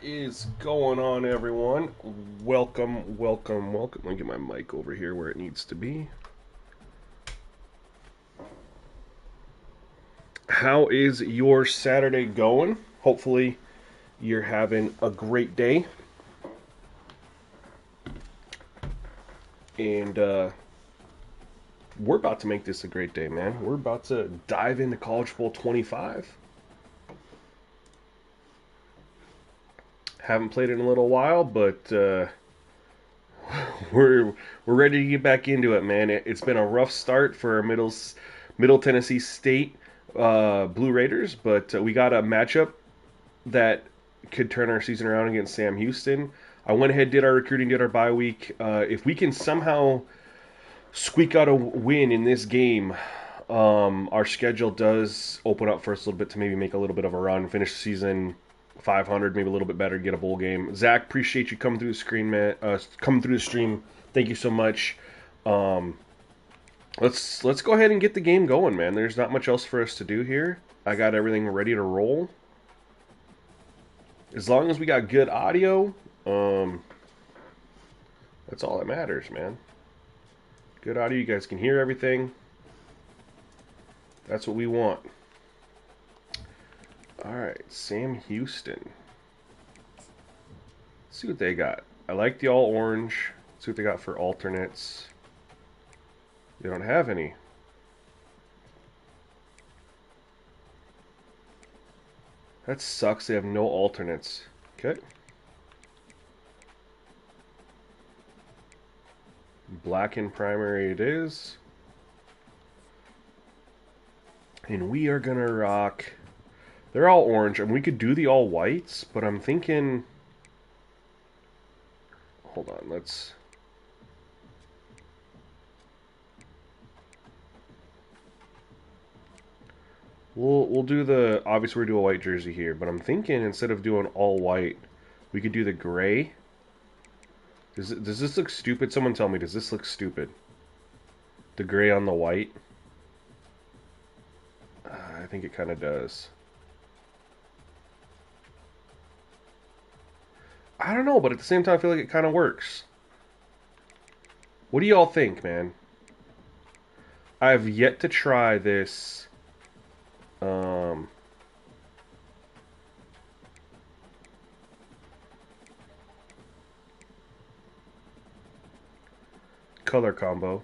Is going on, everyone? Welcome, welcome, welcome. Let me get my mic over here where it needs to be. How is your Saturday going? Hopefully you're having a great day. And we're about to make this a great day, man. We're about to dive into College Bowl 25. Haven't played it in a little while, but we're ready to get back into it, man. It's been a rough start for our Middle Tennessee State Blue Raiders, but we got a matchup that could turn our season around against Sam Houston. I went ahead, did our recruiting, did our bye week. If we can somehow squeak out a win in this game, our schedule does open up for us a little bit to maybe make a little bit of a run, finish the season 500, maybe a little bit better, get a bowl game. Zach, appreciate you coming through the screen, man. Coming through the stream. Thank you so much. Let's go ahead and get the game going, man. There's not much else for us to do here. I got everything ready to roll. As long as we got good audio, that's all that matters, man. Good audio, you guys can hear everything. That's what we want. Alright, Sam Houston. Let's see what they got. I like the all orange. Let's see what they got for alternates. They don't have any. That sucks. They have no alternates. Okay. Black in primary it is. And we are going to rock... They're all orange, and we could do the all whites, but I'm thinking... Hold on, let's... We'll do the... Obviously, we're doing a white jersey here, but I'm thinking instead of doing all white, we could do the gray. Does this look stupid? Someone tell me, does this look stupid? The gray on the white? I think it kind of does. I don't know, but at the same time, I feel like it kind of works. What do y'all think, man? I've yet to try this. Color combo.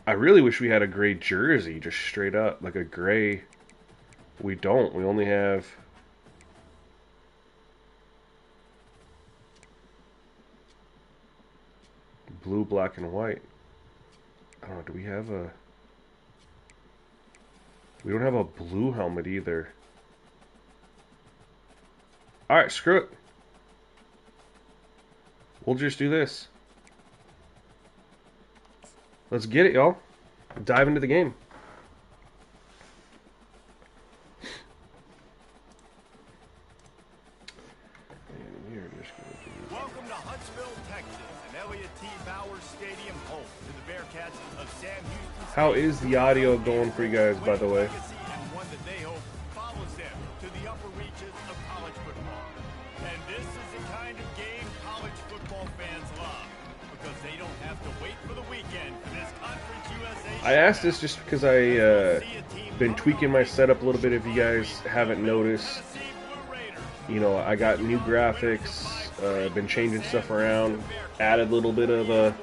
I really wish we had a gray jersey, just straight up, like a gray. We don't. We only have... blue, black, and white. I don't know, do we have a... We don't have a blue helmet either. Alright, screw it. We'll just do this. Let's get it, y'all. Dive into the game. Welcome to Huntsville, Texas, and Elliott T. Bowers Stadium, home to the Bearcats of Sam Houston. How is the audio going for you guys, by the way? And one that they hope follows them to the upper reaches of college football. And this is the kind of game college football fans love, because they don't have to wait for the weekend for this Conference USA. I asked this just because I been tweaking my setup a little bit. If you guys haven't noticed, you know, I got new graphics. Been changing stuff around. Added a little bit of a,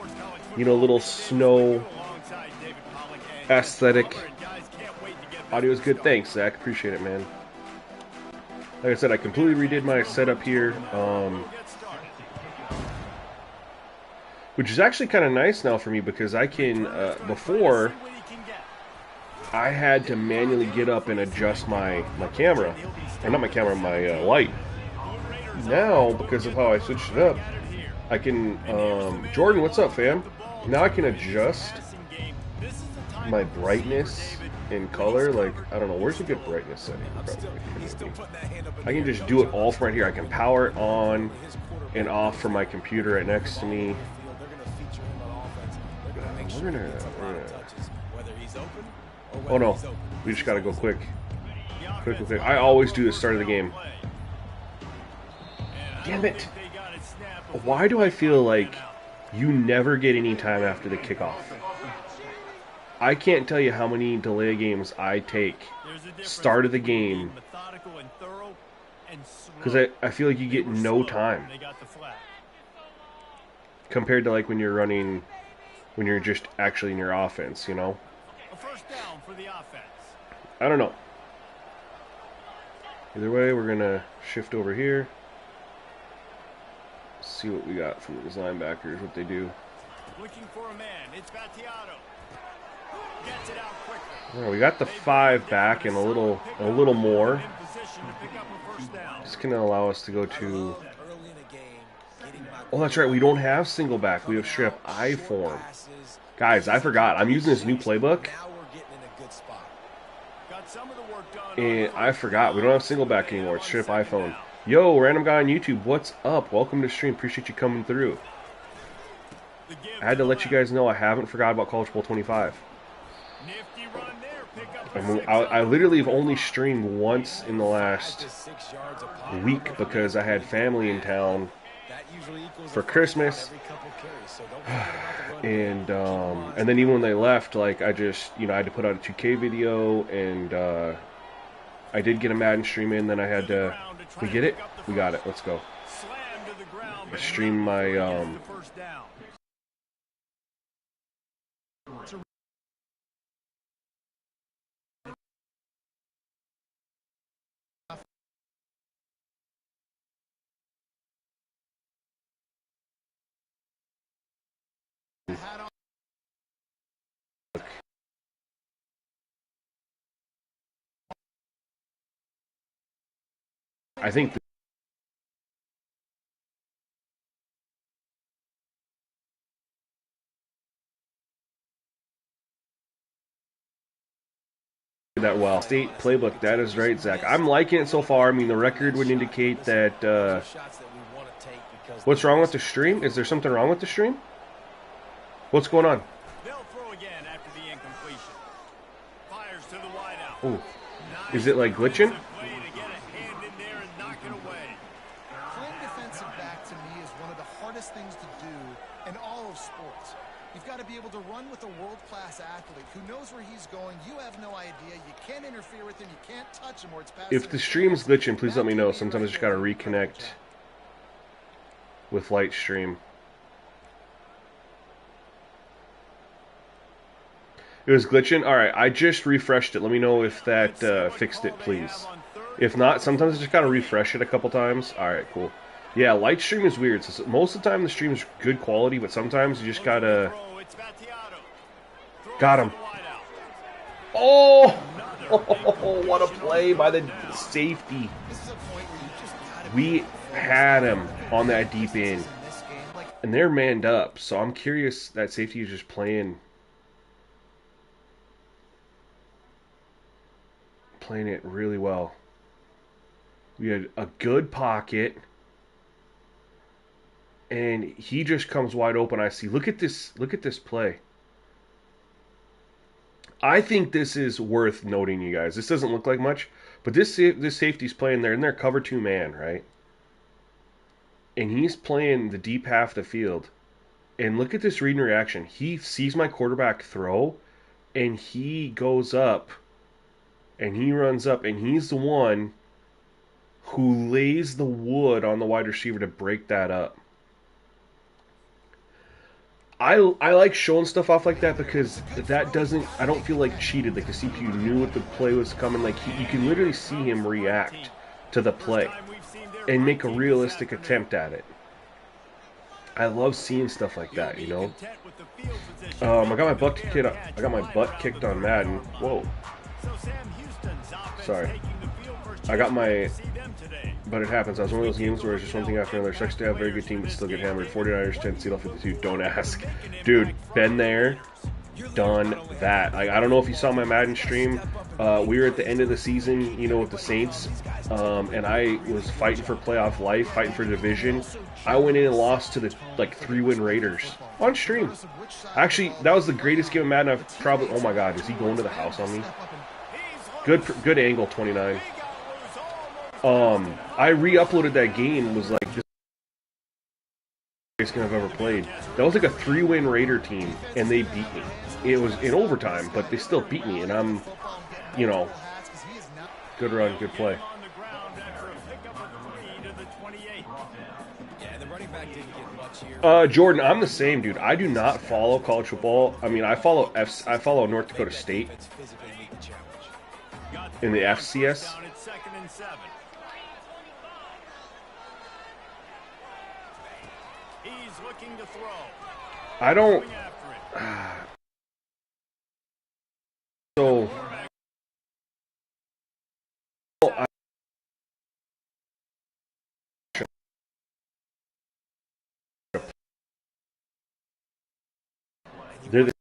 you know, little snow aesthetic. Audio is good. Thanks, Zach. Appreciate it, man. Like I said, I completely redid my setup here, which is actually kind of nice now for me because I can, before, I had to manually get up and adjust my camera. Or not my camera, my light. Now, because of how I switched it up, I can, Jordan, what's up, fam? Now I can adjust my brightness and color. Like, I don't know, where's a good brightness setting? I can just do it all from right here. I can power it on and off from my computer right next to me. We're gonna... Oh no, we just gotta go quick. Quick, quick, quick. I always do the start of the game. Damn it. Why do I feel like you never get any time after the kickoff? I can't tell you how many delay games I take start of the game because I feel like you get no time compared to like when you're running, when you're just actually in your offense, you know? I don't know. Either way, we're going to shift over here. See what we got from these linebackers, what they do. Looking for a man. It's Battiato. Gets it out quickly. Well, we got the 5 back and a little more. It's going to allow us to go to... Oh, that's right. We don't have single back. We have strip I form. Guys, I forgot. I'm using this new playbook. And I forgot. We don't have single back anymore. It's strip iPhone. Yo, random guy on YouTube, what's up? Welcome to stream. Appreciate you coming through. I had to let you guys know I haven't forgot about College Bowl 25. I literally have only streamed once in the last week because I had family in town for Christmas. And then even when they left, like I just, I had to put out a 2K video, and I did get a Madden stream in, then I had to... We get it? We got it. Let's go. Stream my I think that well. State playbook, that is right, Zach. I'm liking it so far. I mean, the record would indicate that... what's wrong with the stream? Is there something wrong with the stream? What's going on? Oh, is it like glitching? Playing defensive back to me is one of the hardest things to do in all of sports. You've got to be able to run with a world-class athlete who knows where he's going. You have no idea. You can't interfere with him. You can't touch him, or it's passing. If the stream's glitching, please let me know. Sometimes I just got to reconnect with Lightstream. It was glitching? Alright, I just refreshed it. Let me know if that fixed it, please. If not, sometimes I just gotta refresh it a couple times. Alright, cool. Yeah, Lightstream is weird. So most of the time the stream is good quality, but sometimes you just gotta... Got him. Oh! What a play by the safety. We had him on that deep end. And they're manned up, so I'm curious that safety is just playing it really well. We had a good pocket, and he just comes wide open. I see. Look at this play. I think this is worth noting, you guys. This doesn't look like much, but this safety's playing there in their cover 2 man, right? And he's playing the deep half of the field. And look at this read and reaction. He sees my quarterback throw, and he goes up, and he runs up, and he's the one who lays the wood on the wide receiver to break that up. I like showing stuff off like that because that doesn't... I don't feel like cheated. Like the CPU knew what the play was coming. Like you can literally see him react to the play and make a realistic attempt at it. I love seeing stuff like that, you know. I got my butt kicked on Madden. Whoa. Sorry. But it happens. I was one of those games where it's just one thing after another. Sucks to have a very good team but still get hammered. 49ers, 10, Seattle 52. Don't ask. Dude, been there, done that. Like, I don't know if you saw my Madden stream. We were at the end of the season, you know, with the Saints. And I was fighting for playoff life, fighting for division. I went in and lost to the, 3-win Raiders. On stream. Actually, that was the greatest game of Madden I've probably... Oh my god, is he going to the house on me? Good angle, 29. I re-uploaded that game. Was like this biggest game I've ever played. That was like a 3-win Raider team, and they beat me. It was in overtime, but they still beat me, and I'm, you know, good run, good play. Jordan, I'm the same, dude. I do not follow college football. I mean, I follow North Dakota State in the FCS. I don't. So. They're the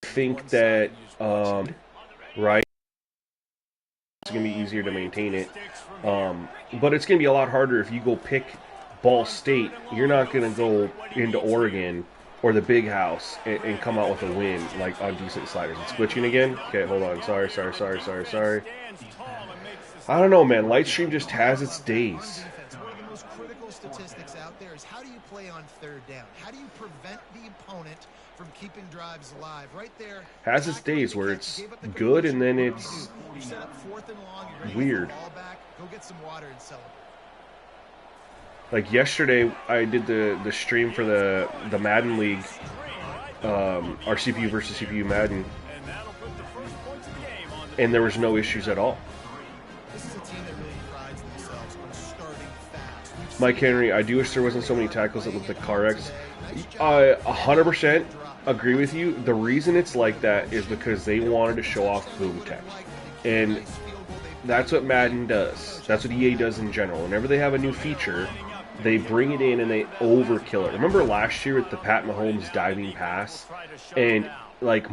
think that right, it's gonna be easier to maintain it, but it's gonna be a lot harder if you go pick Ball State. You're not gonna go into Oregon or the Big House and come out with a win like on decent sliders. It's glitching again. Okay, hold on. Sorry. I don't know, man. Lightstream just has its days. One of the most critical statistics out there is how do you play on third down? How do you prevent the opponent from keeping drives alive? Right there has its days where it's good and then it's weird. Go get some water and celebrate. Like yesterday, I did the stream for the Madden League, our CPU versus CPU Madden, and there was no issues at all. This is a team that really prides themselves on starting fast. Mike Henry, I do wish there wasn't so many tackles that looked like car wrecks. I 100% agree with you. The reason it's like that is because they wanted to show off boom tech, and that's what Madden does. That's what EA does in general. Whenever they have a new feature, they bring it in and they overkill it. Remember last year with the Pat Mahomes diving pass, and like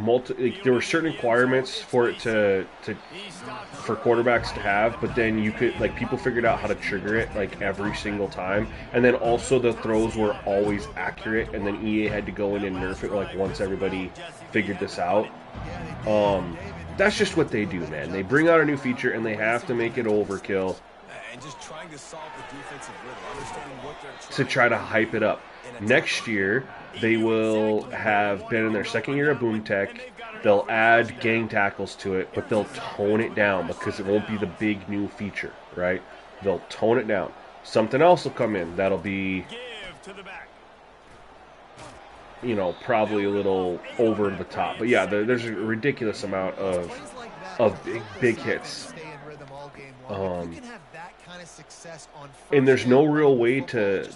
there were certain requirements for it for quarterbacks to have, but then you could people figured out how to trigger it like every single time, and then also the throws were always accurate, and then EA had to go in and nerf it like once everybody figured this out. That's just what they do, man. They bring out a new feature and they have to make it overkill. And just trying to solve the defensive riddle, understanding what they're trying to try to hype it up. Next year, they will have been in their second year of boom tech. They'll add gang tackles to it, but they'll tone it down because it won't be the big new feature, right? They'll tone it down. Something else will come in that'll be, you know, probably a little over the top. But yeah, there's a ridiculous amount of big hits. And there's no real way to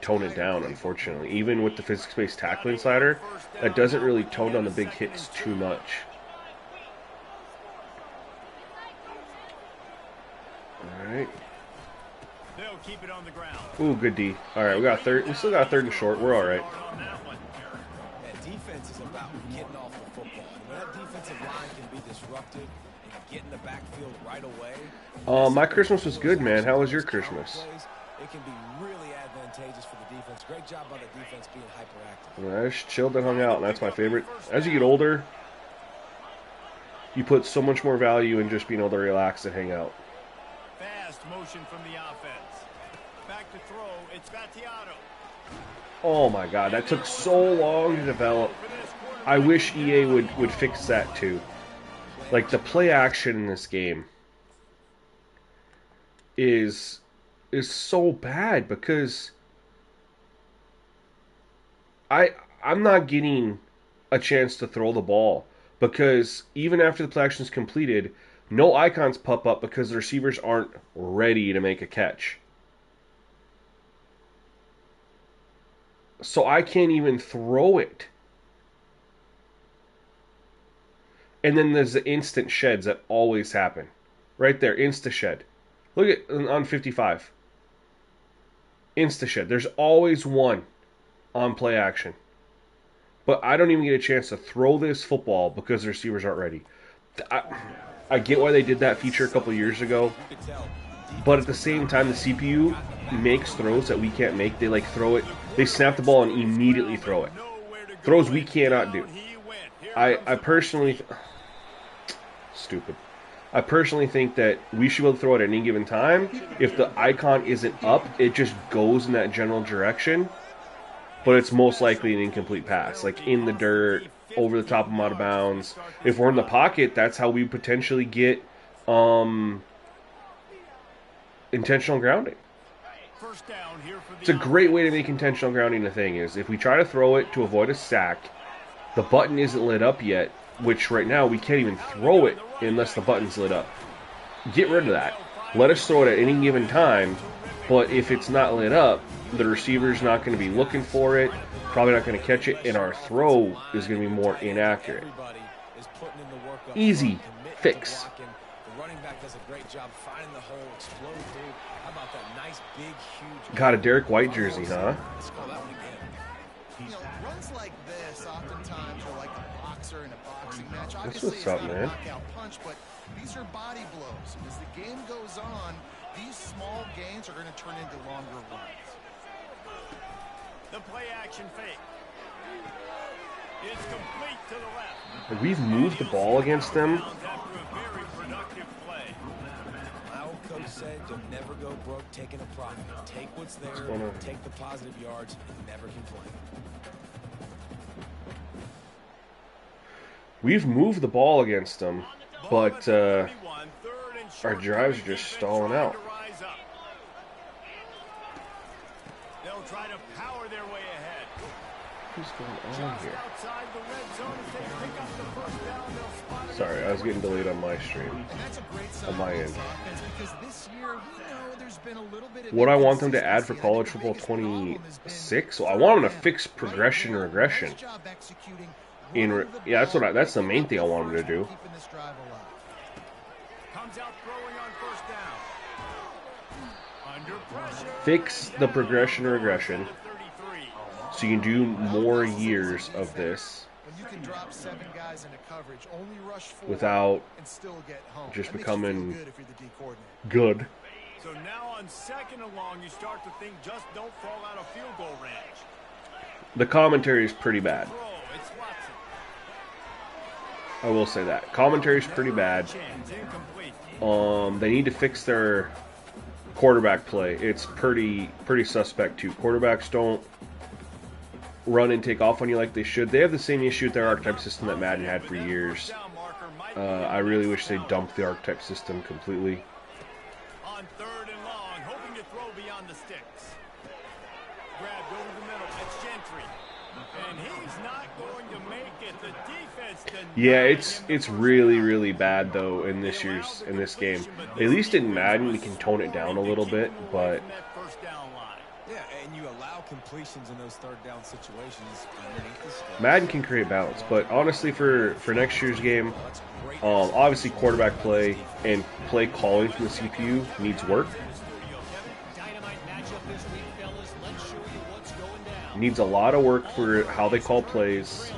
tone it down, unfortunately. Even with the physics-based tackling slider, that doesn't really tone down the big hits too much. All right. They'll keep it on the ground. Ooh, good D. All right, we still got third and short. We're all right. Defense is about getting off the football. When that defensive line can be disrupted and get in the backfield right away. My Christmas was good, man. How was your Christmas? It can be really advantageous for the defense. Great job by the defense being hyperactive. I just chilled and hung out, and that's my favorite. As you get older, you put so much more value in just being able to relax and hang out. Fast motion from the offense. Back to throw. It's Battiato. Oh my God, that took so long to develop. I wish EA would fix that too. Like the play action in this game is so bad because I'm not getting a chance to throw the ball because even after the play action is completed, no icons pop up because the receivers aren't ready to make a catch. So I can't even throw it. And then there's the instant sheds that always happen. Right there, insta shed. Look at on 55. Insta shed. There's always one on play action. But I don't even get a chance to throw this football because the receivers aren't ready. I get why they did that feature a couple years ago. But at the same time, the CPU makes throws that we can't make. They throw it They snap the ball and immediately throw it. Throws we cannot do. I personally... Stupid. I personally think that we should be able to throw it at any given time. If the icon isn't up, it just goes in that general direction. But it's most likely an incomplete pass. Like in the dirt, over the top of them, out of bounds. If we're in the pocket, that's how we potentially get intentional grounding. It's a great way to make intentional grounding a thing. Is if we try to throw it to avoid a sack, the button isn't lit up yet, which right now we can't even throw it unless the button's lit up. Get rid of that. Let us throw it at any given time, but if it's not lit up, the receiver's not going to be looking for it, probably not going to catch it, and our throw is going to be more inaccurate. Easy fix. The running back does a great job finding the hole, explode through. How about that nice, big, huge... Got a Derek White jersey, huh? Let's call that one again. You know, runs like this oftentimes are like a boxer in a boxing match. That's Obviously, what's it's up, not a man. knockout punch, but these are body blows. And as the game goes on, these small gains are going to turn into longer runs. The play action fake. It's complete to the left. We've moved the ball against them. After a very productive play. My old coach said you'll never go broke taking a profit. Take what's there, take the positive yards, and never complain. We've moved the ball against them, but our drives are just stalling out. They'll try to power their way ahead. What's going on here? Outside the red zone as they pick up the first down. They'll spot it. Sorry, I was getting delayed on my stream. And that's a great sign On my for end. this offense because this year we know there's been a little bit of What I want them to add for inconsistency. college I think football the biggest problem has been 26, so I want them to third fix down. progression and Right now, regression. nice job executing, In running the yeah, ball, that's the main thing I picking want up them to the do. first down, keeping this drive alive. Comes out throwing on first down. Under pressure. Fix the progression and regression, 33. so you can do more years of this When you can drop 7 guys into coverage, only rush 4 without and still get home. just That makes you feel becoming good if you're the D coordinator. good. So now on second and long, you start to think just don't fall out of field goal range. The commentary is pretty bad. Throw, it's Watson. I will say that. Commentary is pretty bad. Chance, incomplete. They need to fix their quarterback play. It's pretty suspect too. Quarterbacks don't run and take off on you like they should. They have the same issue with their archetype system that Madden had for years. Down marker might be I really wish they dumped the archetype system completely. on third and long, hoping to throw beyond the sticks. Grabbed over the middle. It's Gentry. And he's not going to make it. The defense denied Yeah, him it's the really bad though in this game. At least in Madden we can tone it down a little bit, but from that first down line. Yeah, and you allow completions in those third down situations underneath the sticks. Madden can create balance. But honestly, for next year's game, obviously quarterback play and play calling from the CPU needs work. Needs a lot of work for how they call plays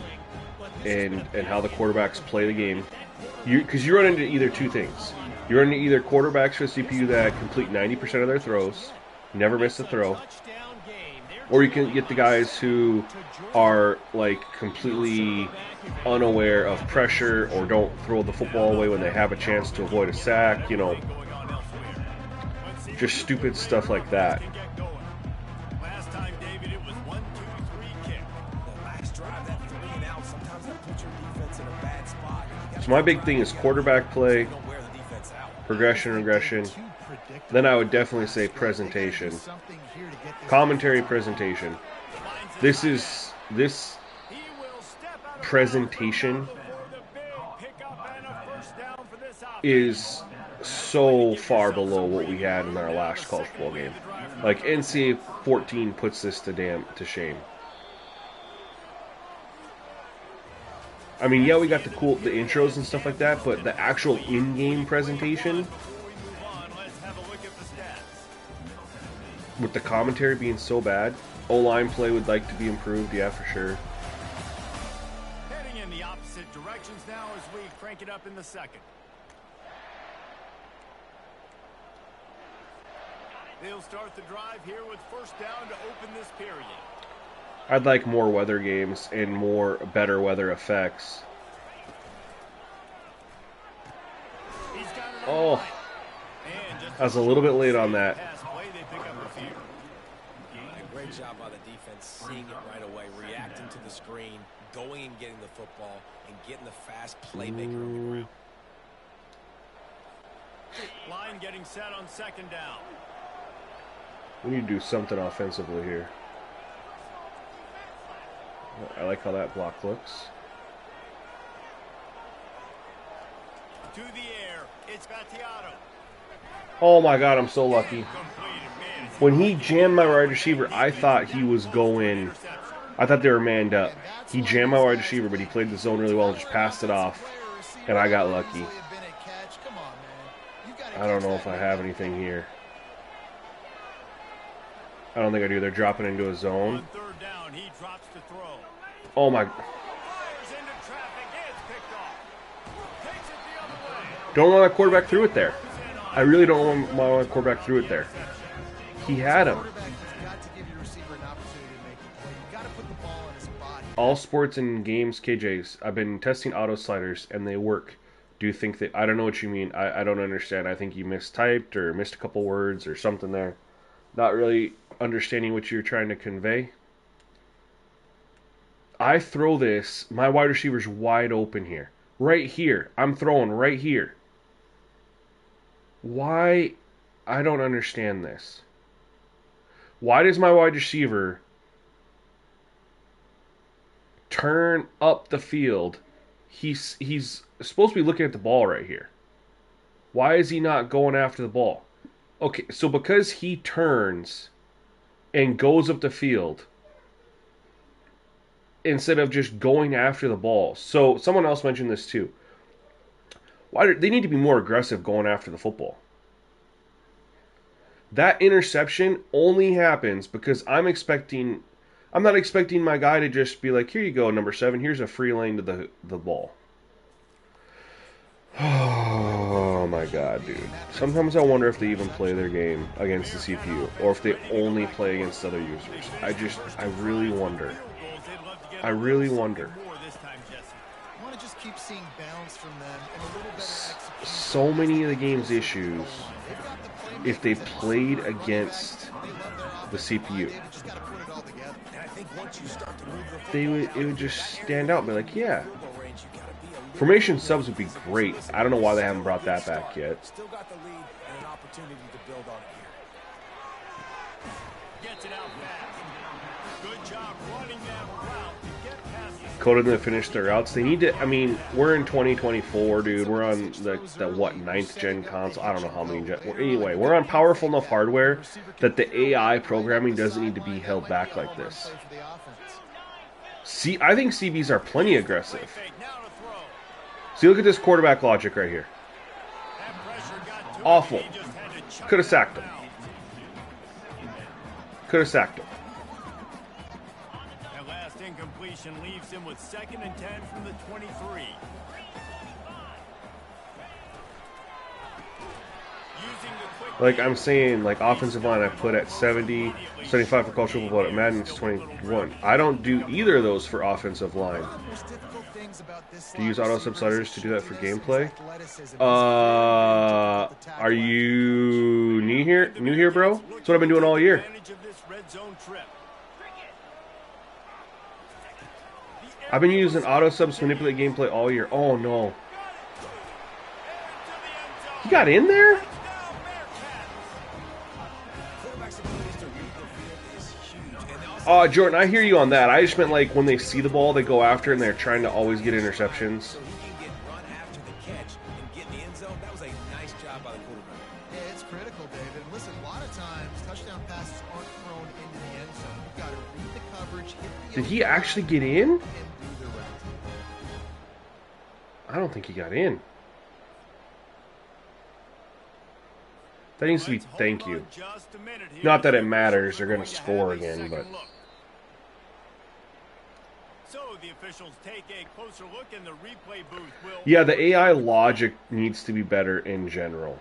and how the quarterbacks play the game. Because you run into either two things. You run into either quarterbacks for the CPU that complete 90% of their throws, never miss a throw, or you can get the guys who are like completely unaware of pressure or don't throw the football away when they have a chance to avoid a sack, just stupid stuff like that. Last time, David, it was 1, 2, 3 kick. The last drive, that 3 and out, sometimes that puts your defense in a bad spot. You gotta So my big thing is quarterback play, don't wear the defense out. progression, regression. Then I would definitely say presentation. Commentary presentation. This He will step out of presentation before the big pickup and a first down for this offense. is so far below what we had in our last college football game. Like NCAA 14 puts this to shame. I mean, yeah, we got the intros and stuff like that, but the actual in-game presentation Before we move on, let's have a look at the stats. with the commentary being so bad, O-line play would like to be improved, yeah, for sure. Heading in the opposite directions now as we crank it up in the second. They'll start the drive here with first down to open this period. I'd like more weather games and more better weather effects. Oh, I was a little bit late on that. Great job by the defense, seeing it right away, reacting to the screen, going and getting the football, and getting the fast playmaker on the ground. Line getting set on second down. We need to do something offensively here. I like how that block looks. To the air, it's Battiato. Oh my God, I'm so lucky. When he jammed my wide receiver, I thought he was going... I thought they were manned up. He jammed my wide receiver, but he played the zone really well and just passed it off. And I got lucky. I don't know if I have anything here. I don't think I do. They're dropping into a zone. Oh my... Don't want a quarterback through it there. I really don't want a quarterback through it there. He had him. All sports and games, KJs. I've been testing auto sliders and they work. Do you think that... I don't know what you mean. I don't understand. I think you mistyped or missed a couple words or something there. Not really understanding what you're trying to convey. I throw this. My wide receiver's wide open here. Right here. I'm throwing right here. Why? I don't understand this. Why does my wide receiver turn up the field? He's supposed to be looking at the ball right here. Why is he not going after the ball? Okay, so because he turns and goes up the field instead of just going after the ball. So someone else mentioned this too. Why they need to be more aggressive going after the football. That interception only happens because I'm not expecting my guy to just be like, here you go, number 7, here's a free lane to the ball. Oh my God, dude. Sometimes I wonder if they even play their game against the CPU or if they only play against other users. I really wonder. I really wonder. So many of the game's issues, if they played against the CPU, it would just stand out and be like, yeah. Formation subs would be great. I don't know why they haven't brought that back yet. Still got the lead and an opportunity to build on it here. Gets it out fast. Good job running that route to get past the... Coda didn't finish their routes. They need to, I mean, we're in 2024, dude. We're on the what, 9th gen console? I don't know how many gen. Anyway, we're on powerful enough hardware that the AI programming doesn't need to be held back like this. See, I think CBs are plenty aggressive. See, look at this quarterback logic right here. Awful. Could have sacked him. Could have sacked him. That last incompletion leaves him with 2nd and 10 from the 23. Like I'm saying, like offensive line I put at 70, 75 for cultural football, at Madden it's 21. I don't do either of those for offensive line. Do you use auto subsliders to do that for gameplay? Are you new here? New here, bro? That's what I've been doing all year. I've been using auto subs to manipulate gameplay all year. Oh no. He got in there? Oh, Jordan, I hear you on that. I just meant like when they see the ball, they go after it and they're trying to always get interceptions. So he can get run after the catch and get in the end zone. That was a nice job by the quarterback. Yeah, it's critical, David. And listen, a lot of times touchdown passes aren't thrown into the end zone. You've got to read the coverage, hit the... Did he actually get in? I don't think he got in. That needs to be thank you. Not that it matters. They're going to score again, but... So the officials take a closer look in the replay booth. Yeah, the AI logic needs to be better in general.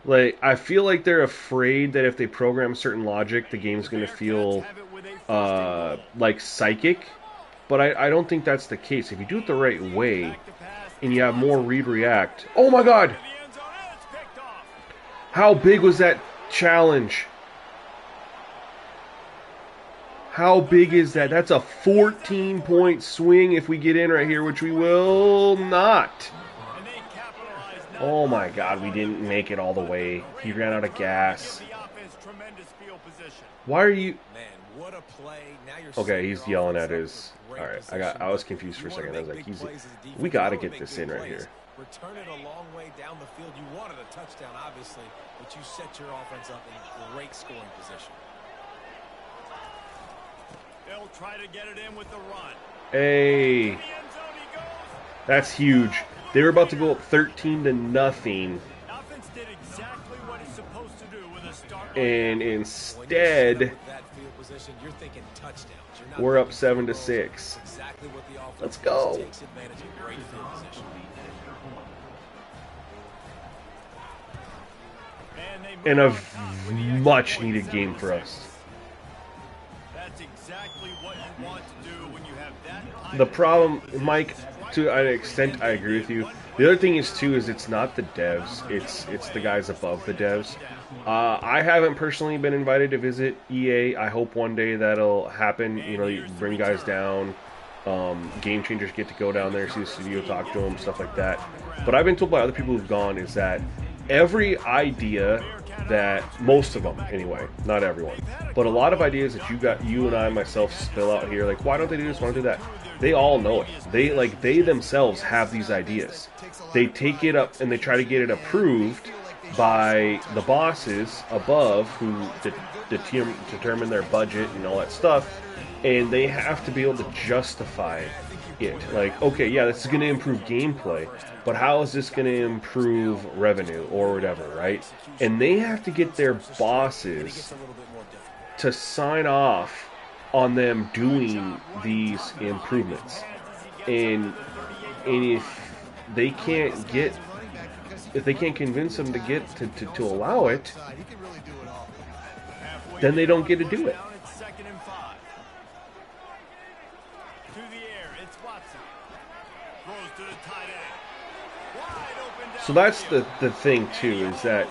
Like, I feel like they're afraid that if they program certain logic, the game's going to feel like psychic. But I don't think that's the case. If you do it the right way and you have more read-react... Oh my god! How big was that challenge? How big is that? That's a 14-point swing if we get in right here, which we will not. Oh my god, we didn't make it all the way. He ran out of gas. Why are you... Okay, he's yelling at his... Alright, I was confused for a second. I was like, we gotta get this in right here. Return it a long way down the field. You wanted a touchdown, obviously, but you set your offense up in great scoring position. They'll try to get it in with the run. Hey, that's huge. They were about to go up 13-0, Offense did exactly what it's supposed to do with a start. and instead You're thinking touchdowns. we're up 7-6. Exactly what the offense Let's go. takes advantage of great field position. And a much-needed game for us. That's exactly what you want to do when you have that. The problem, Mike, to an extent, I agree with you. The other thing is, too, is it's not the devs. It's the guys above the devs. I haven't personally been invited to visit EA. I hope one day that'll happen. You know, you bring guys down. Game Changers get to go down there, see the studio, talk to them, stuff like that. But I've been told by other people who've gone is that every idea that, most of them anyway, not everyone, but a lot of ideas that you and I myself spill out here, like, why don't they do this, why don't they do that? They all know it. They themselves have these ideas. They take it up and they try to get it approved by the bosses above who determine their budget and all that stuff, and they have to be able to justify it. Like, okay, yeah, this is going to improve gameplay, but how is this going to improve revenue or whatever, right? And they have to get their bosses to sign off on them doing these improvements. And if they can't convince them to get to allow it, then they don't get to do it. So that's the thing too, is that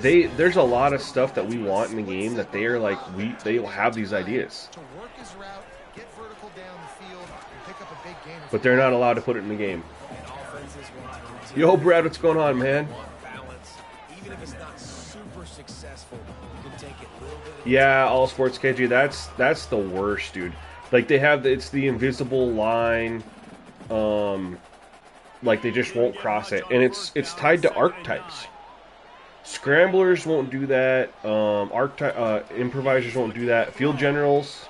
there's a lot of stuff that we want in the game that they are like, they'll have these ideas, but they're not allowed to put it in the game. Yo, Brad, what's going on, man? Yeah, All Sports KG, that's the worst, dude. Like, they have it's the invisible line, like they just won't cross it, and it's tied to archetypes. Scramblers won't do that. Improvisers won't do that. Field generals,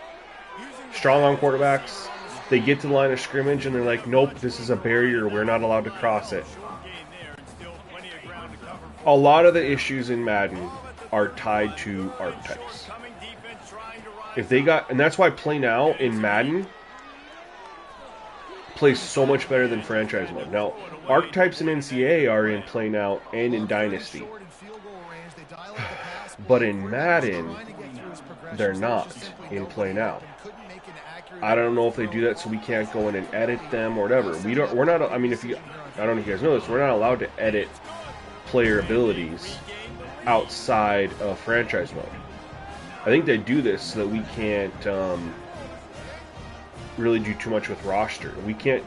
strong on quarterbacks, they get to the line of scrimmage and they're like, nope, this is a barrier. We're not allowed to cross it. A lot of the issues in Madden are tied to archetypes. If they got, and that's why Play Now in Madden plays so much better than franchise mode. Now, archetypes in NCAA are in Play Now and in Dynasty. But in Madden, they're not in Play Now. I don't know if they do that so we can't go in and edit them or whatever. We're not, I mean, I don't know if you guys know this, we're not allowed to edit player abilities outside of franchise mode. I think they do this so that we can't really do too much with roster. We can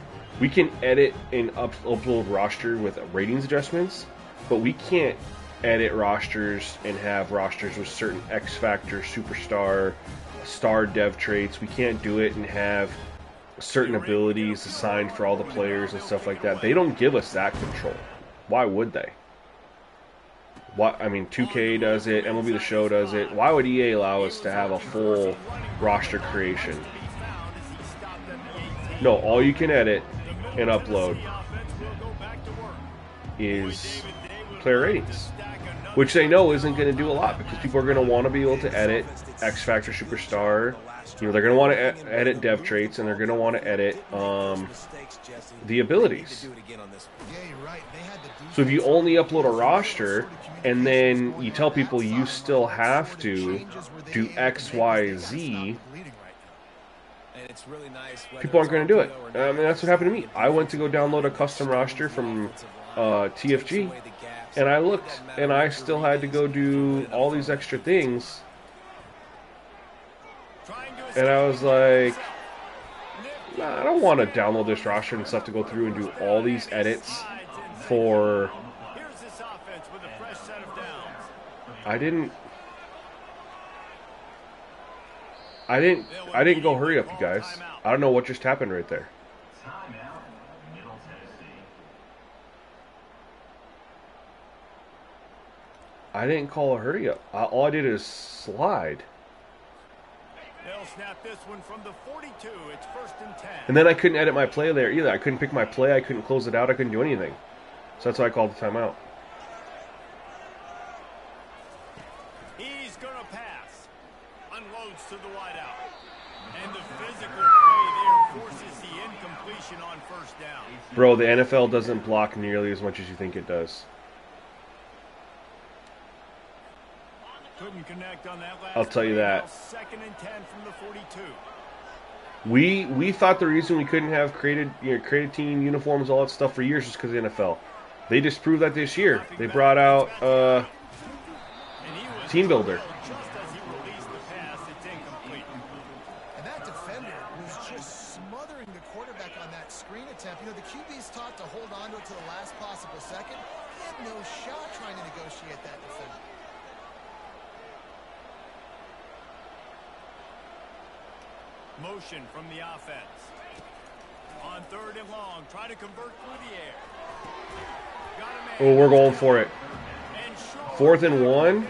edit and upload roster with ratings adjustments, but we can't edit rosters and have rosters with certain X Factor, Superstar, Star Dev traits. We can't do it and have certain abilities assigned for all the players and stuff like that. They don't give us that control. Why would they? I mean, 2K does it, MLB The Show does it. Why would EA allow us to have a full roster creation? No, all you can edit and upload is player ratings. which they know isn't going to do a lot because people are going to want to be able to edit X Factor Superstar. You know, they're going to want to edit dev traits, and they're going to want to edit the abilities. So if you only upload a roster, and then you tell people you still have to do X, Y, Z, people aren't going to do it. I mean, that's what happened to me. I went to go download a custom roster from TFG, and I looked, and I still had to go do all these extra things. And I was like, nah, I don't want to download this roster and stuff to go through and do all these edits for... I didn't go hurry up, you guys. I don't know what just happened right there. I didn't call a hurry up. All I did is slide. They'll snap this one from the 42. It's 1st and 10. And then I couldn't edit my play there either. I couldn't pick my play. I couldn't close it out. I couldn't do anything. So that's why I called the timeout. He's going to pass. Unloads to the wideout. And the physical play there forces the incompletion on 1st down. Bro, the NFL doesn't block nearly as much as you think it does. Couldn't connect on that last I'll tell you that. 2nd and 10 from the 42. We thought the reason we couldn't have created team uniforms, all that stuff for years, is because of the NFL. They just proved that this year. They brought out Team Builder. Just as he released the pass, it's incomplete. And that defender was just smothering the quarterback on that screen attempt. You know, the QB's taught to hold on to it to the last possible second. He had no shot trying to negotiate that defender. Motion from the offense. On 3rd and long, try to convert through the air. Oh, we're going for it. 4th and 1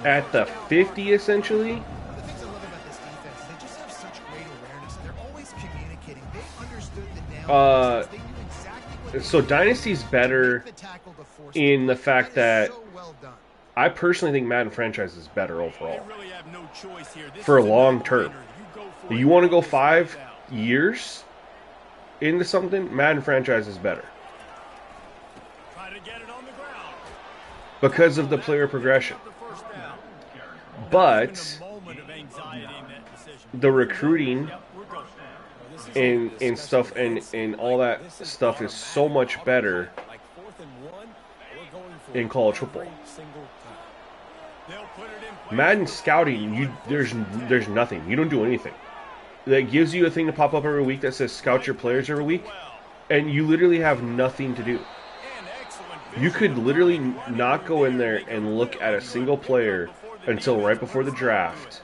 at the 50, essentially. The things I love about this defense, they just have such great awareness. They're always communicating. They understood the down. They knew exactly what So Dynasty's better in the fact that I personally think Madden franchise is better overall for long term. You want to go 5 years into something, Madden franchise is better because of the player progression. But the recruiting and stuff and all that stuff is so much better in college football. Madden scouting, there's nothing. You don't do anything. That gives you a thing to pop up every week that says scout your players every week, and you literally have nothing to do. You could literally not go in there and look at a single player until right before the draft,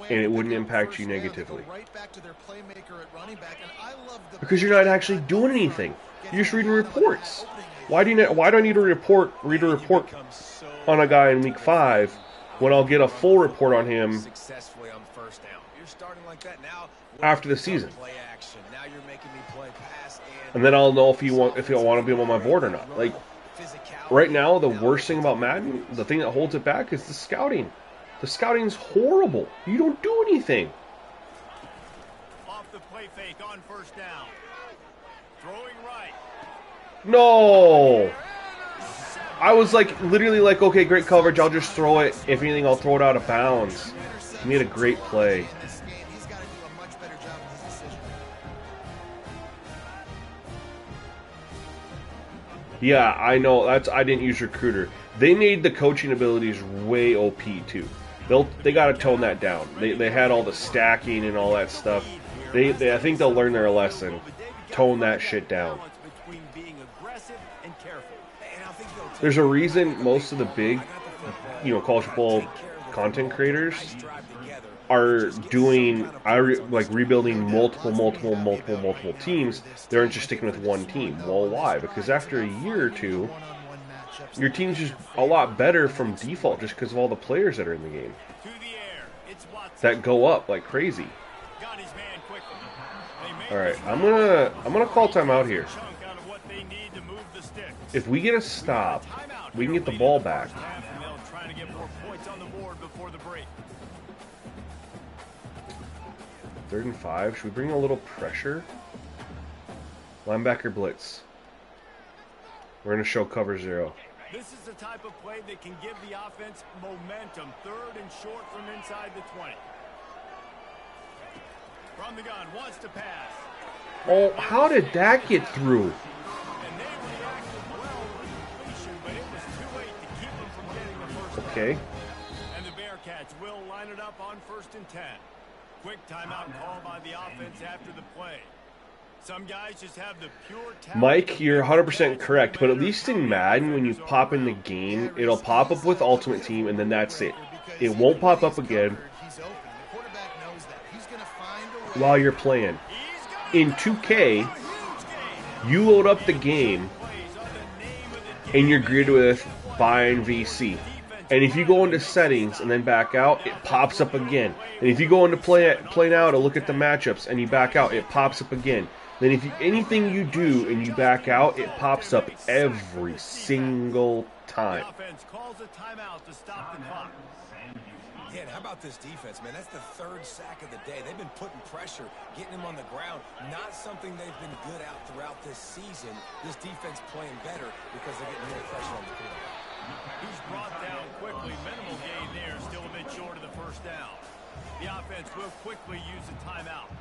and it wouldn't impact you negatively. Because you're not actually doing anything. You're just reading reports. Why do I need to read a report on a guy in week 5 when I'll get a full report on him after the season? And then I'll know if he'll want to be on my board or not. Like, right now, the worst thing about Madden, the thing that holds it back, is the scouting. The scouting's horrible. You don't do anything. Off the play fake on 1st down. Throwing right. No! I was literally like, okay, great coverage, I'll just throw it. If anything, I'll throw it out of bounds. He made a great play. Yeah, I know. I didn't use Recruiter. They made the coaching abilities way OP too. They got to tone that down. They had all the stacking and all that stuff. I think they'll learn their lesson. Tone that shit down. There's a reason most of the big, college football content creators are doing, rebuilding multiple teams. They aren't just sticking with one team. Well, why? Because after a year or two, your team's just a lot better from default just because of all the players that are in the game that go up like crazy. All right, I'm gonna call timeout here. If we get a stop, We can get the ball back. Trying to get more points on the board before the break. 3rd and 5. Should we bring a little pressure? Linebacker blitz. We're going to show cover 0. This is the type of play that can give the offense momentum. 3rd and short from inside the 20. From the gun, wants to pass. Oh, how did that get through? And they reacted well with completion, but it was too late to keep them from getting the first down. Okay. And the Bearcats will line it up on 1st and 10. Quick timeout call by the offense after the play. Some guys just have the pure talent. Mike, you're 100% correct, but at least in Madden, when you pop in the game, it'll pop up with Ultimate Team, and then that's it. It won't pop up again while you're playing. In 2K, you load up the game, and you're greeted with Bind VC. And if you go into settings and then back out, it pops up again. And if you go into play now to look at the matchups and you back out, it pops up again. Then if anything you do and you back out, it pops up every single time. Yeah, and how about this defense, man? That's the 3rd sack of the day. They've been putting pressure, getting him on the ground. Not something they've been good at throughout this season. This defense playing better because they're getting more pressure on the quarterback. He's brought down quickly. Minimal gain there. Still a bit short of the first down. The offense will quickly use a timeout.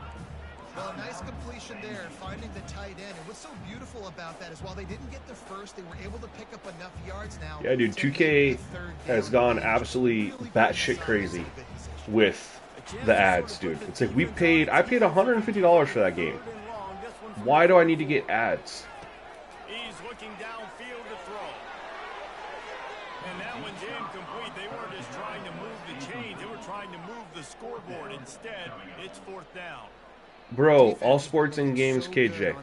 Well, a nice completion there, finding the tight end. And what's so beautiful about that is while they didn't get the first, they were able to pick up enough yards now. Yeah, dude, 2K has gone absolutely batshit crazy with the ads, dude. It's like I paid $150 for that game. Why do I need to get ads? He's looking downfield to throw. And that one's incomplete. They weren't just trying to move the chains. They were trying to move the scoreboard. Instead, it's 4th down. Bro, all sports and games KJ.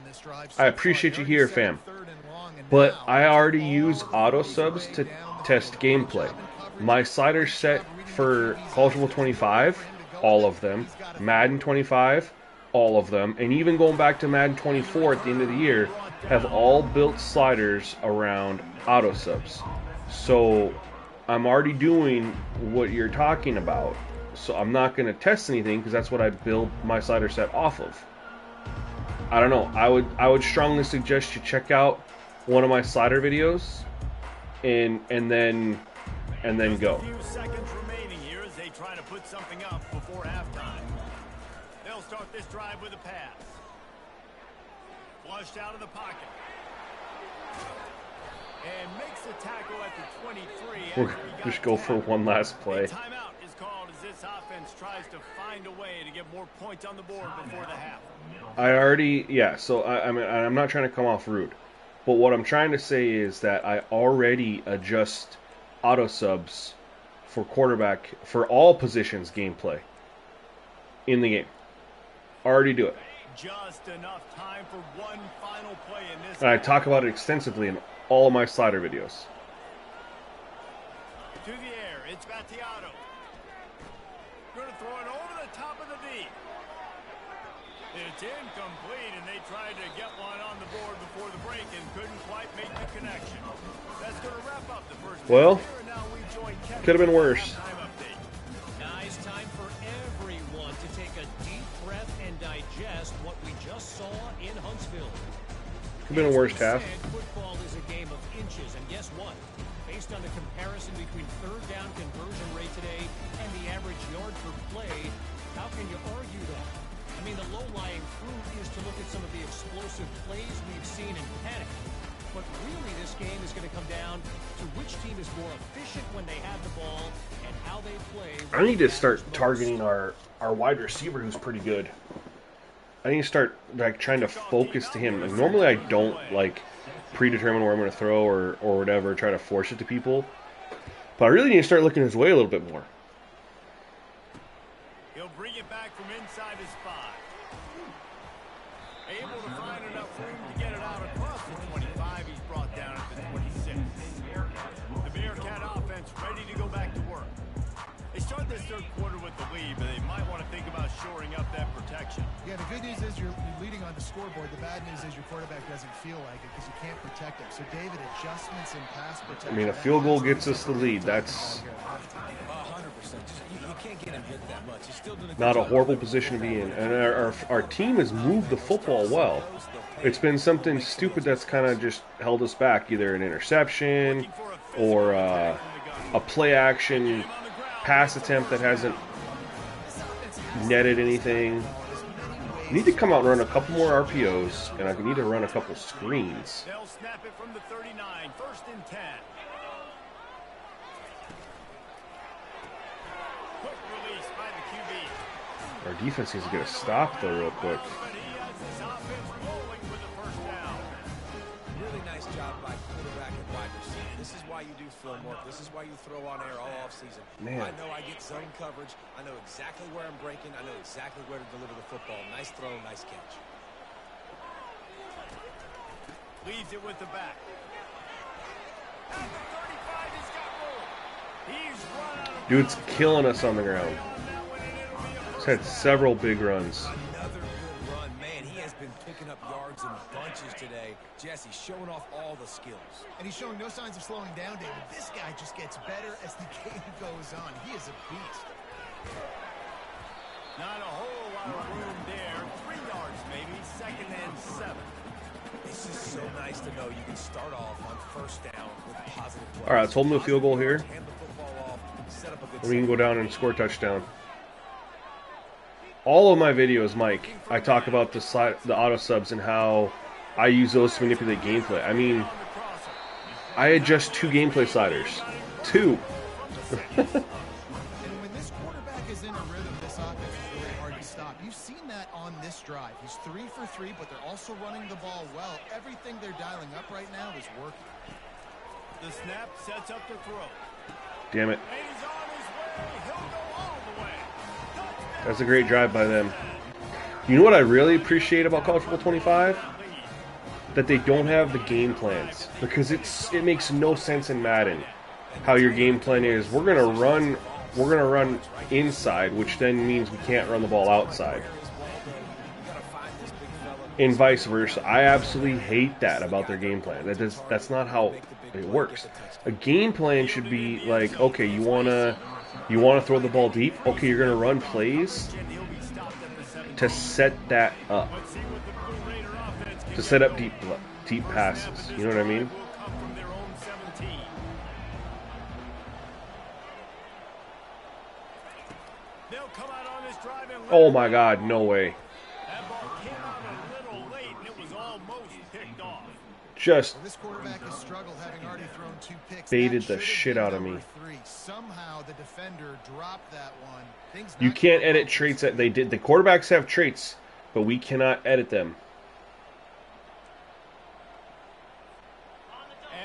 I appreciate you here, fam. But I already use auto subs to test gameplay. My sliders set for College Football 25, all of them. Madden 25, all of them. And even going back to Madden 24 at the end of the year, have all built sliders around auto subs. So I'm already doing what you're talking about. So I'm not going to test anything because that's what I build my slider set off of. I don't know. I would strongly suggest you check out one of my slider videos and then go. A few seconds remaining here as they try to put something up before halftime. They'll start this drive with a pass. Flushed out of the pocket. And makes the tackle at the 23. We'll just go for one last play. Timeout is called as this offense tries to find a way to get more points on the board before the half. So I mean, I'm not trying to come off rude, but what I'm trying to say is that I already adjust auto subs for quarterback for all positions gameplay in the game. Already do it. Just enough time for one final play in this. And I talk about it extensively in all of my slider videos. To the air, it's Battiato. Going to throw it over the top of the D. It's incomplete, and they tried to get one on the board before the break and couldn't quite make the connection. That's going to wrap up the first. Well, could have been worse. Guys, time for everyone to take a deep breath and digest what we just saw in Huntsville. Could have been a worse half. Football is a game of inches, and guess what? Based on the comparison between 3rd down conversion rate today and the average yard per play, how can you argue that? I mean, the low-lying fruit is to look at some of the explosive plays we've seen in panic. But really, this game is going to come down to which team is more efficient when they have the ball and how they play. I need to start targeting our wide receiver, who's pretty good. I need to start trying to focus to him. Like, normally, I don't predetermine where I'm going to throw or whatever, try to force it to people. But I really need to start looking his way a little bit more. He'll bring it back from inside his spot. Able to find enough room to get it out across the 25. He's brought down at the 26. The Bearcat offense ready to go back to work. They started this third quarter with the lead, but they might want to think about shoring up that protection. Yeah, the good news is you're leading on the scoreboard. The bad news is your quarterback doesn't feel like it because you can't protect him. So, David, adjustments in pass protection. I mean, a field goal gets us the lead. That's 100%. You can't get him hit that much. He's still doing a good not a job. horrible position to be in. And our team has moved the football well. It's been something stupid that's kind of just held us back, either an interception or a play action pass attempt that hasn't netted anything. I need to come out and run a couple more RPOs, and I need to run a couple screens. They'll snap it from the 39, 1st and 10. Quick release by the QB. Our defense needs to get a stop, though, real quick. But he has his offense rolling with the first down. Really nice job by quarterback and wide receiver. This is why you do film work. This is why you throw on air all offseason. Man. I know I get zone coverage. I know exactly where I'm breaking. I know exactly where to deliver the football. Nice throw, nice catch. Leaves it with the back. At the 35, he's got room. He's run out of Dude's killing us on the ground. He's had several big runs. Another good run. Man, he has been picking up yards in bunches today. Jesse showing off all the skills. And he's showing no signs of slowing down, David. This guy just gets better as the game goes on. He is a beast. Not a whole lot of room there. 3 yards maybe. 2nd and 7. It's just so nice to know you can start off on first down with positive play. All right, let's hold him to a field goal here. Hand the football off, set up a good We can go second. down and score a touchdown. All of my videos, Mike, I talk about the auto subs and how I use those to manipulate gameplay. I mean, I adjust 2 gameplay sliders. 2. And when this quarterback is in a rhythm, this offense is really hard to stop. You've seen that on this drive. He's 3 for 3, but they're also running the ball well. Everything they're dialing up right now is working. The snap sets up the throw. Damn it. And he's on his way. He'll go all the way. Touchdown. That's a great drive by them. You know what I really appreciate about College Football 25? That they don't have the game plans, because it makes no sense in Madden how your game plan is. We're gonna run inside, which then means we can't run the ball outside, and vice versa. I absolutely hate that about their game plan. That's not how it works. A game plan should be like, okay, you wanna throw the ball deep. Okay, you're gonna run plays to set that up. To set up deep passes. You know what I mean? Oh my God, no way. That ball came out a little late and it was almost picked off. Just This quarterback has struggled, having already thrown 2 picks. baited That the should have shit been out of me. number 3. Somehow the defender dropped that one. Things You not can't going edit well. traits that they did. The quarterbacks have traits, but we cannot edit them.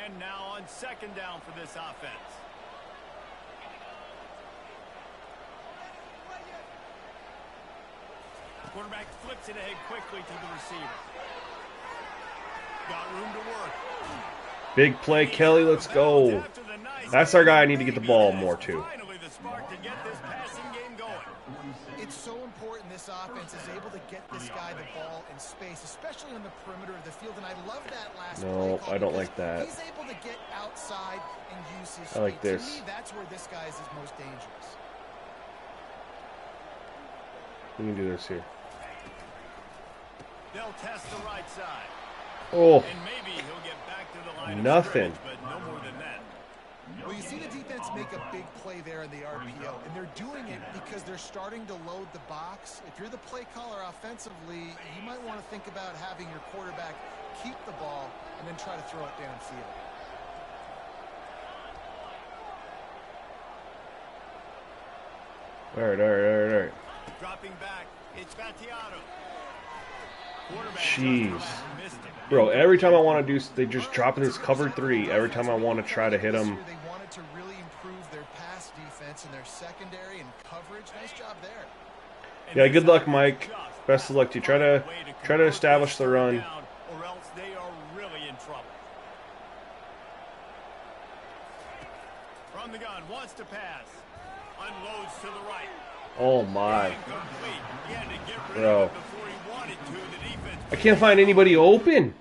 And now on 2nd down for this offense. Quarterback flips it ahead quickly to the receiver. Got room to work. Big play, Kelly. Let's go. That's our guy I need to get the ball more to. Finally the spark to get this passing game going. It's so important this offense is able to get this guy the ball in space, especially on the perimeter of the field. And I love that last No, play call I don't because like that. He's able to get outside and use his I like speed. this. To me, that's where this guy is his most dangerous. We can do this here. They'll test the right side. Oh, And maybe he'll get back to the line Nothing. of scrimmage, but no more than that. Well, you see the defense make a big play there in the RPO, and they're doing it because they're starting to load the box. If you're the play caller offensively, you might want to think about having your quarterback keep the ball and then try to throw it downfield. all right. Dropping back, it's Battiato. Quarterback Jeez. missed it. Bro, every time I want to do, they just drop in this cover 3. Every time I want to try to hit them. They wanted to really improve their pass defense and their secondary and coverage. Nice job there. Yeah, good luck, Mike. Best of luck to you. Try to establish the run. Or else they are really in trouble. From the gun, wants to pass. unloads to the right. Oh my. Incomplete. He had to get rid Bro. of it before he wanted to. The defense. I can't find anybody open.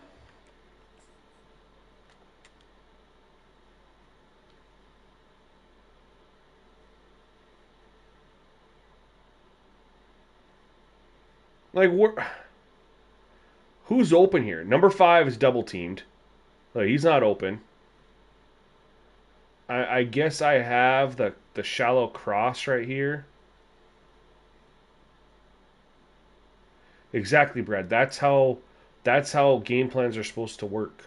Like, who's open here? Number 5 is double teamed. Like, he's not open. I guess I have the shallow cross right here. Exactly, Brad. That's how game plans are supposed to work.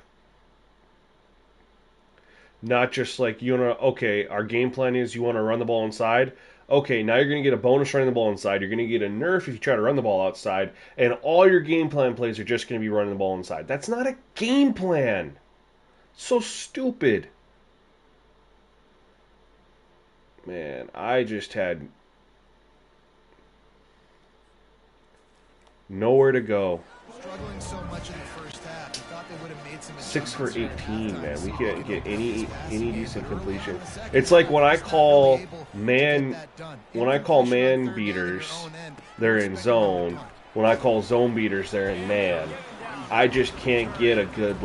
Not just like okay, our game plan is you want to run the ball inside. Okay, now you're going to get a bonus running the ball inside. You're going to get a nerf if you try to run the ball outside. And all your game plan plays are just going to be running the ball inside. That's not a game plan. So stupid. Man, I just had nowhere to go. Struggling so much in the first half, you thought they would have made some 6 for 18, man. We can't get any decent completion. It's like when I call man beaters, they're in zone. When I call zone beaters, they're in man. I just can't get a good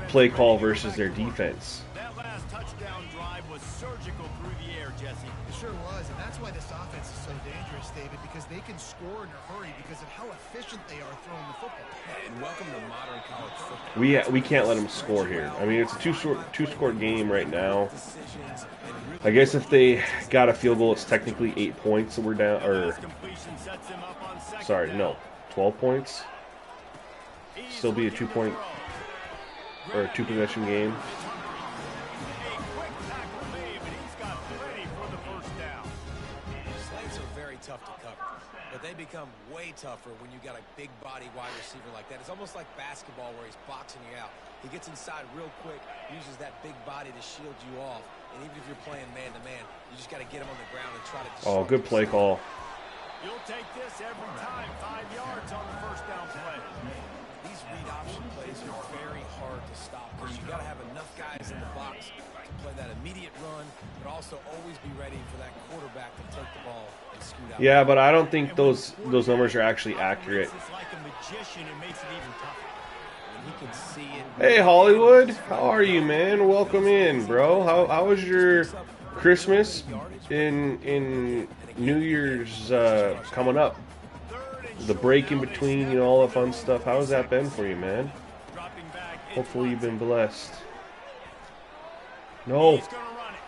play call versus their defense. That last touchdown drive was surgical through the air, Jesse. It sure was, and that's why this offense is so dangerous, David, because they can score in a hurry because of how efficient they are throwing the football. And welcome to modern college football. We can't let them score here. I mean, it's a two-score game right now. I guess if they got a field goal, it's technically 8 points that we're down, or sorry, no, 12 points. Still be a 2-point or a 2-possession game. Slants are very tough to cover, but they become way tougher when you got a big body wide receiver like that. It's almost like basketball where he's boxing you out. He gets inside real quick, uses that big body to shield you off, and even if you're playing man-to-man, you just got to get him on the ground and try to... Oh, good play call. You'll take this every time. 5 yards on the first down play. These read option plays are very hard to stop because you got to have enough guys in the box to play that immediate run, but also always be ready for that quarterback to take the ball and scoot out. Yeah, but I don't think those numbers are actually accurate. It's like a magician. It makes it even tougher. When he can see it. Hey, Hollywood, how are you, man? Welcome in, bro. How was your Christmas in New Year's coming up? The break in between, all the fun stuff. How has that been for you, man? Hopefully you've been blessed. No. He's going to run it.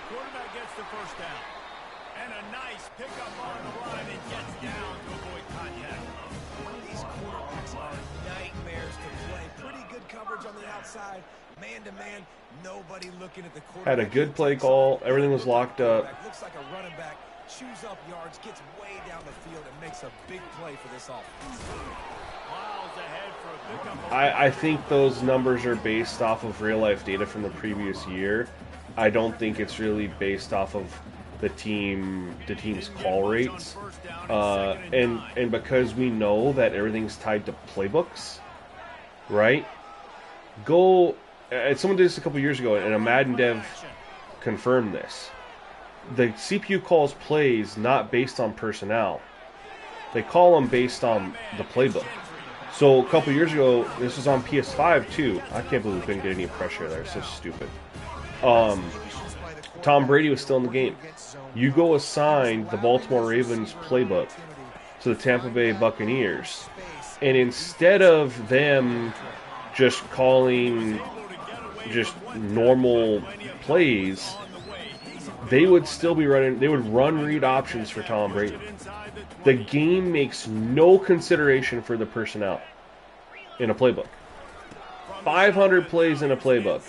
Quarterback gets the first down. And a nice pickup on the line and gets down to avoid contact. These quarterbacks are nightmares to play. Pretty good coverage on the outside. Man-to-man, nobody looking at the quarterback. Had a good play call. Everything was locked up. Looks like a running back. Chews up yards, gets way down the field, and makes a big play for this offense. Miles ahead for a pickup. I think those numbers are based off of real-life data from the previous year. I don't think it's really based off of the team's call rates. And because we know that everything's tied to playbooks, right? Someone did this a couple years ago, and a Madden dev confirmed this. The CPU calls plays not based on personnel. They call them based on the playbook. So a couple years ago, this was on PS5 too. I can't believe we couldn't get any pressure there. It's so stupid. Tom Brady was still in the game. You go assign the Baltimore Ravens playbook to the Tampa Bay Buccaneers, and instead of them just calling just normal plays, they would still be running. They would run read options for Tom Brady. The game makes no consideration for the personnel in a playbook. 500 plays in a playbook,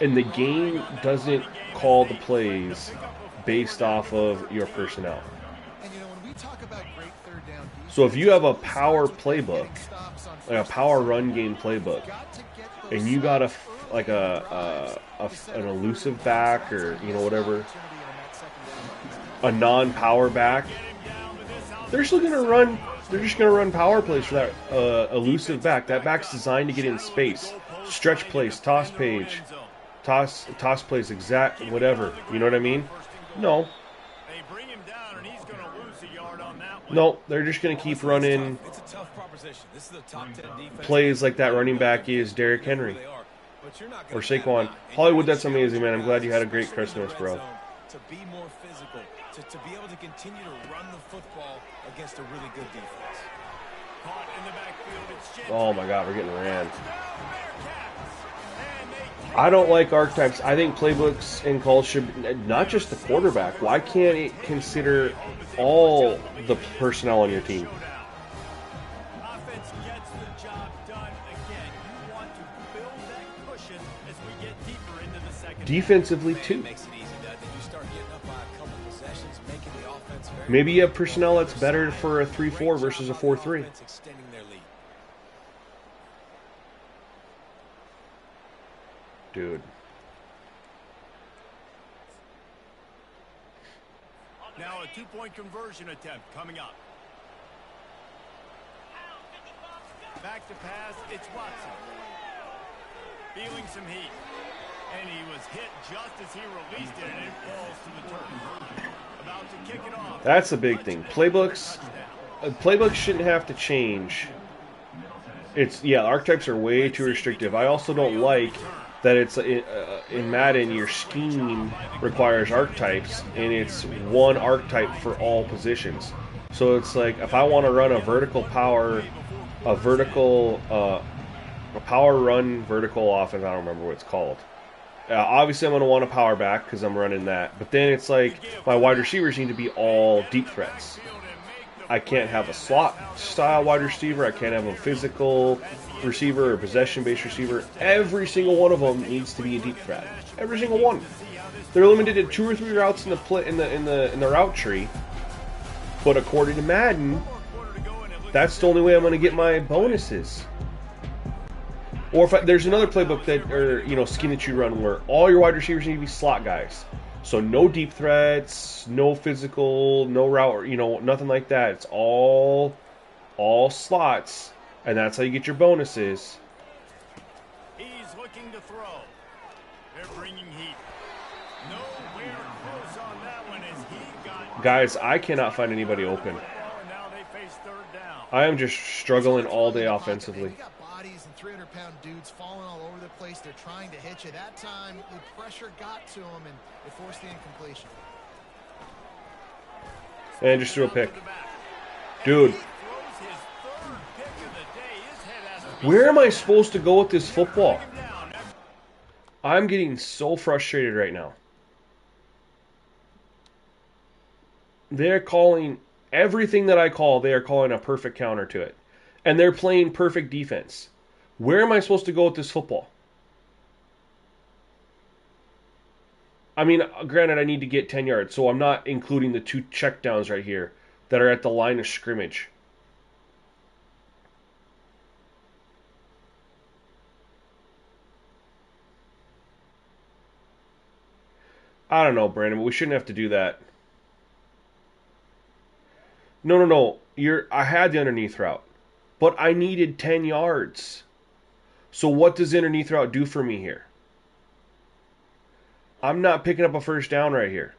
and the game doesn't call the plays based off of your personnel. So if you have a power playbook, like a power run game playbook, and you got an elusive back, or whatever, a non-power back, they're still gonna run. They're just gonna run power plays for that elusive back. That back's designed to get in space, stretch plays, toss page, toss plays exact whatever. You know what I mean? No. They bring him down, and he's going to lose a yard on that one. No, they're just going to keep running It's a tough proposition. This is a top 10 defense. plays like that running back is Derrick Henry or Saquon. Hollywood, that's amazing, man. I'm glad you had a great Christmas, bro. To be more physical, to be able to continue to run the football against a really good defense. Caught in the backfield. It's Gentry. Oh my God, we're getting ran. And they I don't like archetypes. I think playbooks and calls should not just the quarterback. Why can't it consider all the personnel on your team? offense gets the job done again. You want to build that cushion as we get deeper into the second. Defensively It too. makes it easy, doesn't it? You start getting up by a couple possessions, making the offense very Maybe you have personnel that's better for a 3-4 versus a 4-3. offense extending their lead. Dude. Now a two-point conversion attempt coming up. Back to pass, it's Watson. Feeling some heat. And he was hit just as he released it, and it falls to the turf. About to kick it off. That's the big thing. Playbooks shouldn't have to change. Archetypes are way too restrictive. I also don't like that it's in Madden your scheme requires archetypes, and it's one archetype for all positions. So it's like if I want to run a power run vertical offense, I don't remember what it's called. Obviously, I'm going to want a power back because I'm running that. But then it's like my wide receivers need to be all deep threats. I can't have a slot style wide receiver. I can't have a physical receiver or possession-based receiver. Every single one of them needs to be a deep threat. Every single one. They're limited to 2 or 3 routes in the route tree. But according to Madden, that's the only way I'm going to get my bonuses. Or if there's another playbook scheme that you run where all your wide receivers need to be slot guys. So no deep threats, no physical, no route, nothing like that. It's all slots, and that's how you get your bonuses. He's looking to throw. They're bringing heat. Nowhere close on that one as he got. Guys, I cannot find anybody open. And now they face third down. I am just struggling all day offensively. You got bodies and 300-pound dudes falling all over the place. They're trying to hit you. That time, the pressure got to them, and it forced the incompletion. And just threw a pick. Dude, where am I supposed to go with this football? I'm getting so frustrated right now. They're calling everything that I call, they are calling a perfect counter to it. And they're playing perfect defense. Where am I supposed to go with this football? I mean, granted, I need to get 10 yards, so I'm not including the 2 checkdowns right here that are at the line of scrimmage. I don't know, Brandon, but we shouldn't have to do that. No. I had the underneath route, but I needed 10 yards. So what does the underneath route do for me here? I'm not picking up a first down right here.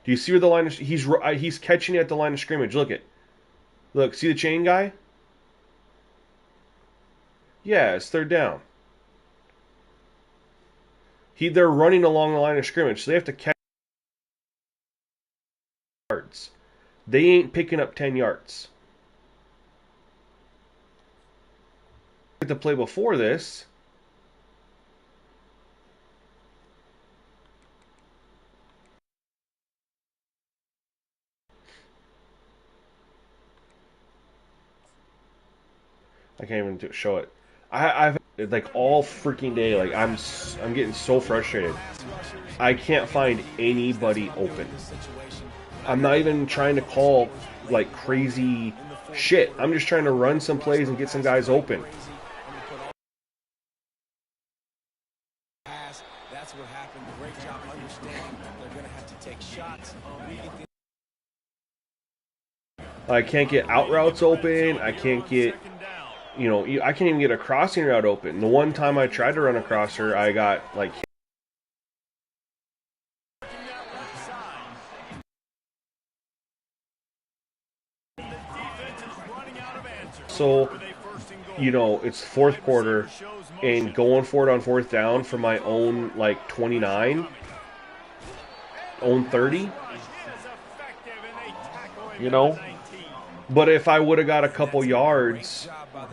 Do you see where the line is? He's catching it at the line of scrimmage. Look, see the chain guy? Yeah, it's third down. They're running along the line of scrimmage, so they have to catch yards. They ain't picking up 10 yards. The play before this. I can't even show it. I've like all freaking day. Like I'm getting so frustrated. I can't find anybody open. I'm not even trying to call like crazy shit. I'm just trying to run some plays and get some guys open. That's what happened. Great job understanding they're going to have to take shots. I can't get out routes open. I can't get, I can't even get a crossing route open. The one time I tried to run a crosser, I got like also, you know, it's fourth quarter and going for it on fourth down for my own, like, 29, own 30, you know? But if I would have got a couple yards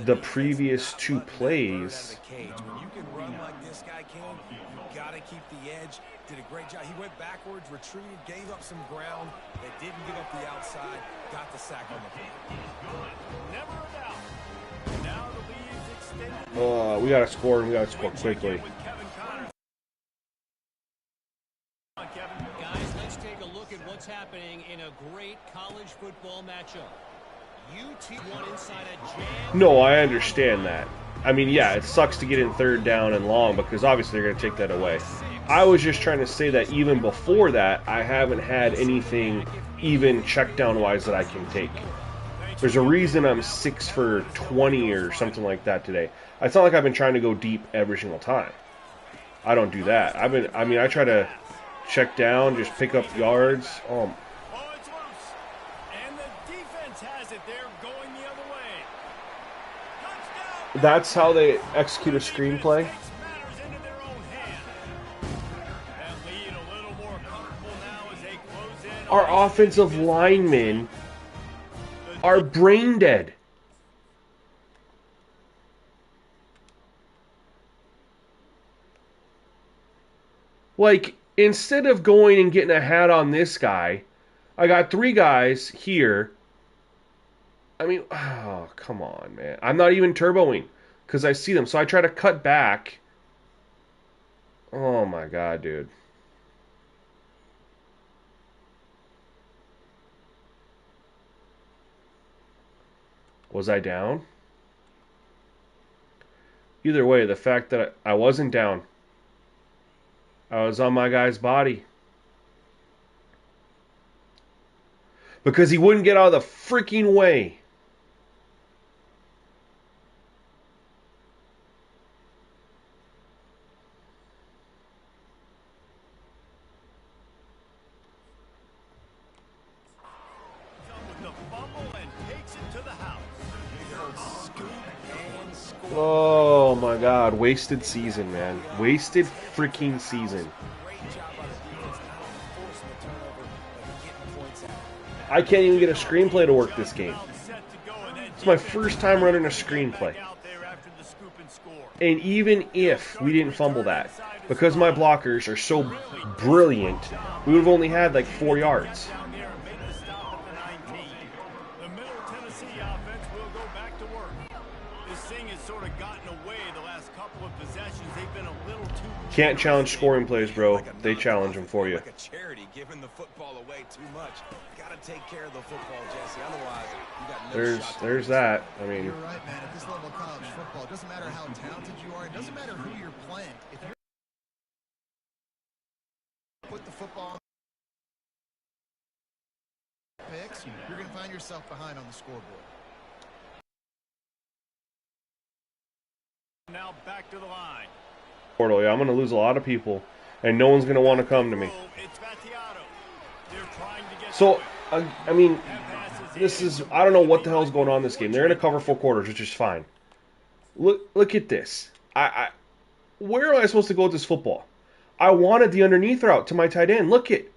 the previous two plays, When you can run like this guy can, you got to keep the edge. Did a great job. He went backwards, retreated, gave up some ground. They didn't give up the outside. Got the sack on the play. Never a doubt. Now the lead's extended. we got to score, and we got to score quickly. Guys, let's take a look at what's happening in a great college football matchup. UT1 inside a jam. No, I understand that. I mean, yeah, it sucks to get in third down and long because obviously they're going to take that away. I was just trying to say that even before that, I haven't had anything even check down wise that I can take. There's a reason I'm 6 for 20 or something like that today. It's not like I've been trying to go deep every single time. I don't do that. I try to check down, just pick up yards. Oh, it's loose. And the defense has it. They're going the other way. Touchdown. That's how they execute a screenplay. Takes matters into their own hand. That lead a little more comfortable now as they close in. Our offensive linemen are brain dead. Like, instead of going and getting a hat on this guy, I got 3 guys here. I mean, oh, come on, man. I'm not even turboing because I see them. So I try to cut back. Oh, my God, dude. Was I down? Either way, the fact that I wasn't down. I was on my guy's body. Because he wouldn't get out of the freaking way. With the fumble and takes it to the house. Scoop and score. Oh my God, wasted season, man. Wasted freaking season. Great job by the defense, not only forcing the turnover, but getting points out. I can't even get a screenplay to work this game. Set to go, and then It's my first time running a screenplay. out there after the scoop and score. And even if we didn't fumble that, because my blockers are so brilliant, we would have only had like 4 yards. Down there and make the stop at the 19. The Middle Tennessee offense will go back to work. This thing has sort of gotten away the last couple of possessions. They've been a little too... Can't challenge scoring plays, bro. They challenge them for you. Like a charity, giving the football away too much. Got to take care of the football, Jesse. Otherwise, you got no shot. There's that. I mean, You're right, man. At this level of college football, it doesn't matter how talented you are. It doesn't matter who you're playing. If you put the football on picks, you're going to find yourself behind on the scoreboard. Now back to the line. portal. Yeah, I'm going to lose a lot of people, and no one's going to want to come to me. It's Battiato. They're trying to get So, I mean, this is, I don't know what the hell's going on in this game. They're going to cover 4 quarters, which is fine. Look at this. Where am I supposed to go with this football? I wanted the underneath route to my tight end. Look it.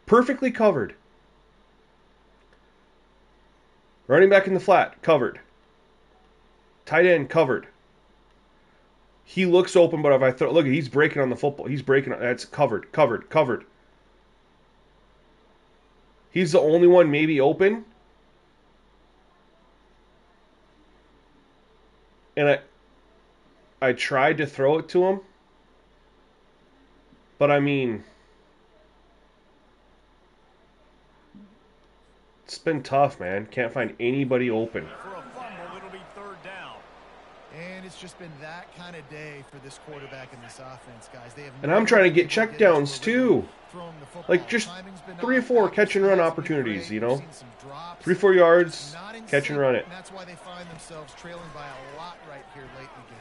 Perfectly covered. Running back in the flat, covered. Tight end, covered. He looks open, but if I throw, look, he's breaking on the football. He's breaking on, that's covered. He's the only one maybe open. And I tried to throw it to him. But I mean, it's been tough, man. Can't find anybody open. For a fumble, it'll be 3rd down. And it's just been that kind of day for this quarterback and this offense, guys. They have And I'm trying to get checkdowns too. Like just 3 or 4 catch and run opportunities, you know. 3 or 4 yards, catch and run it. And that's why they find themselves trailing by a lot right here late in the game.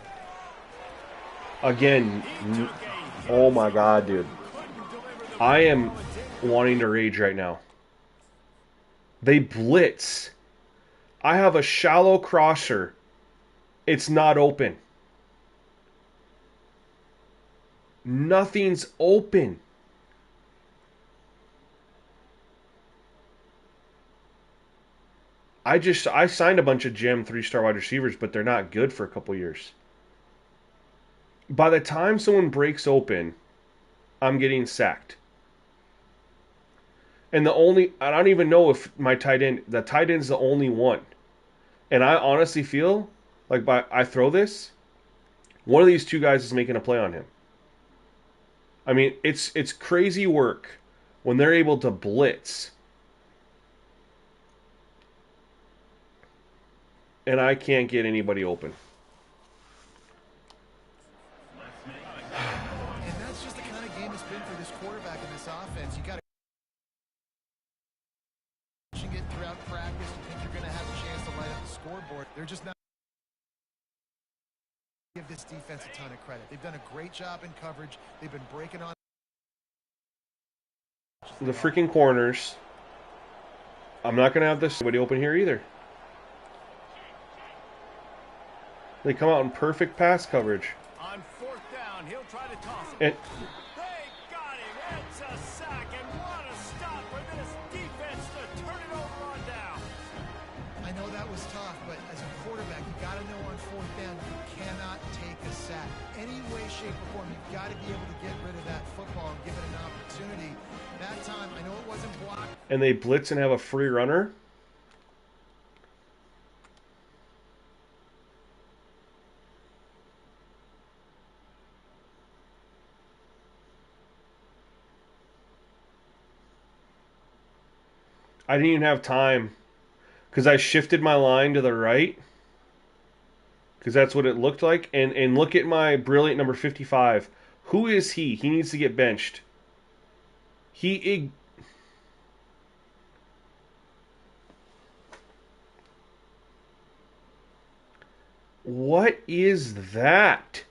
Again, oh my God, dude. I am wanting to rage right now. They blitz I have a shallow crosser. It's not open. Nothing's open. I signed a bunch of gem 3-star wide receivers, but they're not good for a couple years. By the time someone breaks open, I'm getting sacked. And I don't even know if the tight end's the only one. And I honestly feel like I throw this, one of these two guys is making a play on him. I mean, it's crazy work when they're able to blitz. And I can't get anybody open. And that's just the kind of game it's been for this quarterback in this offense. You got to it throughout practice. You think you're going to have a chance to light up the scoreboard. They're just not. Give this defense a ton of credit. They've done a great job in coverage. They've been breaking on The freaking corners. I'm not going to have this anybody open here either. They come out in perfect pass coverage. On 4th down, he'll try to toss it. And They got him. It's a sack, and what a stop for this defense to turn it over on down. I know that was tough, but as a quarterback, you got to know on 4th down you cannot take a sack. Any way, shape, or form, you've got to be able to get rid of that football and give it an opportunity. That time, I know it wasn't blocked. and they blitz and have a free runner. I didn't even have time because I shifted my line to the right because that's what it looked like. And look at my brilliant number 55. Who is he? He needs to get benched. What is that?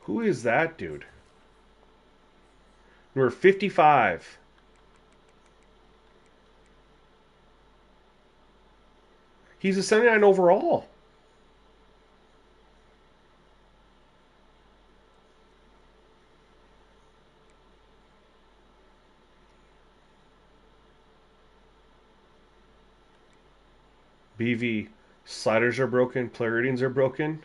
Who is that dude? Number 55. He's a 79 overall. BV, sliders are broken, player ratings are broken.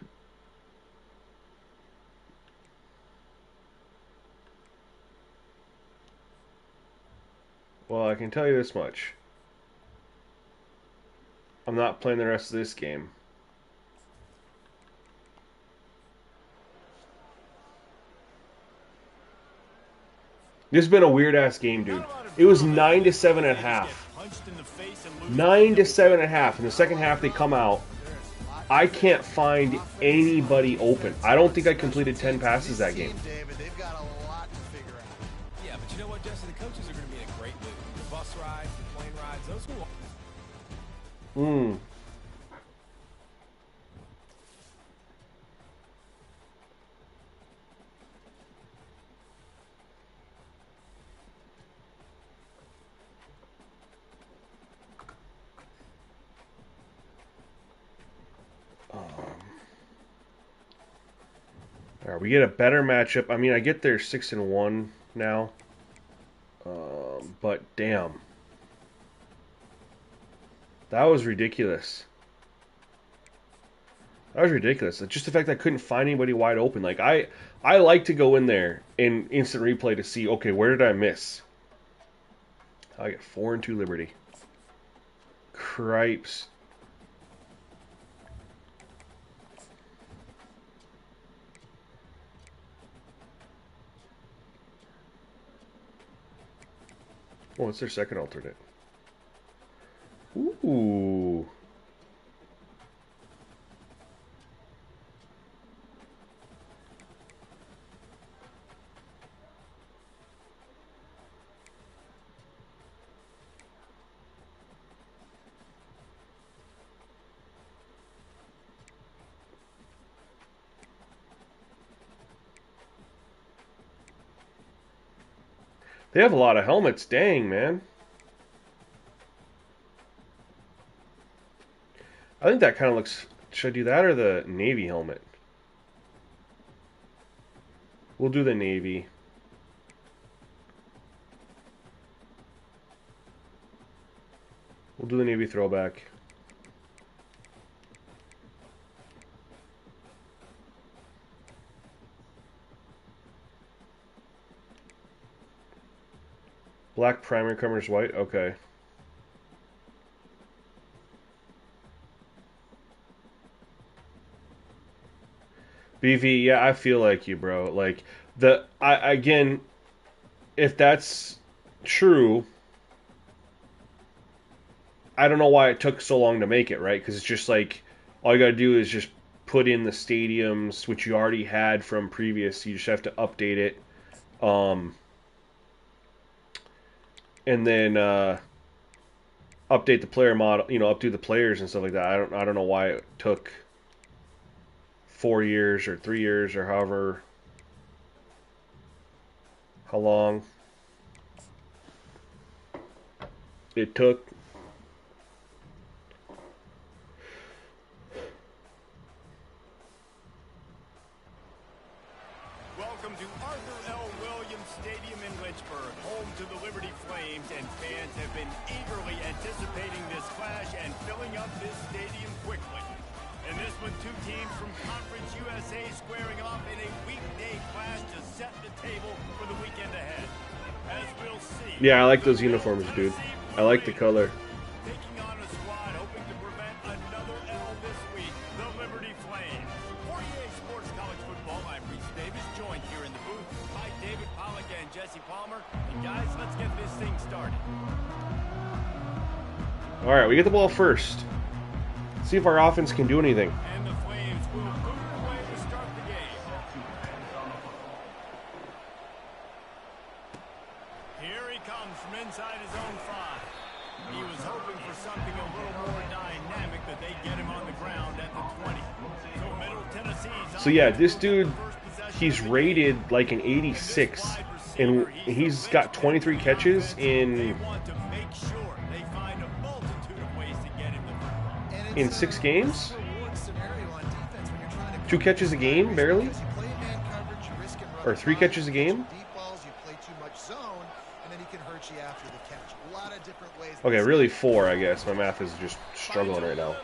Well, I can tell you this much. I'm not playing the rest of this game. This has been a weird ass game, dude. It was 9-7 at half. 9-7 at half. In the second half, they come out. I can't find anybody open. I don't think I completed 10 passes that game. David, they've got a lot to figure out. Yeah, but you know what, Jesse? The coaches are going to be in a great mood. The bus rides, the plane rides, those who All right, we get a better matchup. I mean, I get they're 6-1 now, but damn, that was ridiculous. That was ridiculous. Just the fact that I couldn't find anybody wide open. Like I like to go in there in instant replay to see, okay, where did I miss? I get 4-2 Liberty. Cripes. Oh, it's their second alternate. Ooh. They have a lot of helmets. Dang, man. I think that kind of looks... Should I do that or the Navy helmet? We'll do the Navy. We'll do the Navy throwback. Black primary covers white. Okay. BV, yeah, I feel like you, bro. Like again, if that's true, I don't know why it took so long to make it, right? Because it's just like all you got to do is just put in the stadiums, which you already had from previous. You just have to update it, and then update the player model. You know, update the players and stuff like that. I don't know why it took 4 years or 3 years or however how long it took. Welcome to Arthur L. Williams Stadium in Lynchburg, home to the Liberty Flames, and fans have been eagerly anticipating this clash and filling up this stadium quickly. And this one, two teams from Conference USA squaring off in a weekday clash to set the table for the weekend ahead. As we'll see. Yeah, I like those uniforms, dude. I like the color. Taking on a squad hoping to prevent another L this week, the Liberty Flames. For EA Sports College Football, I'm Reese Davis, joined here in the booth by David Pollack and Jesse Palmer. And guys, let's get this thing started. All right, we get the ball first. See if our offense can do anything. And the Flames will move away to start the game. Here he comes from inside his own 5. He was hoping for something a little more dynamic, that they get him on the ground at the 20. So Middle Tennessee's So yeah, this dude, he's rated like an 86, and he's got 23 catches in 6 games. 2 catches a game, barely, or 3 catches a game. Okay, really 4, I guess. My math is just struggling right now.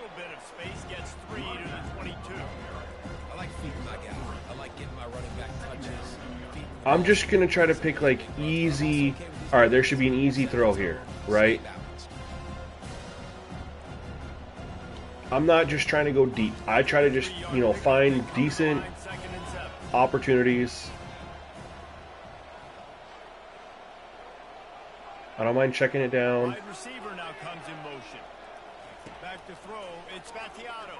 I'm just gonna try to pick like easy. All right, there should be an easy throw here, right? I'm not just trying to go deep. I try to just, you know, find decent opportunities. I don't mind checking it down. Wide receiver now comes in motion. Back to throw. It's Battiato.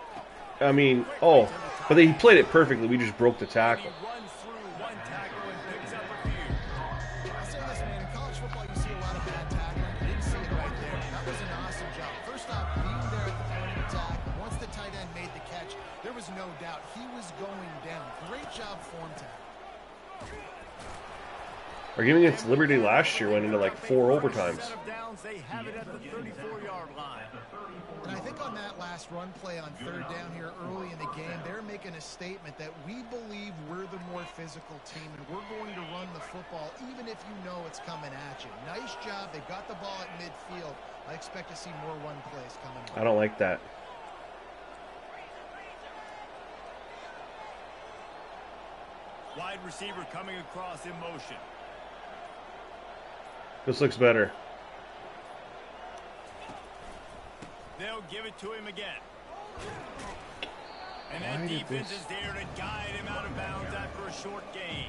I mean, oh, but he played it perfectly. We just broke the tackle. He runs through one tackle and picks up a few. I say this, man, in college football you see a lot of bad tackling. You didn't see it right there. That was an awesome job. First off, being there at the point of attack. Once the tight end made the catch, there was no doubt he was going down. Great job form tackle. Our game against Liberty last year went into like 4 overtimes. Set of downs, they have it at the 34-yard line. And I think on that last run play on 3rd down here early in the game, they're making a statement that we believe we're the more physical team and we're going to run the football even if you know it's coming at you. Nice job. They've got the ball at midfield. I expect to see more run plays coming up. I don't like that. Wide receiver coming across in motion. This looks better. They'll give it to him again. And that defense is there to guide him out of bounds after a short gain.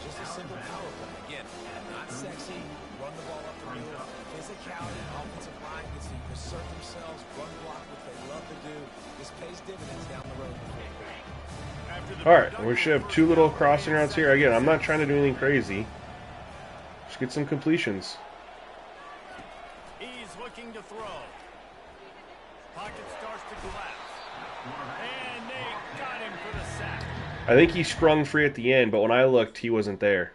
Just a simple power play. Again, not sexy, run the ball up the middle. Physicality, offensive line gets to assert themselves, run block, which they love to do. This pays dividends down the road. Alright, we should have 2 little crossing routes here. Again, I'm not trying to do anything crazy. Just get some completions. He's looking to throw. Pocket starts to collapse. And they got him for the sack. I think he sprung free at the end, but when I looked, he wasn't there.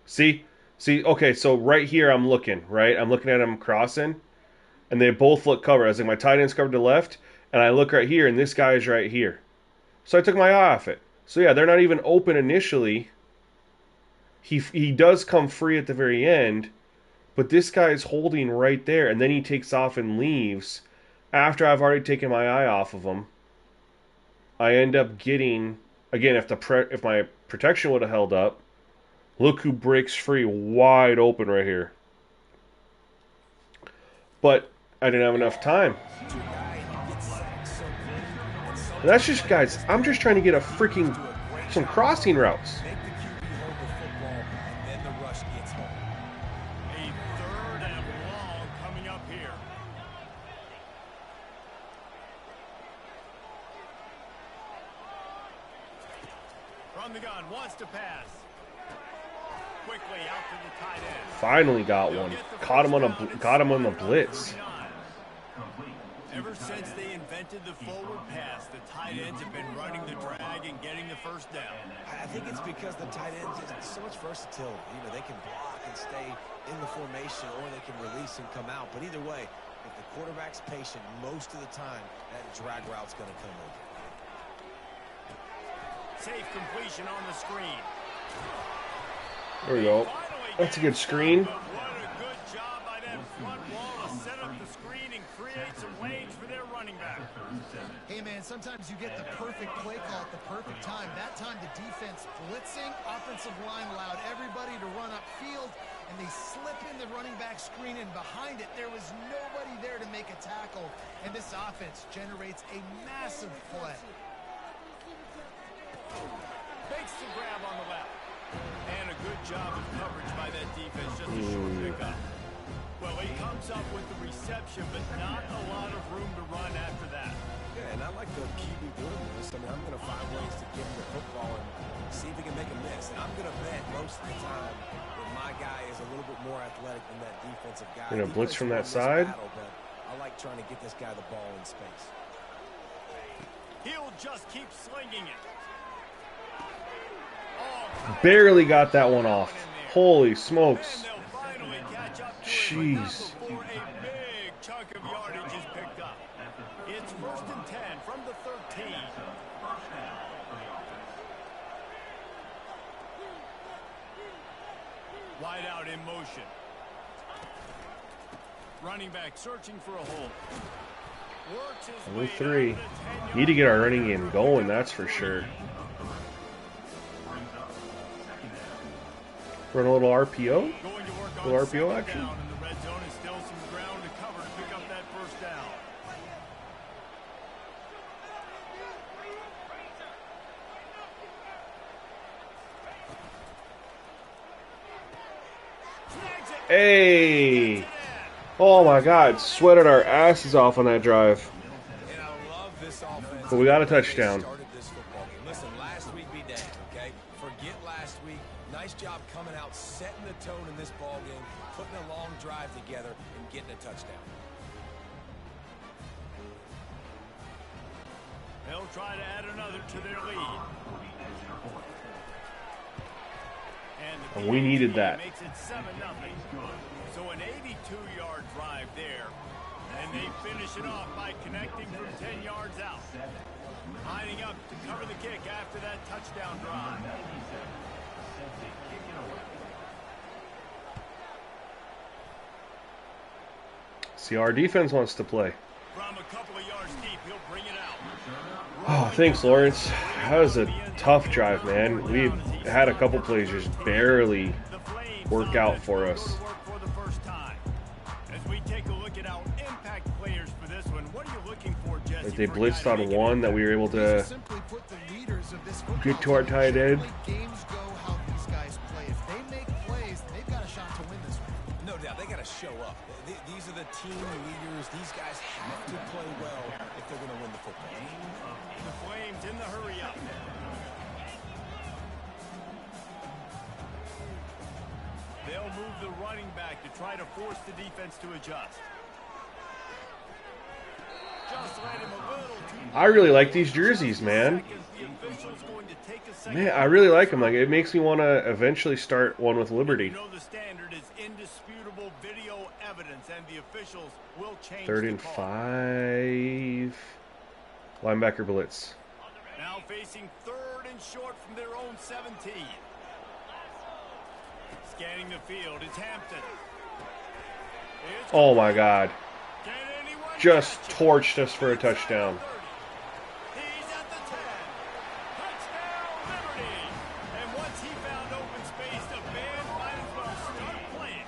See? See, okay, so right here I'm looking, right? I'm looking at him crossing, and they both look covered. I was like, my tight end's covered to the left, and I look right here, and this guy is right here. So I took my eye off it. So yeah, they're not even open initially. He does come free at the very end, but this guy is holding right there, and then he takes off and leaves after I've already taken my eye off of him. I end up getting, again, if my protection would have held up, look who breaks free wide open right here. But I didn't have enough time. And that's just, guys, I'm just trying to get some crossing routes. From the gun, wants to pass. Quickly out to the tight end. Finally got one. Got him on the blitz. Ever since they invented the forward pass, the tight ends have been running the drag and getting the first down. I think it's because the tight ends have so much versatility. You know, they can block and stay in the formation, or they can release and come out. But either way, if the quarterback's patient, most of the time, that drag route's going to come over. Safe completion on the screen. There we go. That's a good screen. What a good job by that front wall to set up the screen and create some lanes for their running back. Hey, man, sometimes you get the perfect play call at the perfect time. That time the defense blitzing, offensive line allowed everybody to run upfield, and they slip in the running back screen, and behind it there was nobody there to make a tackle, and this offense generates a massive play. Makes the grab on the left. And a good job of coverage by that defense, just a short pickup. Well, he comes up with the reception, but not a lot of room to run after that. Yeah, and I like the QB doing this. I mean, I'm going to find ways to get him the football and see if he can make a miss. And I'm going to bet most of the time that my guy is a little bit more athletic than that defensive guy. Gonna blitz from that side. Battle, but I like trying to get this guy the ball in space. He'll just keep slinging it. Barely got that one off. Holy smokes. Jeez. Before a big chunk of yardage is picked up. It's 1st and 10 from the 13. Wide out in motion. Running back searching for a hole. Works his Number way 3. down to the 10-yard Need to get our running game going, that's for sure. Run a little RPO? Going to work on Little RPO second action? down, and the red zone is still some ground to cover to pick up that first down. Snags it. Hey! Oh my god, sweated our asses off on that drive. And I love this offense. But we got a touchdown. Started this football game. Listen, last week be damned, okay? Forget last week. Nice job coming out, setting the tone in this ball game, putting a long drive together, and getting a touchdown. They'll try to add another to their lead. And We needed that. makes it 7-0. So an 82-yard drive there. And they finish it off by connecting from 10 yards out. Lining up to cover the kick after that touchdown drive. See, our defense wants to play. From a couple of yards deep, he'll bring it out. Oh, thanks, Lawrence. That was a tough drive, man. We had a couple plays just barely The Flames work out for us. work for the first time. As we take a look at our impact players for this one, what are you looking for, Jesse? Like they for a guy blitzed to on make an one that we were able to Simply put, the leaders of this football get to our team, tight end. generally games go how these guys play. If they make plays, they've got a shot to win this one. No doubt, they got to show up. These are the team leaders. These guys have to play well if they're going to win the football game. The Flames in the hurry up. They'll move the running back to try to force the defense to adjust. Just let him a little too I really like these jerseys, man. seconds. The official's going to take a Man, I really like him. Like, it makes me want to eventually start one with Liberty. You know the standard is indisputable video evidence, and the officials will change 3rd the and call. 5. Linebacker blitz. Now facing 3rd and short from their own 17. Scanning the field is Hampton. Oh my God. Can anyone Just catch it? torched us for a touchdown. He's at the 10. Touchdown, Liberty. And once he found open space, the band might as well start playing.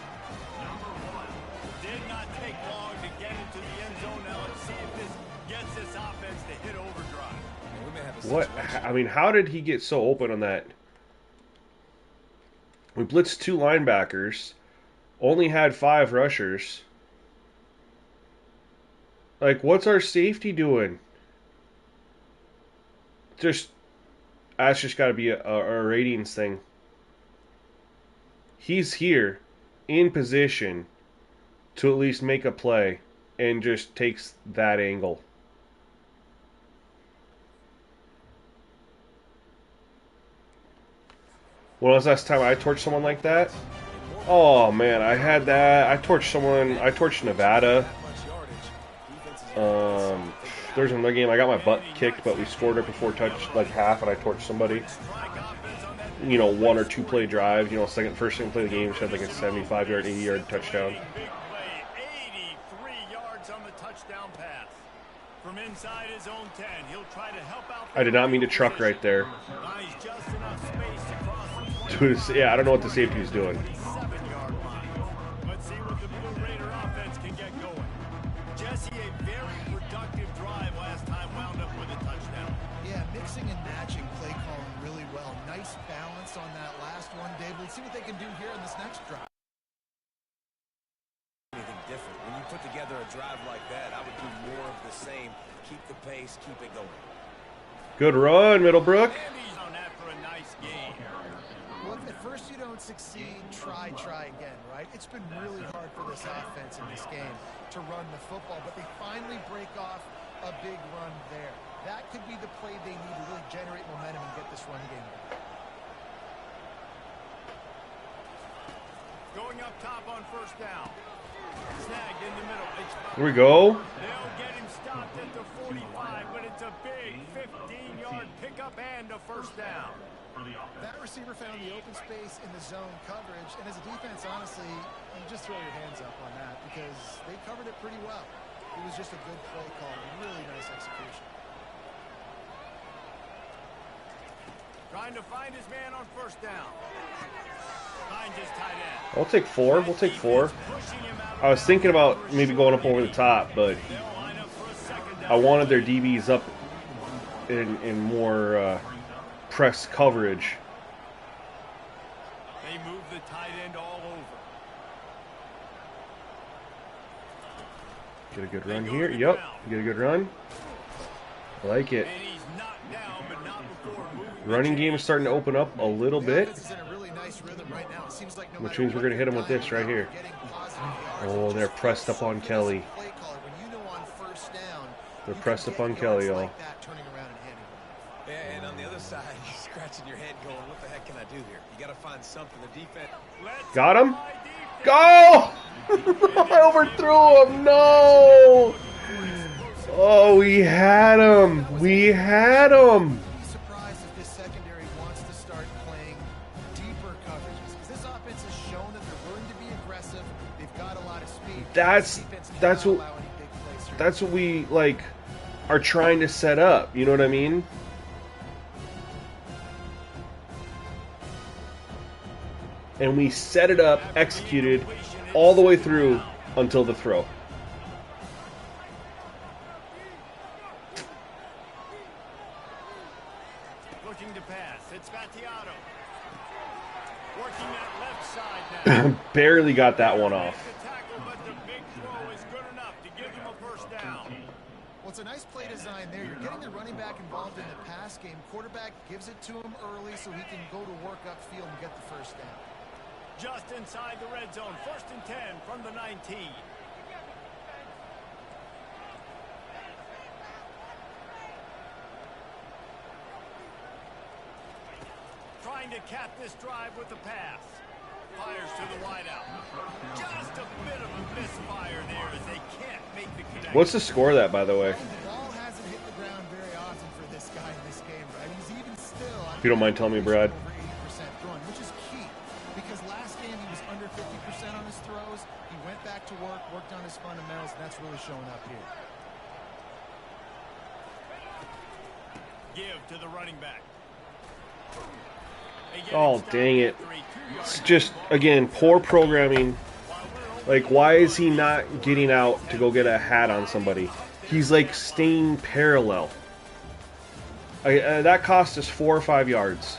Did not take long to get into the end zone. Now let's see if this gets this offense to hit overdrive. We may have a What? situation. I mean, how did he get so open on that? We blitzed 2 linebackers. Only had 5 rushers. Like, what's our safety doing? That's just got to be a ratings thing. He's here, in position, to at least make a play, and just takes that angle. When was the last time I torched someone like that? Oh man, I had that. I torched someone. I torched Nevada. There's another game. I got my butt kicked, but we scored it before like half, and I torched somebody. You know, 1 or 2 play drives. You know, first play of the game, just had like a 75-yard, 80-yard touchdown. Big play, 83 yards on the touchdown pass. From inside his own 10, he'll try to help out. I did not mean to truck right there. Buys just enough space to cross the Dude, yeah, I don't know what the safety is doing. 7-yard line. Let's see what the Blue Raider offense can get going. Jesse, a very productive drive last time, wound up with a touchdown. Yeah, mixing and matching play calling really well. Nice balance on that last one, Dave. Let's see what they can do here in this next drive. Anything different. When you put together a drive like that, I would do more of the same. Keep the pace, keep it going. Good run, Middlebrook. And he's on that for a nice game. Well, if at first you don't succeed, try again, right? It's been really hard for this offense in this game to run the football, but they finally break off a big run there. That could be the play they need to really generate momentum and get this run game going. Going up top on 1st down. Snagged in the middle. Here we go. They'll get him stopped at the 45, but it's a big 15-yard pickup and a 1st down. That receiver found the open space in the zone coverage, and as a defense, honestly, you just throw your hands up on that because they covered it pretty well. It was just a good play call, really nice execution. Trying to find his man on 1st down. Finds his tight end. I'll take 4. We'll take 4. I was thinking about maybe going up over the top, but They'll line up for a 2nd down. I wanted their DBs up in more press coverage. They move the tight end all over. Get a good run here. Yep. Get a good run. I like it. And he's knocked down, but not before moving. Running game is starting to open up a little The bit, offense is in a really nice rhythm right now. It seems like no which matter means we're what going to hit him with they're this right here. getting positive yards. Oh, they're Just pressed up on Kelly. play caller, when you know on 1st down, They're you pressed can up get on yards Kelly, y'all. like that, turning around and handing it. Yeah, and on the other side, you're scratching your head going, what the heck can I do here? You got to find something. The defense. Got him. Go! I overthrew him. No. Oh, we had him. We had him. Be surprised if this secondary wants to start playing deeper coverages because this offense has shown that they're willing to be aggressive. They've got a lot of speed. That's what we like are trying to set up. You know what I mean? And we set it up, executed all the way through until the throw. Looking to pass. It's Battiato. Working that left side now. Barely got that one off. The tackle, but the big throw is good enough to give them a 1st down. Well, it's a nice play design there. You're getting the running back involved in the pass game. Quarterback gives it to him early so he can go to work upfield and get the 1st down. Just inside the red zone. 1st and 10 from the 19. trying to cap this drive with the pass. Fires to the wideout. Just a bit of a misfire there as they can't make the connection. What's the score of that, by the way? The ball hasn't hit the ground very often for this guy in this game, right? He's even still. If you don't mind telling me, Brad. Over 80% throwing, which is key because last game he was under 50% on his throws. He went back to work, worked on his fundamentals, and that's really showing up here. Give to the running back. Oh, dang it. It's just, again, poor programming. Like, why is he not getting out to go get a hat on somebody? He's, like, staying parallel. That cost us 4 or 5 yards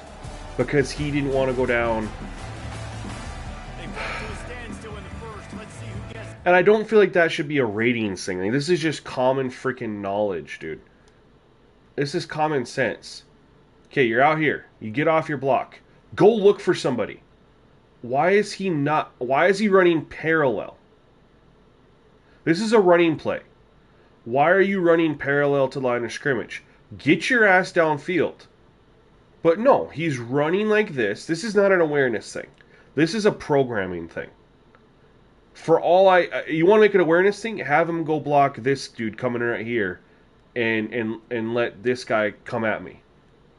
because he didn't want to go down. And I don't feel like that should be a ratings thing. Like, this is just common freaking knowledge, dude. This is common sense. Okay, you're out here. You get off your block. Go look for somebody. Why is he running parallel? This is a running play. Why are you running parallel to the line of scrimmage? Get your ass downfield. But no, he's running like this. This is not an awareness thing. This is a programming thing. For all you want to make an awareness thing? Have him go block this dude coming right here and let this guy come at me.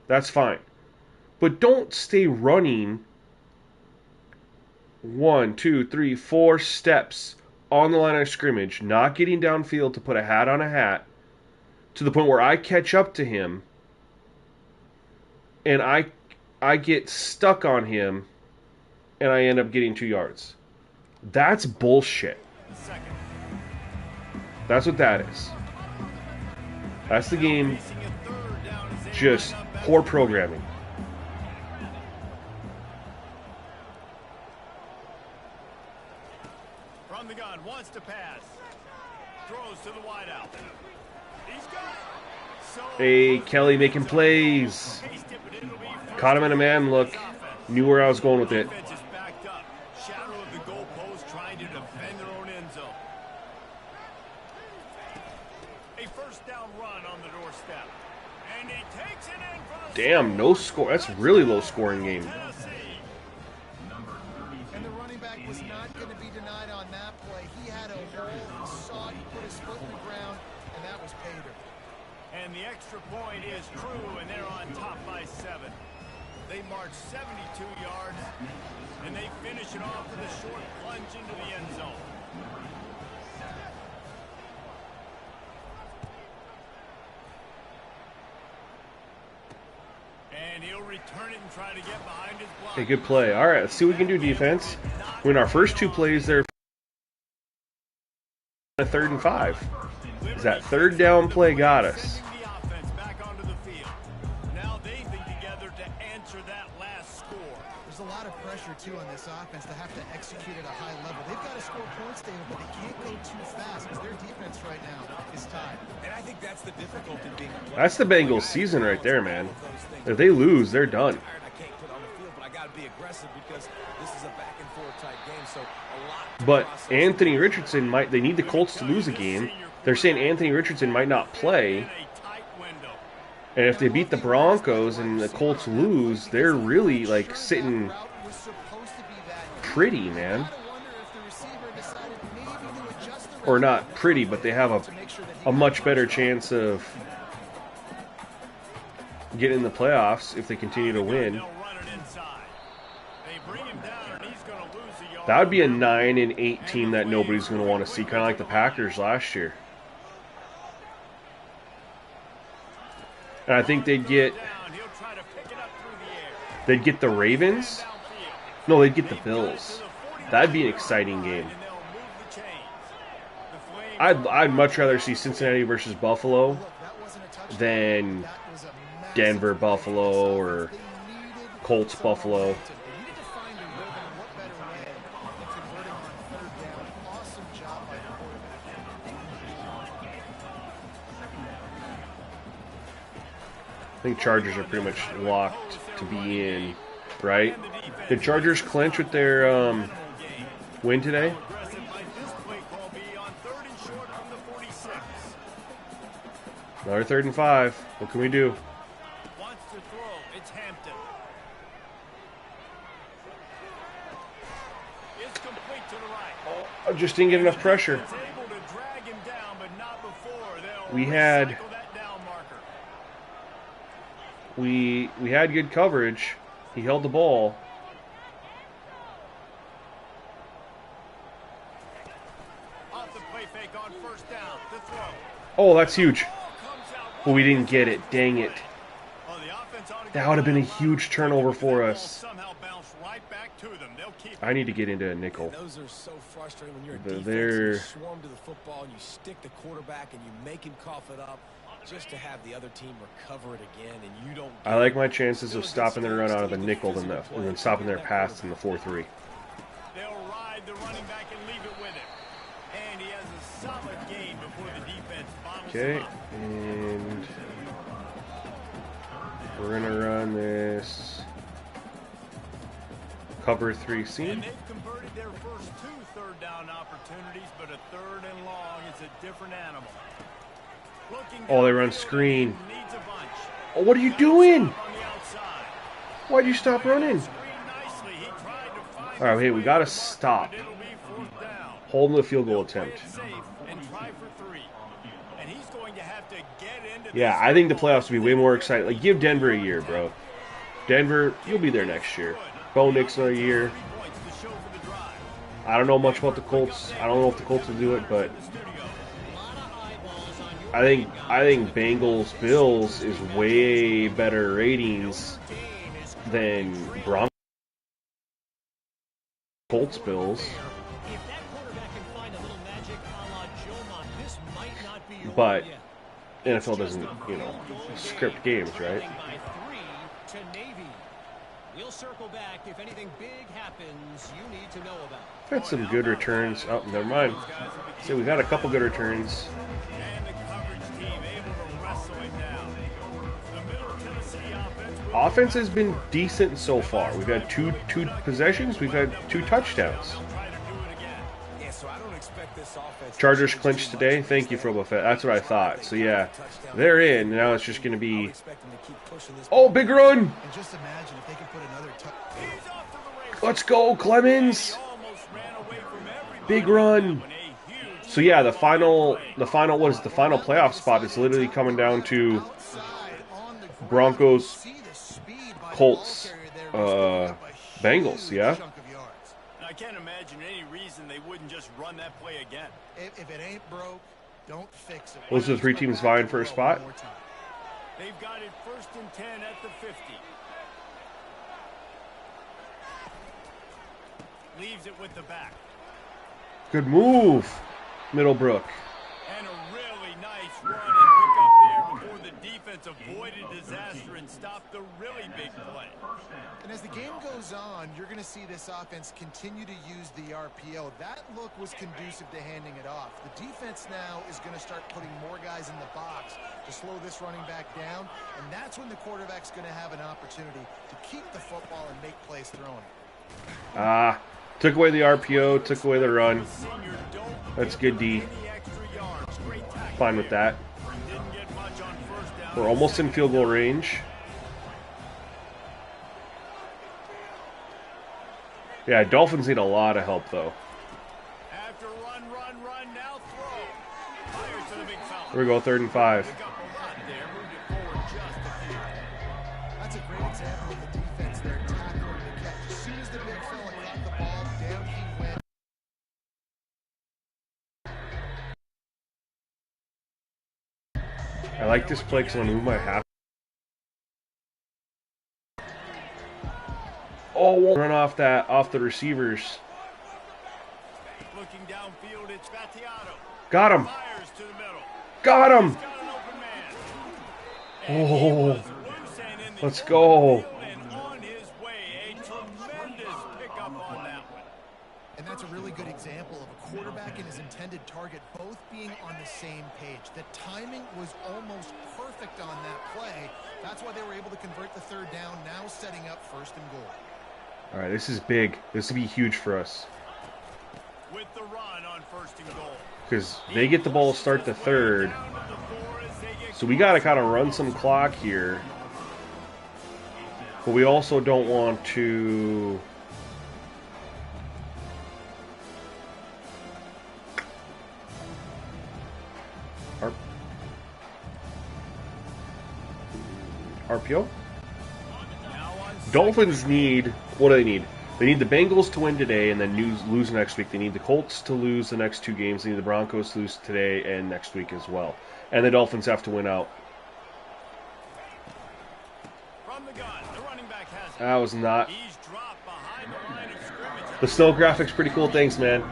That's fine. But don't stay running 1, 2, 3, 4 steps on the line of scrimmage, not getting downfield to put a hat on a hat, to the point where I catch up to him and I get stuck on him and I end up getting 2 yards. That's bullshit. That's what that is. That's the game. Just poor programming. From the gun, wants to pass. Throws to the wideout. He's got it. So Hey, Kelly making plays. Caught him in a man look. Knew where I was going with it. Defense is backed up. Shadow of the goalpost trying to defend their own end zone. A first down run on the doorstep. And he takes it in for the Damn, no score. That's really low scoring game. And the running back was not going to be denied on that play. He had a hole, he saw it, he put his foot in the ground, and that was pay dirt. And the extra point is true, and they're on top by 7. They march 72 yards, and they finish it off with a short plunge into the end zone. And he'll return it and try to get behind his block. Okay, good play. All right, let's see what we can do, defense. Win our first 2 plays there. A 3rd and 5. Is that 3rd down play got us? There's a lot of pressure, too, on this offense to have to execute at a high level. They've got to score points, David, but they can't go too fast because their defense right now is tied. And I think that's the difficulty being a That's the Bengals season right there, man. If they lose, they're done. I can't put on the field, but I got to be aggressive because this is a back and forth type game. So a lot. But Anthony Richardson might. They need the Colts to lose a game. They're saying Anthony Richardson might not play. And if they beat the Broncos and the Colts lose, they're really like sitting pretty, man. Or not pretty, but they have a much better chance of getting in the playoffs if they continue to win. That would be a 9-8 team that nobody's going to want to see, kind of like the Packers last year. And I think they'd get the Ravens. No, they'd get the Bills. That'd be an exciting game. I'd much rather see Cincinnati versus Buffalo than Denver Buffalo or Colts Buffalo. I think Chargers are pretty much locked to be in, right? Did Chargers clinch with their win today? Another 3rd and 5. What can we do? I just didn't get enough pressure. It's able to drag him down, but not before. They'll We had recycle that down marker. we had good coverage. He held the ball. Off the play fake on first down. The throw. Oh, that's huge. Comes out But we didn't get it. Dang it. Oh, the offense ought to That get would have been a that huge turnover for ball us. somehow bounced right back to them. They'll keep it. I need to get into a nickel. Those are so frustrating when you're a They're- defense and you swarm to the football and you stick the quarterback and you make him cough it up just to have the other team recover it again and you don't. I like my chances of stopping their run out of the nickel and then stopping their pass in the 4-3. They'll ride the running back and leave it with him. And he has a solid gain before the defense bottles Okay, him up. and we're gonna run this cover 3 And seam. they've converted their first 2 third down opportunities, but a third and long is a different animal. Looking Oh, they run downfield, screen. needs a bunch. Oh, what are you Got doing? himself on the outside. Why'd you stop running? Screen nicely. He tried to find All right, his hey, we way gotta to the mark, stop. but it'll be fourth down. Holding the field goal They'll play attempt. it safe and try for 3. And he's going to have to get into Yeah, this I think the football playoffs will be way more exciting. Like, give Denver a year, bro. Denver, you'll be there next year. Bo Nix another year. 3 points to show for the drive. I don't know much about the Colts. I don't know if the Colts will do it, but The studio. I think Bengals Bills is way better ratings than Broncos Colts Bills. If that quarterback can find a little magic a la Joe Mon, this might not be your But one yet. NFL doesn't, script games, right? By 3 to Navy. We'll circle back if anything big happens you need to know about. Had some good returns. Oh, never mind. See, we've had a couple good returns. And the coverage team able to wrestle it down. The Middle Tennessee offense will Offense has been decent so far. We've had two possessions. We've had 2 touchdowns. try to do it again. Yeah, so I don't expect this offense. to Chargers change clinched too much today. against Thank you, them. Frobo Fett. That's what I thought. So yeah, Touchdown. they're in. Now it's just going to I be. would expect them to keep pushing this Oh, ball. big run! And just imagine if they could put another touch. He's off to the races. Let's go, Clemens! He almost ran away from everybody Big on run. that one. A huge So yeah, the final playoff spot is literally coming down to Outside on the ground. Broncos, See the speed by the Colts, ball carrier there was picking up a Bengals, huge yeah. chunk of yards. I can't imagine any reason they wouldn't just run that play again. If it ain't broke, don't fix it. Those are the 3 teams vying for a spot. One more time. They've got it 1st and 10 at the 50. Leaves it with the back. Good move, Middlebrook. And a really nice run and pick up there before the defense avoided disaster and stopped the really big play. And as the game goes on, you're going to see this offense continue to use the RPO. That look was conducive to handing it off. The defense now is going to start putting more guys in the box to slow this running back down, and that's when the quarterback's going to have an opportunity to keep the football and make plays throwing it. Took away the RPO, took away the run. Senior don't That's give good D. any extra yards. Great tackle Fine with there. that. Didn't get much on first down. We're almost in field goal range. Yeah, Dolphins need a lot of help though. After run, now throw. Fires to the big fella. Here we go, 3rd and 5. Pick up a lot there, moved it forward just a few. That's a great example of the defense there tackling the catch. As soon as the big fella caught the ball, down he went. I like this play because I'm going to move my half. Oh, won't run off the receivers. Looking downfield, it's Battiato. Got him. Fires to the middle. Got him. He's got an open man. And he Oh, was loose and in the let's open go. field and on his way. A tremendous pickup on that one. And that's a really good example of a quarterback and his intended target both being on the same page. The timing was almost perfect on that play. That's why they were able to convert the 3rd down, now setting up 1st and goal. All right, this is big. This will be huge for us With the run on 1st and goal. because they get the ball to start the 3rd. Down to the 4 as they get So we got to kind of run some clock here. But we also don't want to... RPO. Dolphins need, what do they need? They need the Bengals to win today and then lose next week. They need the Colts to lose the next 2 games. They need the Broncos to lose today and next week as well. And the Dolphins have to win out. That was not. The snow graphics pretty cool. Thanks, man.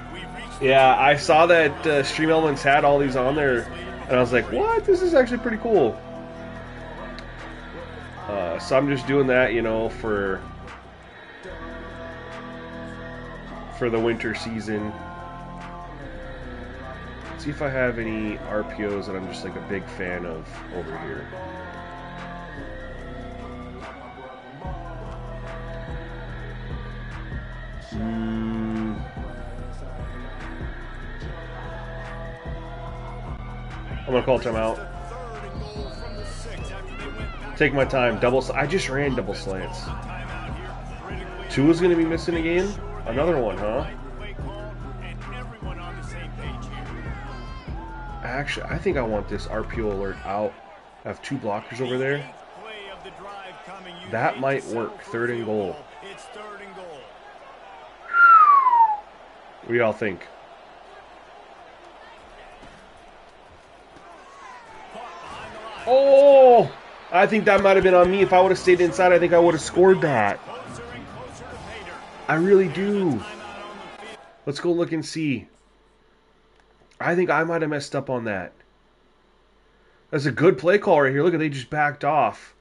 Yeah, I saw that Stream Elements had all these on there, and I was like, what? This is actually pretty cool. So I'm just doing that, you know, for the winter season. Let's see if I have any RPOs that I'm just like a big fan of over here. I'm gonna call timeout. Take my time. I just ran double slants. Tua's gonna be missing again. Another one, huh? Actually, I think I want this RPO alert out. I have 2 blockers over there. That might work. 3rd and goal. What do y'all think? Oh! I think that might have been on me. If I would have stayed inside, I think I would have scored that. I really do. Let's go look and see. I think I might have messed up on that. That's a good play call right here. Look at, they just backed off.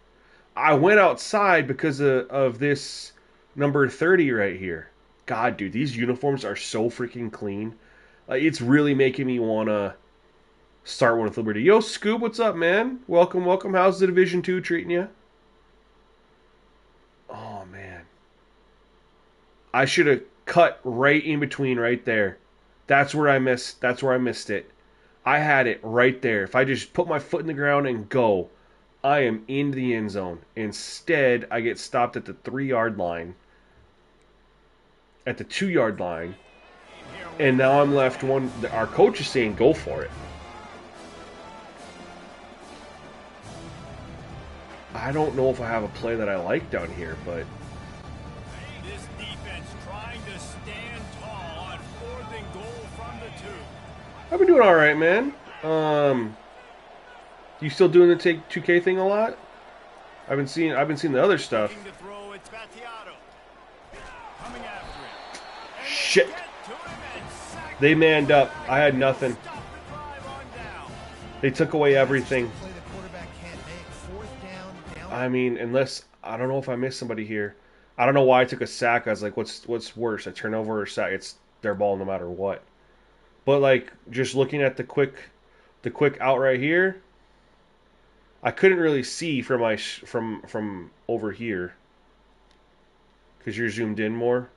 I went outside because of this number 30 right here. God, dude, these uniforms are so freaking clean. It's really making me want to start one with Liberty. Yo, Scoob, what's up, man? Welcome, welcome. How's the Division 2 treating you? Oh, man. I should have cut right in between right there. That's where I missed it. I had it right there. If I just put my foot in the ground and go, I am in the end zone. Instead, I get stopped at the 3-yard line. At the 2-yard line. And now I'm left one. Our coach is saying go for it. I don't know if I have a play that I like down here, but this defense trying to stand tall on 4th and goal from the 2. I've been doing all right, man. You still doing the take 2K thing a lot? I've been seeing the other stuff. Shit. They manned up. I had nothing. They took away everything. I mean, unless, I don't know if I missed somebody here. I don't know why I took a sack. I was like, what's worse, a turnover or sack? It's their ball no matter what. But like, just looking at the quick out right here, I couldn't really see from my from over here because you're zoomed in more.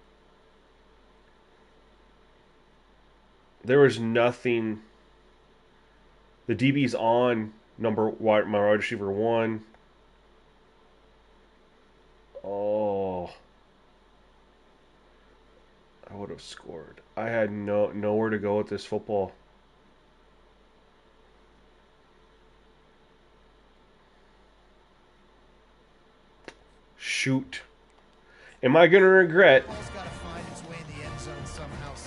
There was nothing. The DB's on my wide receiver 1. Oh, I would have scored. I had nowhere to go with this football. Shoot. Am I going to regret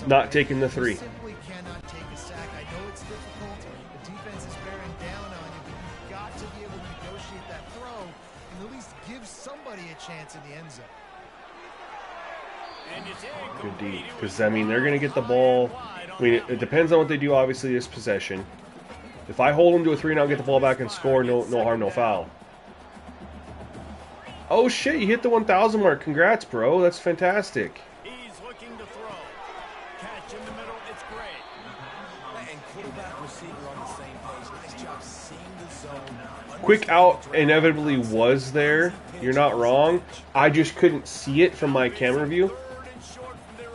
not taking the 3? Simply cannot take a sack. I know it's difficult. The defense is bearing down on you, but you've got to be able to negotiate that throw and at least give somebody a chance in the end zone. Good deep. Because, I mean, they're going to get the ball. I mean, it depends on what they do, obviously, this possession. If I hold them to a 3 and I'll get the ball back and score, no harm, no foul. Oh, shit, you hit the 1,000 mark. Congrats, bro. That's fantastic. He's looking to throw. Catch in the middle, it's great. And quarterback receiver on the same page. Nice job seeing the zone. Quick out inevitably was there. You're not wrong. I just couldn't see it from my camera view.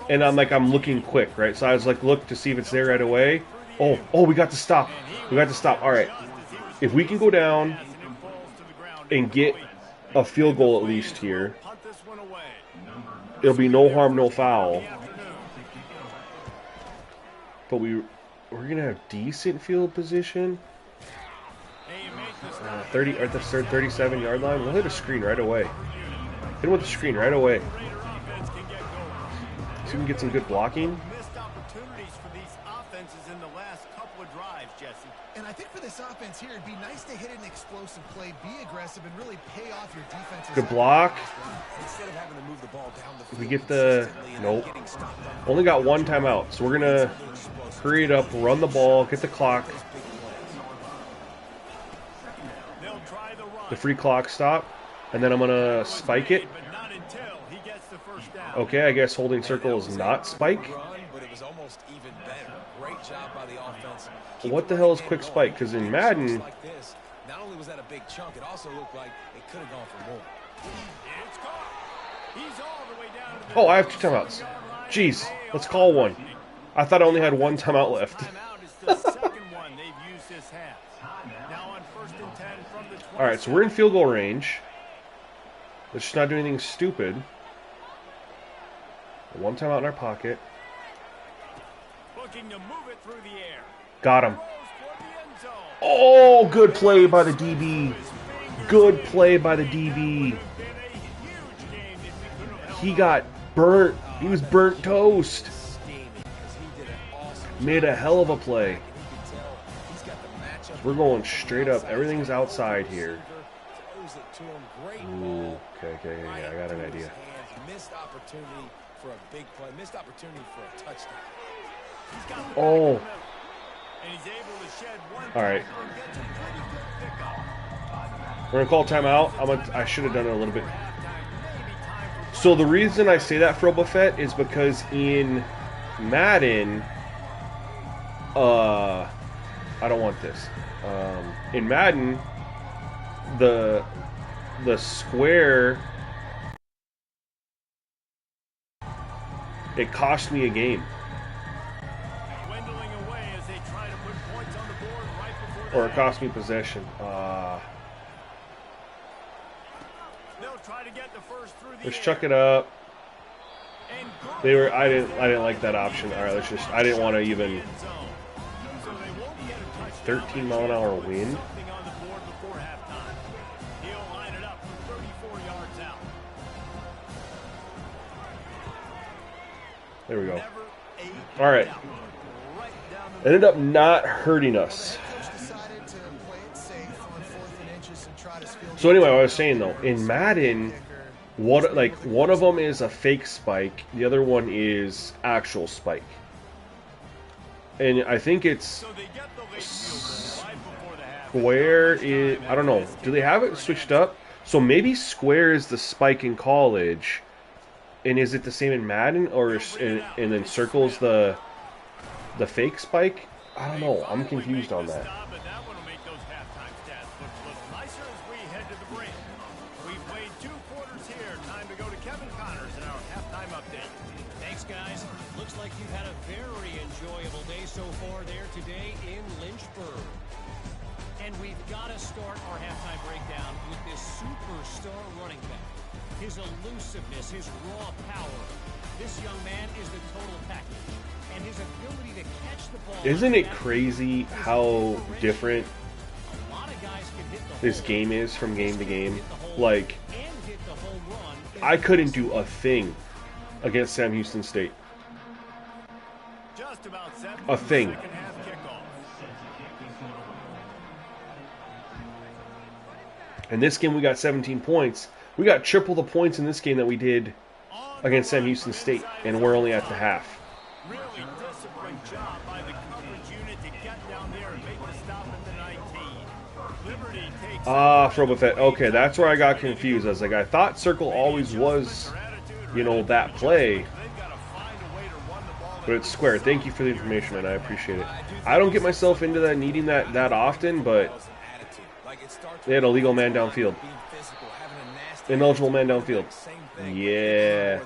And I'm looking quick, right? So I was like, look to see if it's there right away. Oh, we got to stop. We got to stop. All right. If we can go down and get a field goal at least here, it'll be no harm, no foul. But we're going to have decent field position. 30 at the 37-yard line. We'll hit a screen right away. Hit him with the screen right away. See if we can get some good blocking. Missed opportunities for these offenses in the last couple of drives, Jesse. And I think for this offense here, it'd be nice to hit an explosive play, be aggressive, and really pay off your defense. Good block. Instead of having to move the ball down the field We get the... Nope. Only got one timeout, so we're going to hurry it up, run the ball, get the clock. They'll try the run. The free clock stop. And then I'm going to spike it. But not until he gets the first down. Okay, I guess holding circle is not spike. but it was almost even better. Great job by the offense. What the hell is quick spike? Because in Madden... Like this, not only was that a big chunk, it also looked like it could have gone for more. It's caught. He's all the way down to the Oh, I have 2 timeouts. Jeez, let's call one. I thought I only had 1 timeout left. timeout is the second one they've used this half. Now on 1st and 10 from the 20. Alright, so we're in field goal range. Let's just not do anything stupid. 1 timeout in our pocket. Looking to move it through the air. Got him. Throws for the end zone. Oh, good play by the DB. Good play by the DB. Been a huge game if we could have held He got burnt. He was burnt toast. Steamy, because he did an awesome Made a hell of a play. job. You can tell he's got the matchup. We're going straight up. Everything's outside here. Throws it to him. Great Ooh, ball. okay, yeah, I got an idea. Missed opportunity for a big play. Missed opportunity for a touchdown. Oh, and he's able to shed one. all right. tackle and gets a pretty good pickup. We're gonna call timeout. I should have done it a little bit. So the reason I say that, Fro Buffett, is because in Madden, I don't want this. In Madden, the square, it cost me a game, Dwindling away as they try to put points on the board right before or it cost me possession. they'll try to get the first through the Let's air. chuck it up. And good I didn't like that option. All right, I didn't want to even. end zone. So they won't get a touchdown. 13-mile-an-hour wind. Something on the board before halftime. He'll line it up from 34 yards out. There we go. Never a All right. doubt. Right down the Ended up not hurting us. Coach decided to play it safe on 4th and inches and try to steal. So anyway, what I was saying though, in Madden, one of them is a fake spike, the other one is actual spike, and I think it's So they get the late field goal right before the half. square is, I don't know, do they have it switched up? So maybe square is the spike in college, and is it the same in Madden, or and then circles the fake spike? I don't know. I'm confused on that. But that one will make those halftime stats look a little nicer as we head to the break. We've played 2 quarters here. Time to go to Kevin Connors in our halftime update. Thanks, guys. Looks like you've had a very enjoyable day so far there today in Lynchburg. And we've got to start our halftime breakdown with this superstar running back. His elusiveness, his raw power. This young man is the total package. And his ability to catch the ball. Isn't it crazy how different A lot of guys can hit the this hole. game is from game to game? Hit the hole Like, and hit the home run in I couldn't do a thing against Sam Houston State. Just about 7 A thing. second half kickoff. In this game, we got 17 points. We got triple the points in this game that we did against Sam Houston State, and we're only at the half. Really disciplined job by the coverage unit to get down there and make the stop at the 19. Liberty takes Frobuffet. Okay, that's where I got confused. I was like, I thought circle always was, you know, that play, They've got to find a way to run the ball. but it's square. Thank you for the information, man. I appreciate it. I don't get myself into that, needing that often, but they had a legal man downfield. Ineligible man downfield. Yeah.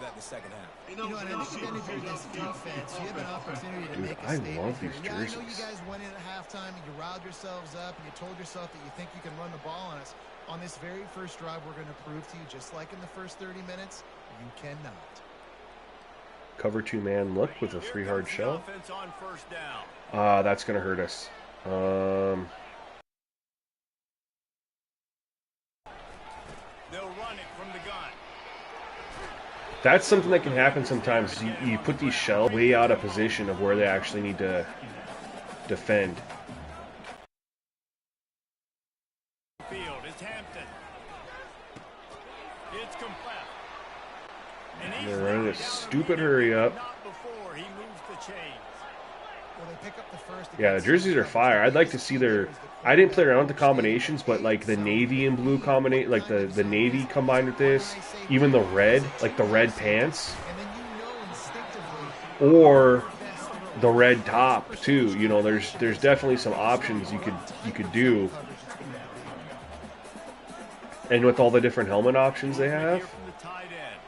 You know, and I think if you're this defense, you have an opportunity to Dude, make a I statement. love these Yeah, I know you jerseys. guys went in at halftime and you riled yourselves up and you told yourself that you think you can run the ball on us. On this very first drive, we're going to prove to you, just like in the first 30 minutes, you cannot. Cover 2-man look with a 3-hard shell. Offense on 1st down. That's going to hurt us. run it from the gun. That's something that can happen sometimes. You put these shells way out of position of where they actually need to defend. Field is Hampton. It's complete. And They're running a stupid hurry up. not before he moves the chains. Well, they pick up the first. Yeah, the jerseys are fire. I'd like to see their... I didn't play around with the combinations, but like the navy and blue combination, like the navy combined with this, even the red, like the red pants, And then you know instinctively or the red top too. You know, there's definitely some options you could do. And with all the different helmet options they have. Here from the tight end.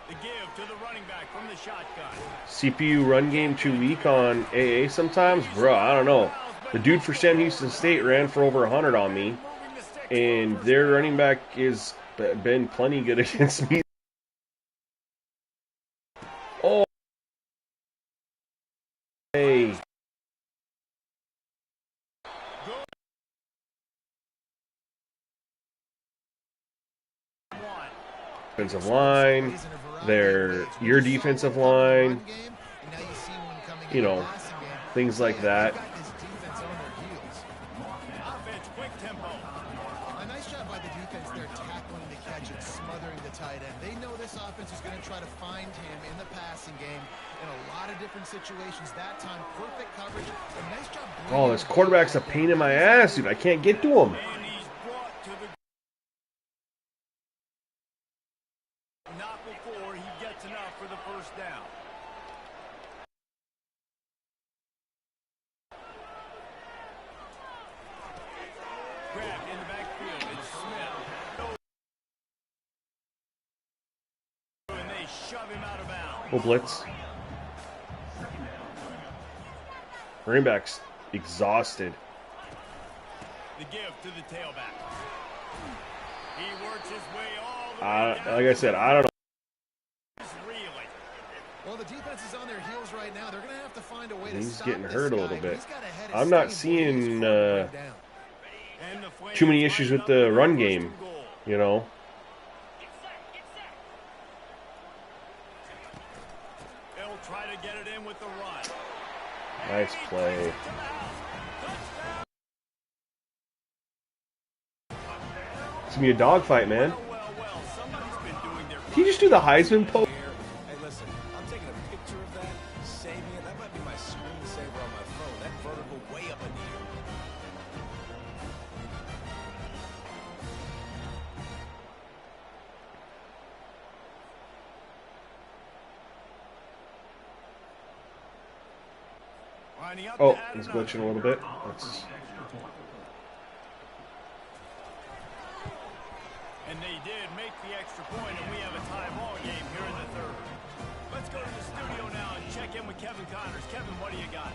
The give to the running back from the shotgun. CPU run game too weak on AA sometimes? Bro, I don't know. The dude for Sam Houston State ran for over 100 on me, and their running back is been plenty good against me. Oh, hey. Defensive line, your defensive line, you know, things like that. Offense, quick tempo. A nice job by the defense there, tackling the catch and smothering the tight end. They know this offense is going to try to find him in the passing game in a lot of different situations. That time, perfect coverage. A nice job. Oh, this quarterback's a pain in my ass, dude. I can't get to him. And he's brought to the... Not before he gets enough for the first down. Grabbed in the backfield. It's Smith. And they shove him out of bounds. Full blitz. Running back's exhausted. The give to the tailback. He works his way all the way down. Like I said, I don't know. He's reeling. Well, the defense is on their heels right now. They're going to have to find a way to He's stop getting this hurt a guy. little bit. He's got a head of I'm not steam. seeing Down. And the Flames too many issues line with up the for run first game, and goal. you know. They'll try to get it in with the run. Nice play. It's gonna be a dogfight, man. Well, somebody's been doing their... Can you just do the Heisman poke? Hey, listen, I'm taking a picture of that, saving it. That might be my screensaver on my phone. That vertical way up in the air. Lining up Oh, to add it's another. glitching a little bit. Let's... And they did make the extra point, and we have a tie ball game here in the third. Let's go to the studio now and check in with Kevin Connors. Kevin, what do you got?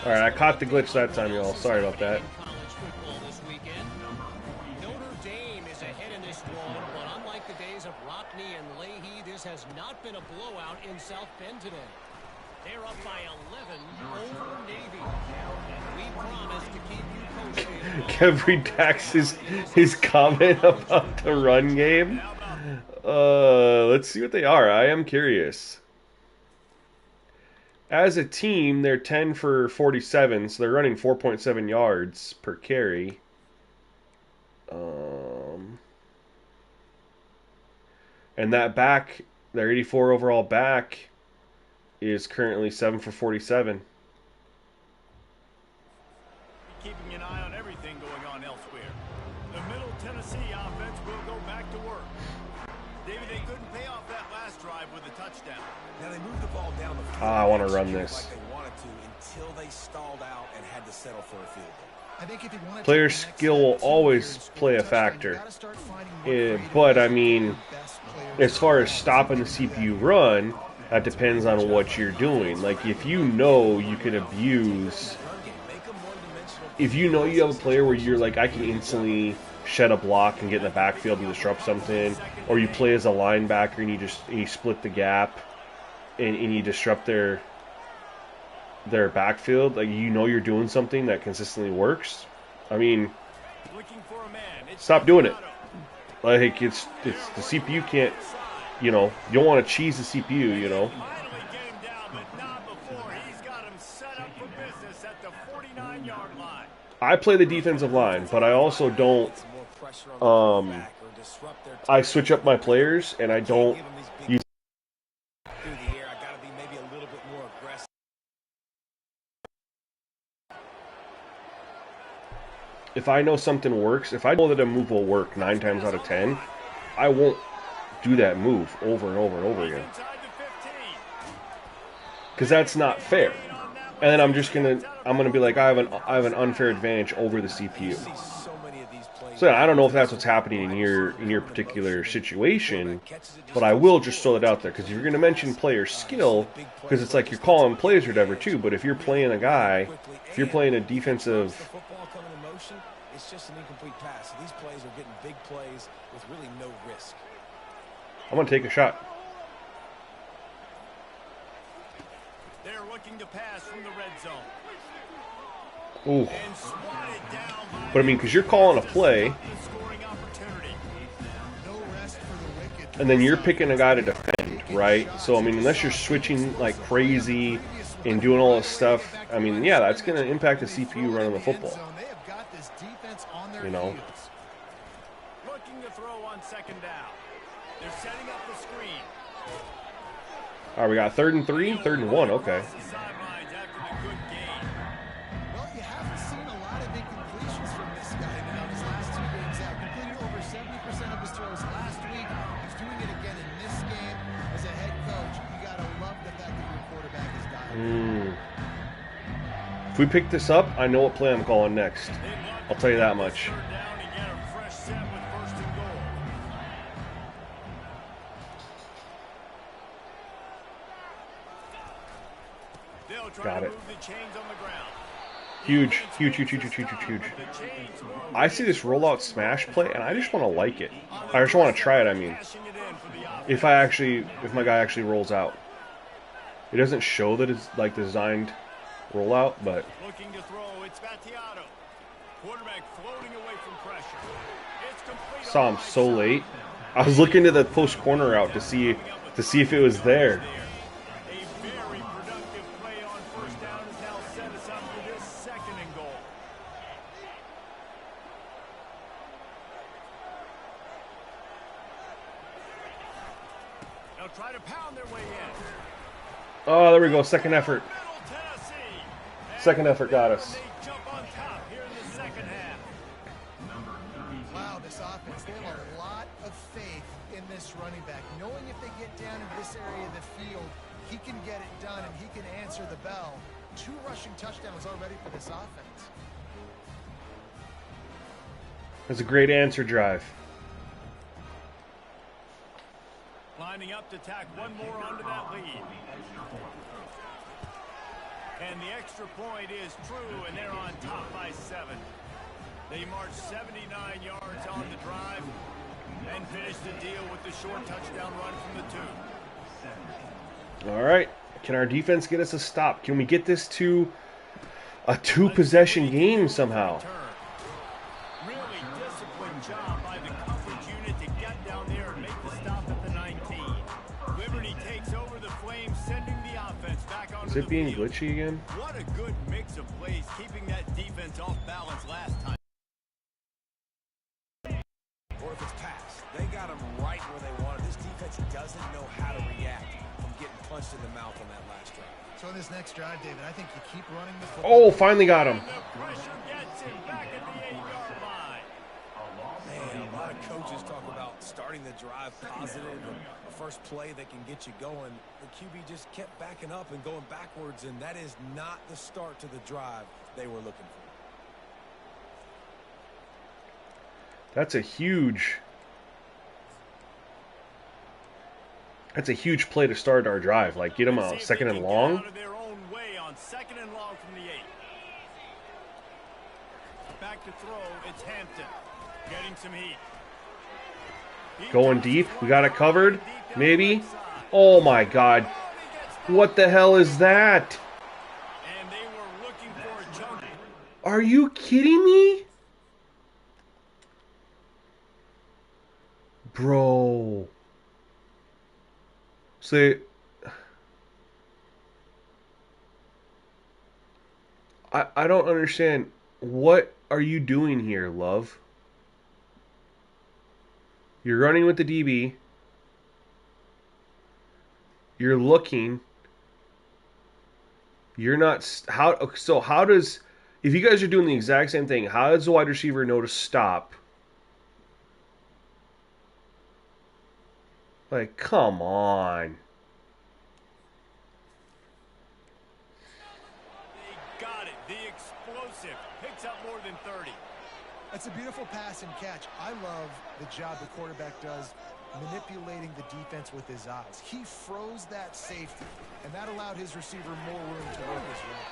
All right, I caught the glitch that time, y'all. Sorry about that. College football this weekend. Notre Dame is ahead in this one, but unlike the days of Rockney and Leahy, this has not been a blowout in South Bend today. They're up by 11 over Navy. And we promise to keep you posted. Kev redacts his comment about the run game. Let's see what they are. I am curious. As a team, they're 10 for 47, so they're running 4.7 yards per carry. And that back, their 84 overall back, is currently 7 for 47. Keeping an eye on everything going on elsewhere. The Middle Tennessee offense will go back to work. David, they couldn't pay off that last drive with a touchdown. Now they moved the ball down the field. I want to run like this. they wanted to until they stalled out and had to settle for a field goal. I think if you want to Player take the next skill will step, always score play a touchdown, you factor. gotta start finding more Yeah, creative but, I ways to mean, get the best players as far as involved. stopping the CPU run, that depends on what you're doing. Like, if you know you can abuse... If you know you have a player where you're like, I can instantly shed a block and get in the backfield and disrupt something, or you play as a linebacker and you split the gap and you disrupt their backfield, like, you know you're doing something that consistently works. I mean, Looking for a man. Stop doing it. Like, it's the CPU can't, you know, you don't want to cheese the CPU, you know. Finally get him down, but not before. He's got him set up for business at the 49-yard line. I play the defensive line, but I also don't, I switch up my players, and I don't use. Through the air, I gotta be maybe a little bit more aggressive. If I know something works, if I know that a move will work 9 times out of 10, I won't do that move over and over and over again. Because that's not fair. And then I'm gonna be like, I have an unfair advantage over the CPU. So I don't know if that's what's happening in your particular situation, but I will just throw it out there, because if you're gonna mention player skill, because it's like you're calling plays or whatever too, but if you're playing a guy, if you're playing a defensive. It's just an incomplete pass. So these plays are getting big plays with really no risk. I'm going to take a shot. They're looking to pass from the red zone. Ooh. And swatted down by But I mean, because you're calling a play, the scoring opportunity. No rest for the wicked. and then you're picking a guy to defend, right? So, I mean, unless you're switching like crazy and doing all this stuff, I mean, yeah, that's going to impact the CPU running the football. They have got this defense on their You know. heels. Looking to throw on second down. They're setting up the screen. All right, we got 3rd and 3, 3rd and 1, okay. The sidelines after the good game. Well, you haven't seen a lot of incompletions from this guy now. His last 2 games out, completed over 70% of his throws last week. He's doing it again in this game. As a head coach, you gotta love the fact that your quarterback is dialed. If we pick this up, I know what play I'm calling next. I'll tell you that much. Third down and get a fresh set with first and goal. They'll try Got to it. move the chains on the ground. Huge, huge, huge, huge, huge, huge, huge, huge. I see this rollout smash play, and I just want to like it. I just want to try it, I mean. Cashing it in for the offense. If my guy actually rolls out. It doesn't show that it's like designed rollout, but Looking to throw, it's Battiato. Quarterback floating away from pressure. It's complete. saw him so late. I was looking to the post corner route to see if it was there. A very productive play on first down has now set us up for this second and goal. They'll try to pound their way in. Oh, there we go. Second effort. Middle Tennessee. Second effort got us. They jump on top here in the second half. Wow, this offense, they have a lot of faith in this running back. Knowing if they get down in this area of the field, he can get it done and he can answer the bell. 2 rushing touchdowns already for this offense. That's a great answer drive. Lining up to tack one more onto that lead. And the extra point is true, and they're on top by 7. They march 79 yards on the drive and finish the deal with the short touchdown run from the 2. All right. Can our defense get us a stop? Can we get this to a 2-possession game somehow? Really disciplined job by the coverage unit to get down there and make the stop at the 19. Liberty takes over the Flames, sending the offense back onto Is it the being field. glitchy again? What a good mix of plays, keeping that defense off balance last time. Or if it's passed, they got them right where they wanted. This defense doesn't know how to react from getting punched in the mouth on that last drive. So in this next drive, David, I think you keep running the football. Oh, finally got him. The pressure gets him back at the 8-yard line. Man, a lot of coaches talk about starting the drive positive and a first play that can get you going. The QB just kept backing up and going backwards, and that is not the start to the drive they were looking for. That's a huge play to start our drive. Like, get them See out if second they and can get long. out of their own way on second and long from the 8. Back to throw, it's Hampton. Getting some heat. Going deep. We got it covered. Maybe. Oh my God. What the hell is that? And they were looking for a jump. Are you kidding me? Bro. Say, I don't understand. What are you doing here, love? You're running with the DB. You're looking. You're not. How? So how does? If you guys are doing the exact same thing, how does the wide receiver know to stop? Like, come on. They got it. The explosive picks up more than 30. That's a beautiful pass and catch. I love the job the quarterback does manipulating the defense with his eyes. He froze that safety, and that allowed his receiver more room to work his way.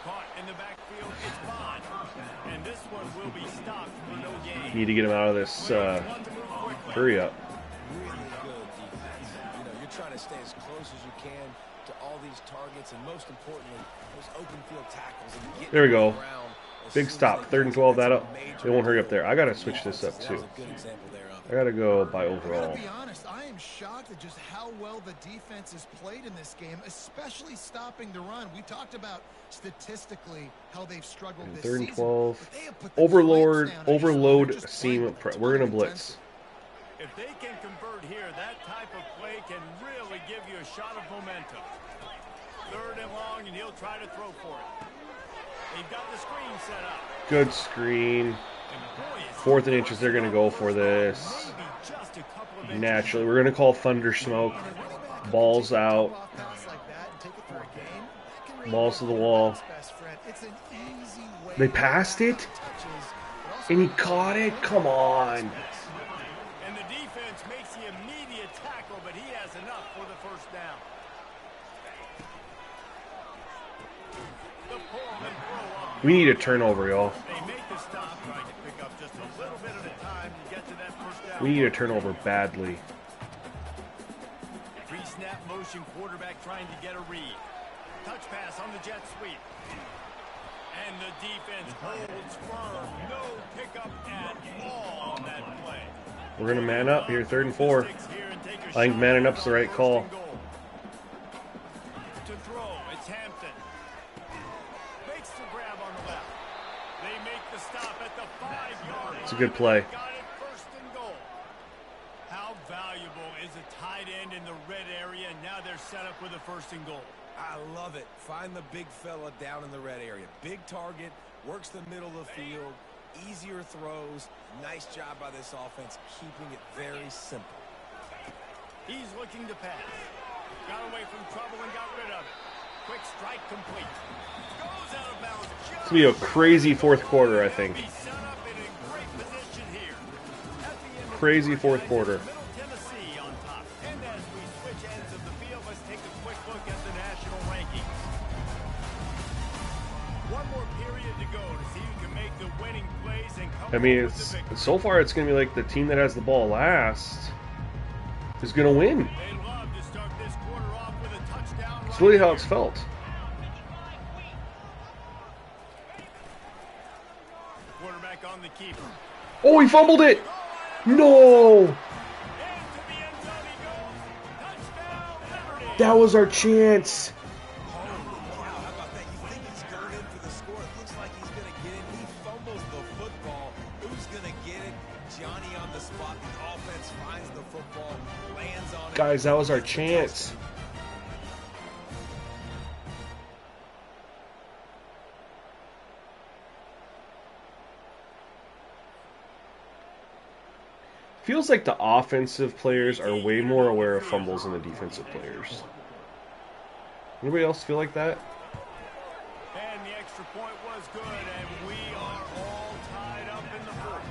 Caught in the backfield, it's Bond. And this one will be stopped for no gain. Need to get him out of this. Hurry up. Really good defense. You know, you're trying to stay as close as you can to all these targets, and most importantly, those open field tackles. And get There we go. around Big stop. 3rd and 12. That up. They won't hurry up there. I gotta switch this up too. I gotta go by I overall. gotta be honest, I am shocked at just how well the defense has played in this game, especially stopping the run. We talked about statistically how they've struggled this 3rd and season, 12. but they have put the Overload. clamps down. Overload They're just playing seam. with a We're ton gonna of blitz. intensity. If they can convert here, that type of play can really give you a shot of momentum. 3rd and long, and he'll try to throw for it. They've got the screen set up. Good screen. 4th and inches. They're gonna go for this. Maybe just a couple of inches. Naturally, we're gonna call thunder smoke. Balls out. Balls to the wall. They passed it, and he caught it. Come on. And the defense makes the immediate tackle, but he has enough for the 1st down. The pull and throw up. We need a turnover, y'all. They make the stop, trying to pick up just a little bit at a time to get to that 1st down. We need a turnover badly. Pre-snap motion, quarterback trying to get a read. Touch pass on the jet sweep. And the defense holds firm. No pickup at all on that play. We're gonna man up here, 3rd and 4. I think manning up's the right call. To throw, it's Hampton. Makes the grab on the left. They make the stop at the 5-yard line. It's a good play. Got it 1st and goal. How valuable is a tight end in the red area? And now they're set up with a 1st and goal. I love it. Find the big fella down in the red area. Big target, works the middle of the field, easier throws. Nice job by this offense, keeping it very simple. He's looking to pass. Got away from trouble and got rid of it. Quick strike complete. Goes out of bounds. It's gonna be a crazy 4th quarter, I think. He's set up in a great position here. At the end of Crazy the 4th quarter. Middle Tennessee on top. And as we switch ends of the field, let's take a quick look at the national rankings. One more period to go to see who can make the winning plays and come I mean, away with the victory. so far it's gonna be like the team that has the ball last is gonna win. They love to start this quarter off with a touchdown. It's really how it's felt. Quarterback on the keeper. Oh, he fumbled it! No! That was our chance. How about that? You think he's going in for the score. It looks like he's going to get it. He fumbles the football. Who's going to get it? Johnny on the spot. The offense finds the football, lands on it. Guys, that was our chance. Feels like the offensive players are way more aware of fumbles than the defensive players. Anybody else feel like that? And the extra point was good, and we are all tied up in the 4th.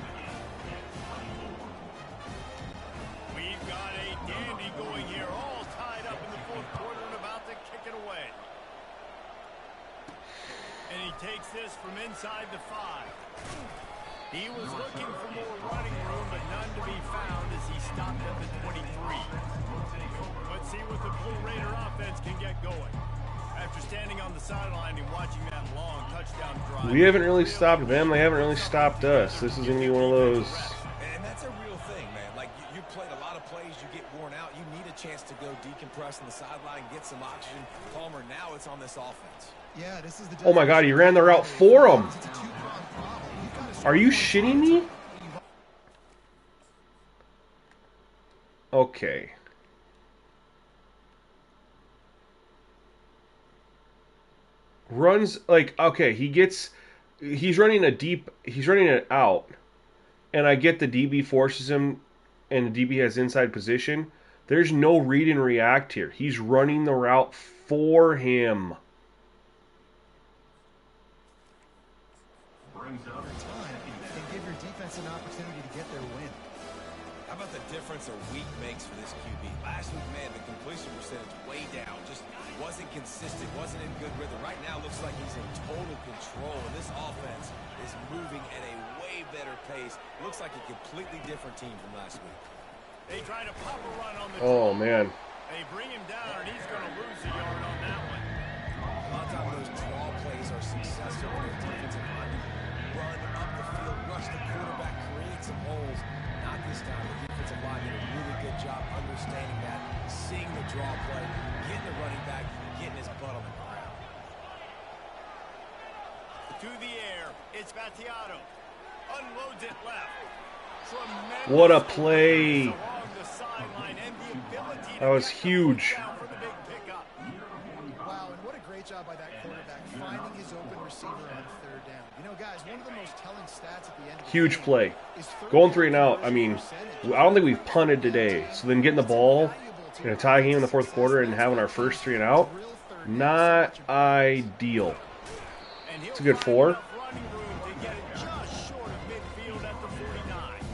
We've got a dandy going here, all tied up in the 4th quarter and about to kick it away. And he takes this from inside the 5. He was looking for more running room, but none to be found as he stopped at the 23. Let's see what the Blue Raider offense can get going. After standing on the sideline and watching that long touchdown drive. We haven't really stopped them. They haven't really stopped us. This is going to be one of those. And that's a real thing, man. Like, You played a lot of plays, you get worn out. You need a chance to go decompress on the sideline, get some oxygen. Palmer, now it's on this offense. Yeah, this is the Oh my God, he ran the route for him. Are you shitting me? Okay. Runs like, okay, he's running it out, and I get the DB forces him, and the DB has inside position. There's no read and react here. He's running the route for him. And give your defense an opportunity to get their win. How about the difference a week makes for this QB? Last week, man, the completion percentage way down. Just wasn't consistent, wasn't in good rhythm. Right now, looks like he's in total control, and this offense is moving at a way better pace. Looks like a completely different team from last week. They try to pop a run on the Oh, man. They bring him down, and he's going to lose a yard on that one. A lot of times those draw plays are successful when the defensive linemen run up the field, rush the quarterback, create some holes. Not this time. The defensive line did a really good job understanding that, seeing the draw play, getting the running back, getting his butt on the ground. To the air, it's Battiato. Unloads it left. Tremendous What a play. along the sideline and the ability to That was get the huge. first down for the big pickup. Wow, and what a great job by that quarterback finding his open receiver on third down. You know, guys, one of the most telling stats at the end of the Huge game play. is third Going down 3 and out. I mean, percentage. I don't think we've punted today. So then getting the ball in a tie game in the fourth quarter and having our first 3 and out, not ideal. And It's a good 4. running room to get it just short of midfield at the 49.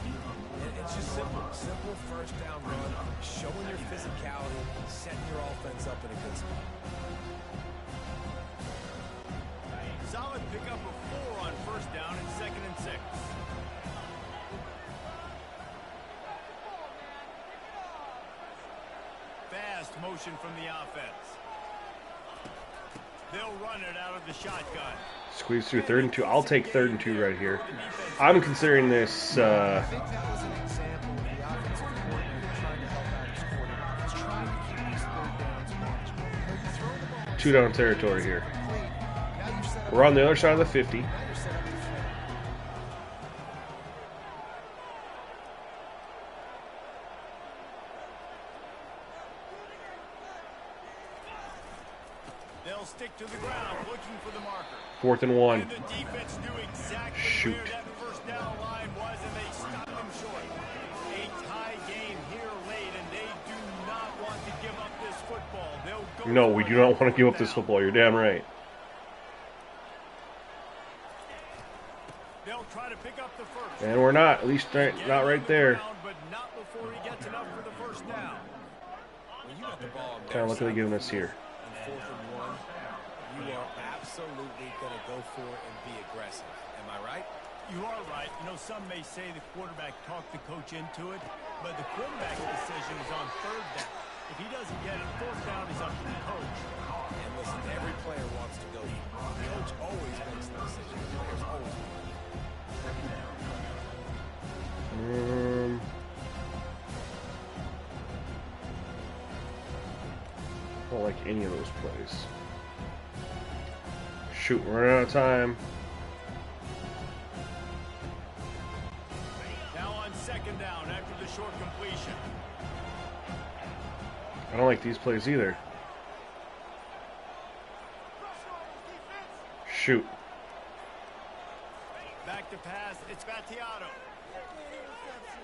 It's just simple first down run, showing your physicality, setting your offense up in a good spot. Solid pickup of 4 on first down and 2nd and 6. Fast motion from the offense. They'll run it out of the shotgun. Squeeze through 3rd and 2. I'll take 3rd and 2 right here. I'm considering this I think that was an example of the offensive coordinator trying to help out his quarterback. He's trying to keep these third downs manageable. You know, you throw the ball 2 down territory here. complete. Now you've set up We're on the other side of the 50. now you're set up to flip. They'll stick to the ground looking for the marker. 4th and 1. And the defense knew exactly Shoot. where that first down line was, and they stopped him short. A tie game here late, and they do not want to give up this football. They'll go No, we for do it not on want to give up fourth this down. football. You're damn right. They'll try to pick up the first. And we're not. At least not right there. But not before he gets enough for the first down. When you got the ball on Kind of look what they're giving us here. on 4th and 1, you are absolutely going to go for it and be aggressive. Am I right? You are right. You know, some may say the quarterback talked the coach into it, but the quarterback's decision is on 3rd down. If he doesn't get it, 4th down is up to the coach. And listen, every player wants to go deep. The coach always makes the decision. The players always want. I don't like any of those plays. Shoot, we're running out of time. Now on 2nd down after the short completion. I don't like these plays either. Shoot. Back to pass. It's Battiato.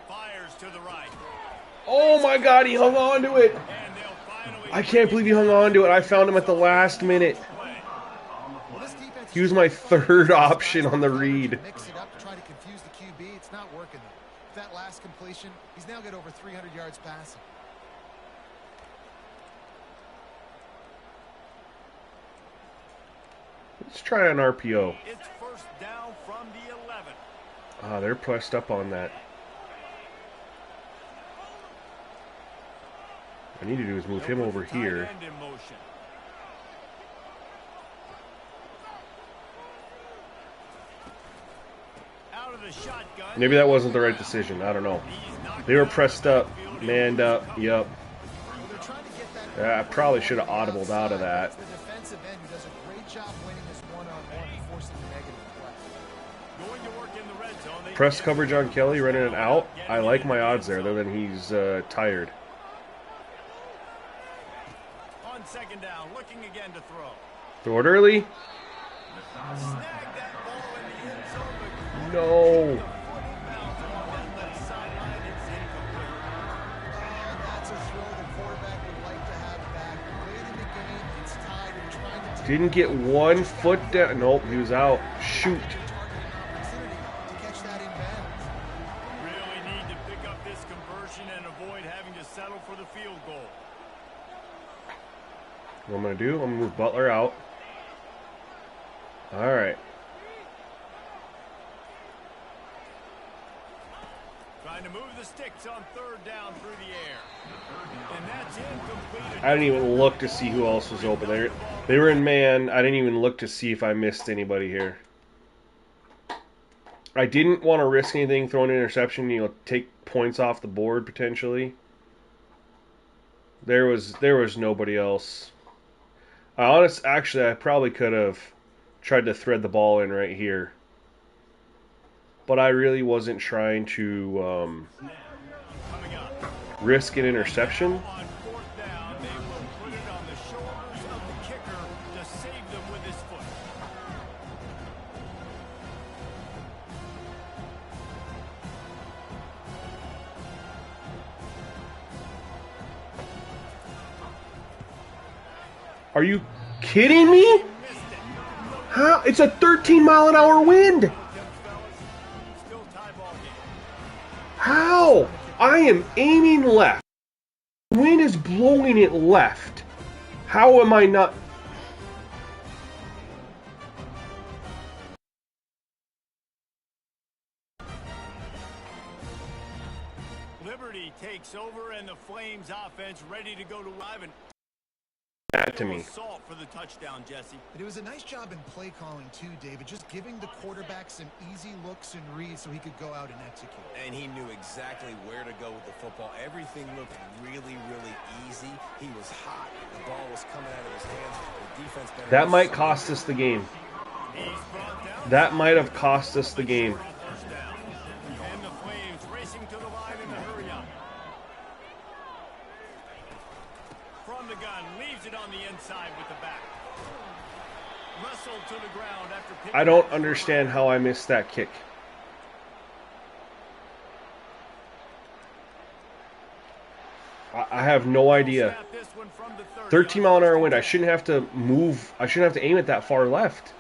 Fires to the right. Oh my God, he hung on to it. And they'll finally I can't believe he hung on to it. I found him at the last minute. play. Well, this defense He was my 3rd option on the read. mix it up to try to confuse the QB. It's not working though. That last completion, he's now got over 300 yards passing. Let's try an RPO. It's first down from the 11. Ah, they're pressed up on that. What I need to do is move him over here. Tight end in motion. Out of the shotgun. Maybe that wasn't the right decision. I don't know. He's knocked They were pressed up, manned up. Yep. They're trying to get that. I probably should have audibled out of that. The defensive end who does a great job winning this one-on-one and forcing the negative play. Going to work in the red zone. Press coverage on Kelly, running it out. I like my odds there, other than he's tired. On second down, looking again to throw. Throw it early. Snag that ball in the end zone, but No. inbounds along that left sideline. It's incomplete. And that's a throw the quarterback would like to have back. Late in the game, it's tied. They're trying to take Didn't get 1 foot down. Nope, he was out. Shoot. opportunity to catch that in bounds. Really need to pick up this conversion and avoid having to settle for the field goal. What I'm going to do, I'm going to move Butler out. All right. Trying to move the sticks on third down through the air. And that's incomplete. I didn't even look to see who else was open there. They were in man. I didn't even look to see if I missed anybody here. I didn't want to risk anything, throwing an interception, take points off the board potentially. There was nobody else. Actually, I probably could have tried to thread the ball in right here. But I really wasn't trying to risk an interception. On fourth down, they will put it on the shoulders of the kicker to save them with his foot. Are you kidding me? How? It's a 13-mile-an-hour wind. Still tie ball game. How? I am aiming left. The wind is blowing it left. How am I not? Liberty takes over and the Flames offense ready to go to live and That to me. assault for the touchdown, Jesse. But it was a nice job in play calling too, David, just giving the quarterback some easy looks and reads so he could go out and execute. And he knew exactly where to go with the football. Everything looked really, really easy. He was hot. The ball was coming out of his hands. The defense better. That might cost us the game. He's brought down That might have cost us the game. for a first down. And the Flames racing to the line in the hurry up. From the gun, leaves it on the inside with the back. Wrestled to the ground after picking I don't understand how I missed that kick. I have no idea. Snap this one from the 30. 13-mile-an-hour wind. I shouldn't have to move. I shouldn't have to aim it that far left.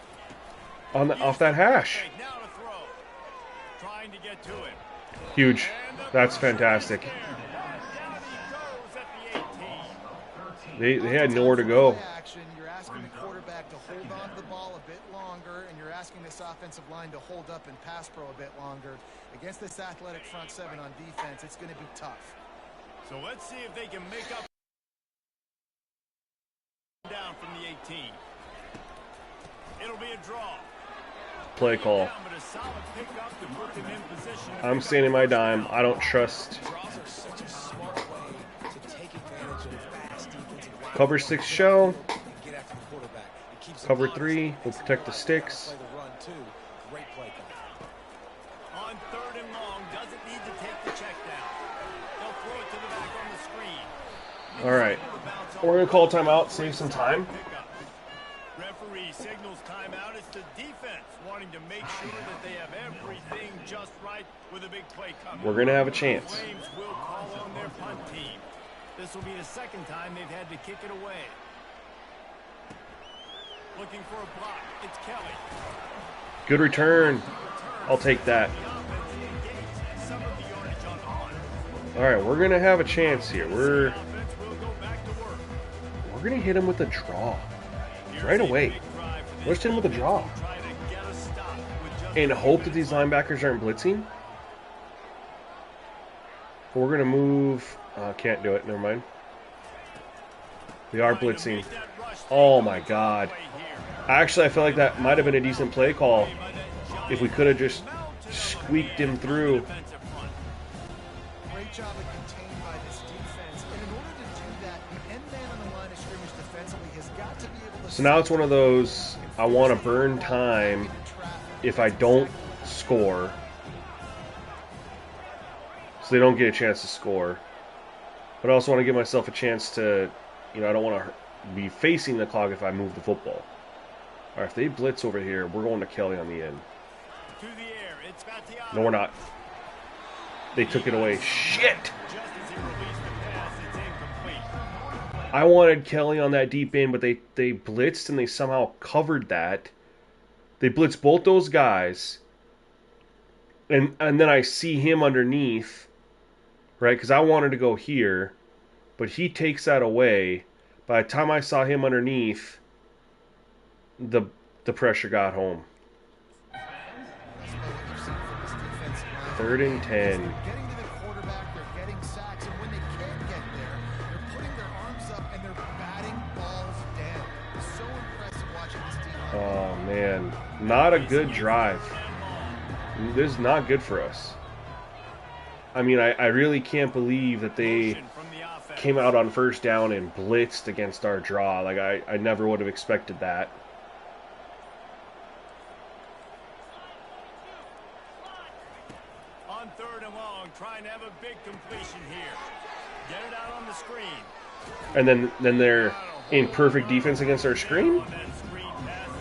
Off that hash. Now to throw. Trying to get to it. Huge. That's fantastic. Down he goes at the 18. They had nowhere to go. Play action, you're asking the quarterback to hold on to the ball a bit longer, and you're asking this offensive line to hold up and pass pro a bit longer. Against this athletic front seven on defense, it's going to be tough. So let's see if they can make up down from the 18. It'll be a draw. Play call. Down, but a solid pickup to put them in position. I'm standing my dime. I don't trust. Draws are such a smart way to take advantage of fast defensive line. Cover 6 show. And get after the quarterback. It keeps them Cover honest. 3. We'll protect the sticks. Play the run too. Great play call. On third and long, doesn't need to take the check down. They'll throw it to the back on the screen. All right. We're going to call timeout. Save some time. Pickup. Referee signals timeout. It's the defense wanting to make sure that they have everything just right with a big play coming. We're going to have a chance. Flames will call on their punt team. This will be the second time they've had to kick it away. Looking for a block. It's Kelly. Good return. I'll take that. The offense engaged some of the yardage on punt. All right, we're going to have a chance here. We're Offense will go back to work. going to hit him with a draw Here's right a away. big drive for this Let's hit him with a draw try to get a stop with just and hope that these linebackers aren't blitzing. We're going to move. Can't do it. Never mind. They are blitzing. Oh, my God. Actually, I feel like that might have been a decent play call if we could have just squeaked him through. Great Great job of contained by this defense. And in order to do that, the end man on the line of scrimmage defensively has got to be able to... So now it's one of those, I want to burn time if I don't score, so they don't get a chance to score. But I also want to give myself a chance to, I don't want to be facing the clock if I move the football. All right, if they blitz over here, we're going to Kelly on the end. No, we're not. They took it away. Shit! I wanted Kelly on that deep end, but they blitzed and they somehow covered that. They blitzed both those guys. And then I see him underneath, right? Because I wanted to go here, but he takes that away. By the time I saw him underneath, the pressure got home. 3rd and 10. Getting to the quarterback, they're getting sacks, and when they can't get there, they're putting their arms up and they're batting balls down. It's so impressive watching this team. Oh man, not a good drive. This is not good for us. I mean, I really can't believe that they came out on 1st down and blitzed against our draw. Like, I never would have expected that. On 3rd and long, trying to have a big completion here. Get it out on the screen. And then they're in perfect defense against our screen?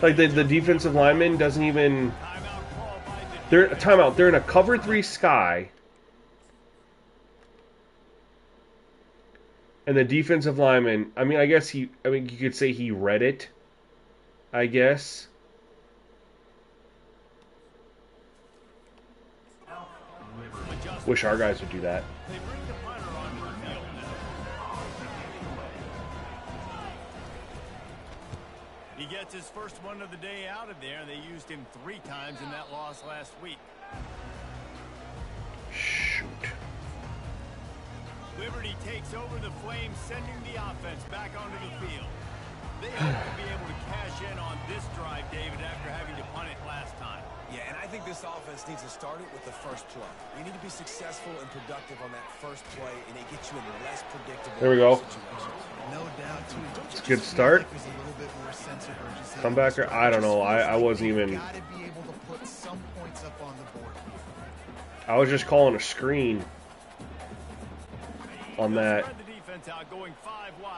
Like, the defensive lineman doesn't even... Timeout. They're in a cover 3 sky. And the defensive lineman, I mean, you could say he read it, I guess. Wish our guys would do that. He gets his first one of the day out of there. They used him 3 times in that loss last week. Shoot. Liberty takes over the Flames, sending the offense back onto the field. They hope to be able to cash in on this drive, David, after having to punt it last time. Yeah, and I think this offense needs to start it with the first play. You need to be successful and productive on that first play, and it gets you in less predictable There we go. situations. No doubt, too. It's a good start. There's a little bit more sense of urgency. Comebacker, I don't know. I wasn't even... Got to be able to put some points up on the board. I was just calling a screen on that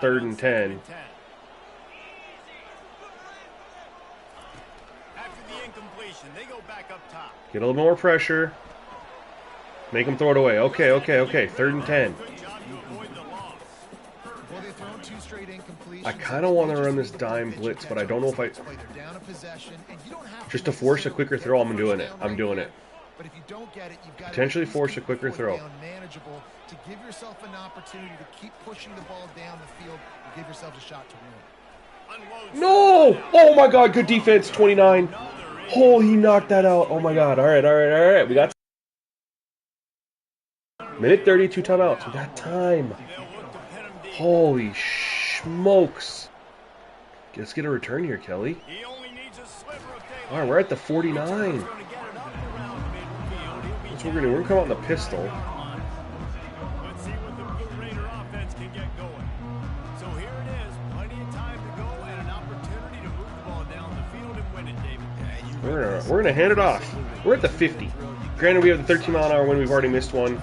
3rd and 10. After the incompletion, they go back up top. Get a little more pressure. Make them throw it away. Okay. 3rd and 10. Good job to avoid the loss. Well, they've thrown 2 straight incompletions. I kind of want to run this dime blitz, but I don't know if I... They're down a possession, and you don't have Just to force a quicker throw, I'm doing it. But if you don't get it, you've got Potentially to force a quicker throw. Manageable to give yourself an opportunity to keep pushing the ball down the field and give yourself a shot to win. No! Oh my god, good defense, 29. Oh, he knocked that out. Oh my god. All right. We got... Minute 32 timeouts. We got time. Holy smokes. Let's get a return here, Kelly. All right, we're at the 49. That's what we're going to do. We're going to come out in the pistol. Let's see what the Blue Raider offense can get going. So here it is. Plenty of time to go and an opportunity to move the ball down the field and win it, David. We're gonna hand it off. We're at the 50. Granted, we have the 13-mile-an-hour wind. We've already missed one.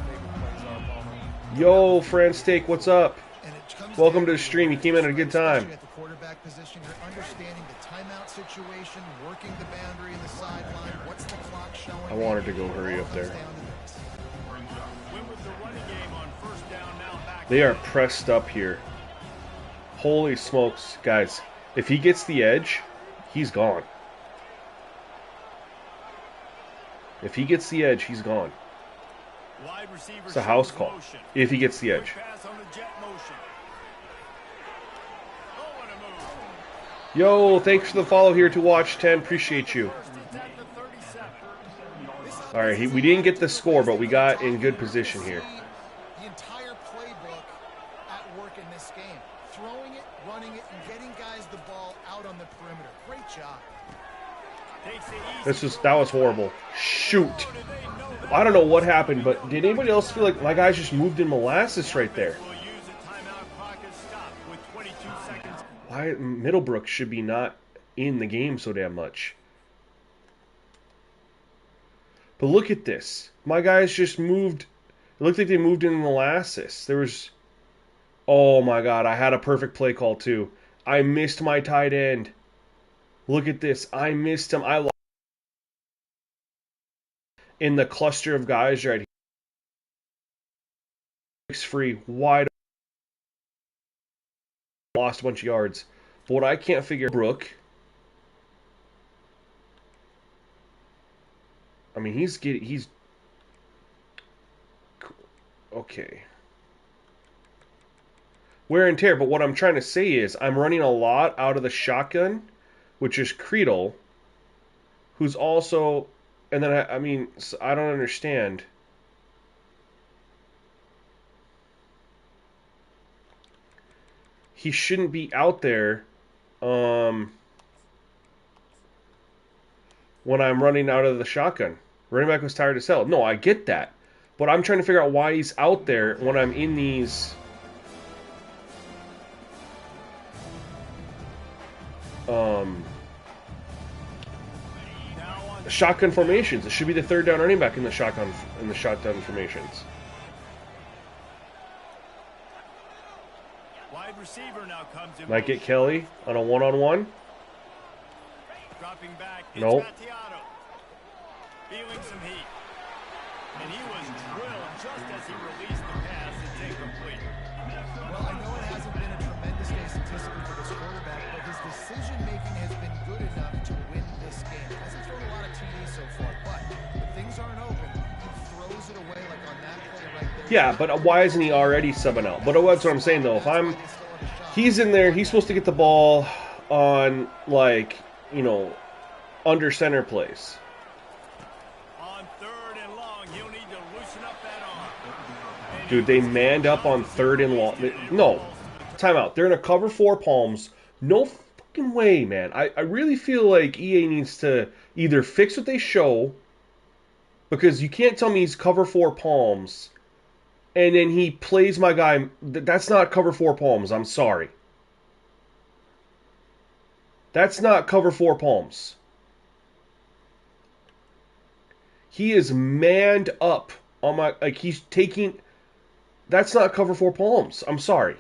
Yo, Fran Steak, what's up? Welcome to the stream. You came in at a good time. At the quarterback position, you're understanding the timeout situation, working the boundary and the sideline. What's the clock showing? I wanted to go hurry up there. They are pressed up here. Holy smokes, guys. If he gets the edge, he's gone. If he gets the edge, he's gone. It's a house call. If he gets the edge. Yo, thanks for the follow here to Watch 10. Appreciate you. All right, we didn't get the score, but we got in good position here. The entire playbook at work in this game. Throwing it, running it, and getting guys the ball out on the perimeter. Great job. That was horrible. Shoot. I don't know what happened, but did anybody else feel like my guys just moved in molasses right there? Why Middlebrook should be not in the game so damn much. But look at this. My guys just moved. It looked like they moved in molasses. There was... Oh my god, I had a perfect play call too. I missed my tight end. Look at this. I missed him. I lost in the cluster of guys right here. Free, wide. Lost a bunch of yards. But what I can't figure, Brooke. I mean, he's okay. Wear and tear, but what I'm trying to say is I'm running a lot out of the shotgun, which is Creedle, who's also, and then I mean, I don't understand. He shouldn't be out there when I'm running out of the shotgun. Running back was tired as hell. No, I get that. But I'm trying to figure out why he's out there when I'm in these shotgun formations. It should be the third down running back in the shotgun formations. Wide receiver now comes in. Might get Kelly on a one-on-one. Dropping back. Nope. Feeling some heat. And he was drilled just as he released the pass. It's incomplete. Well, I know it hasn't been a tremendous day statistically for this quarterback, but his decision-making has been good enough to win this game. He hasn't thrown a lot of TDs so far, but when things aren't open, he throws it away like on that play right there. Yeah, but why isn't he already subbing out? But that's what I'm saying, though. If he's in there, he's supposed to get the ball on, like, you know, under center plays. On third and long, he'll need to loosen up that arm. Dude, they manned up on third and long. No. Timeout. They're in a cover 4 palms. No fucking way, man. I really feel like EA needs to either fix what they show, because you can't tell me he's cover 4 palms, and then he plays my guy. That's not cover 4 palms. I'm sorry. That's not cover 4 palms. He is manned up on my, like, he's taking, that's not cover 4 palms. I'm sorry.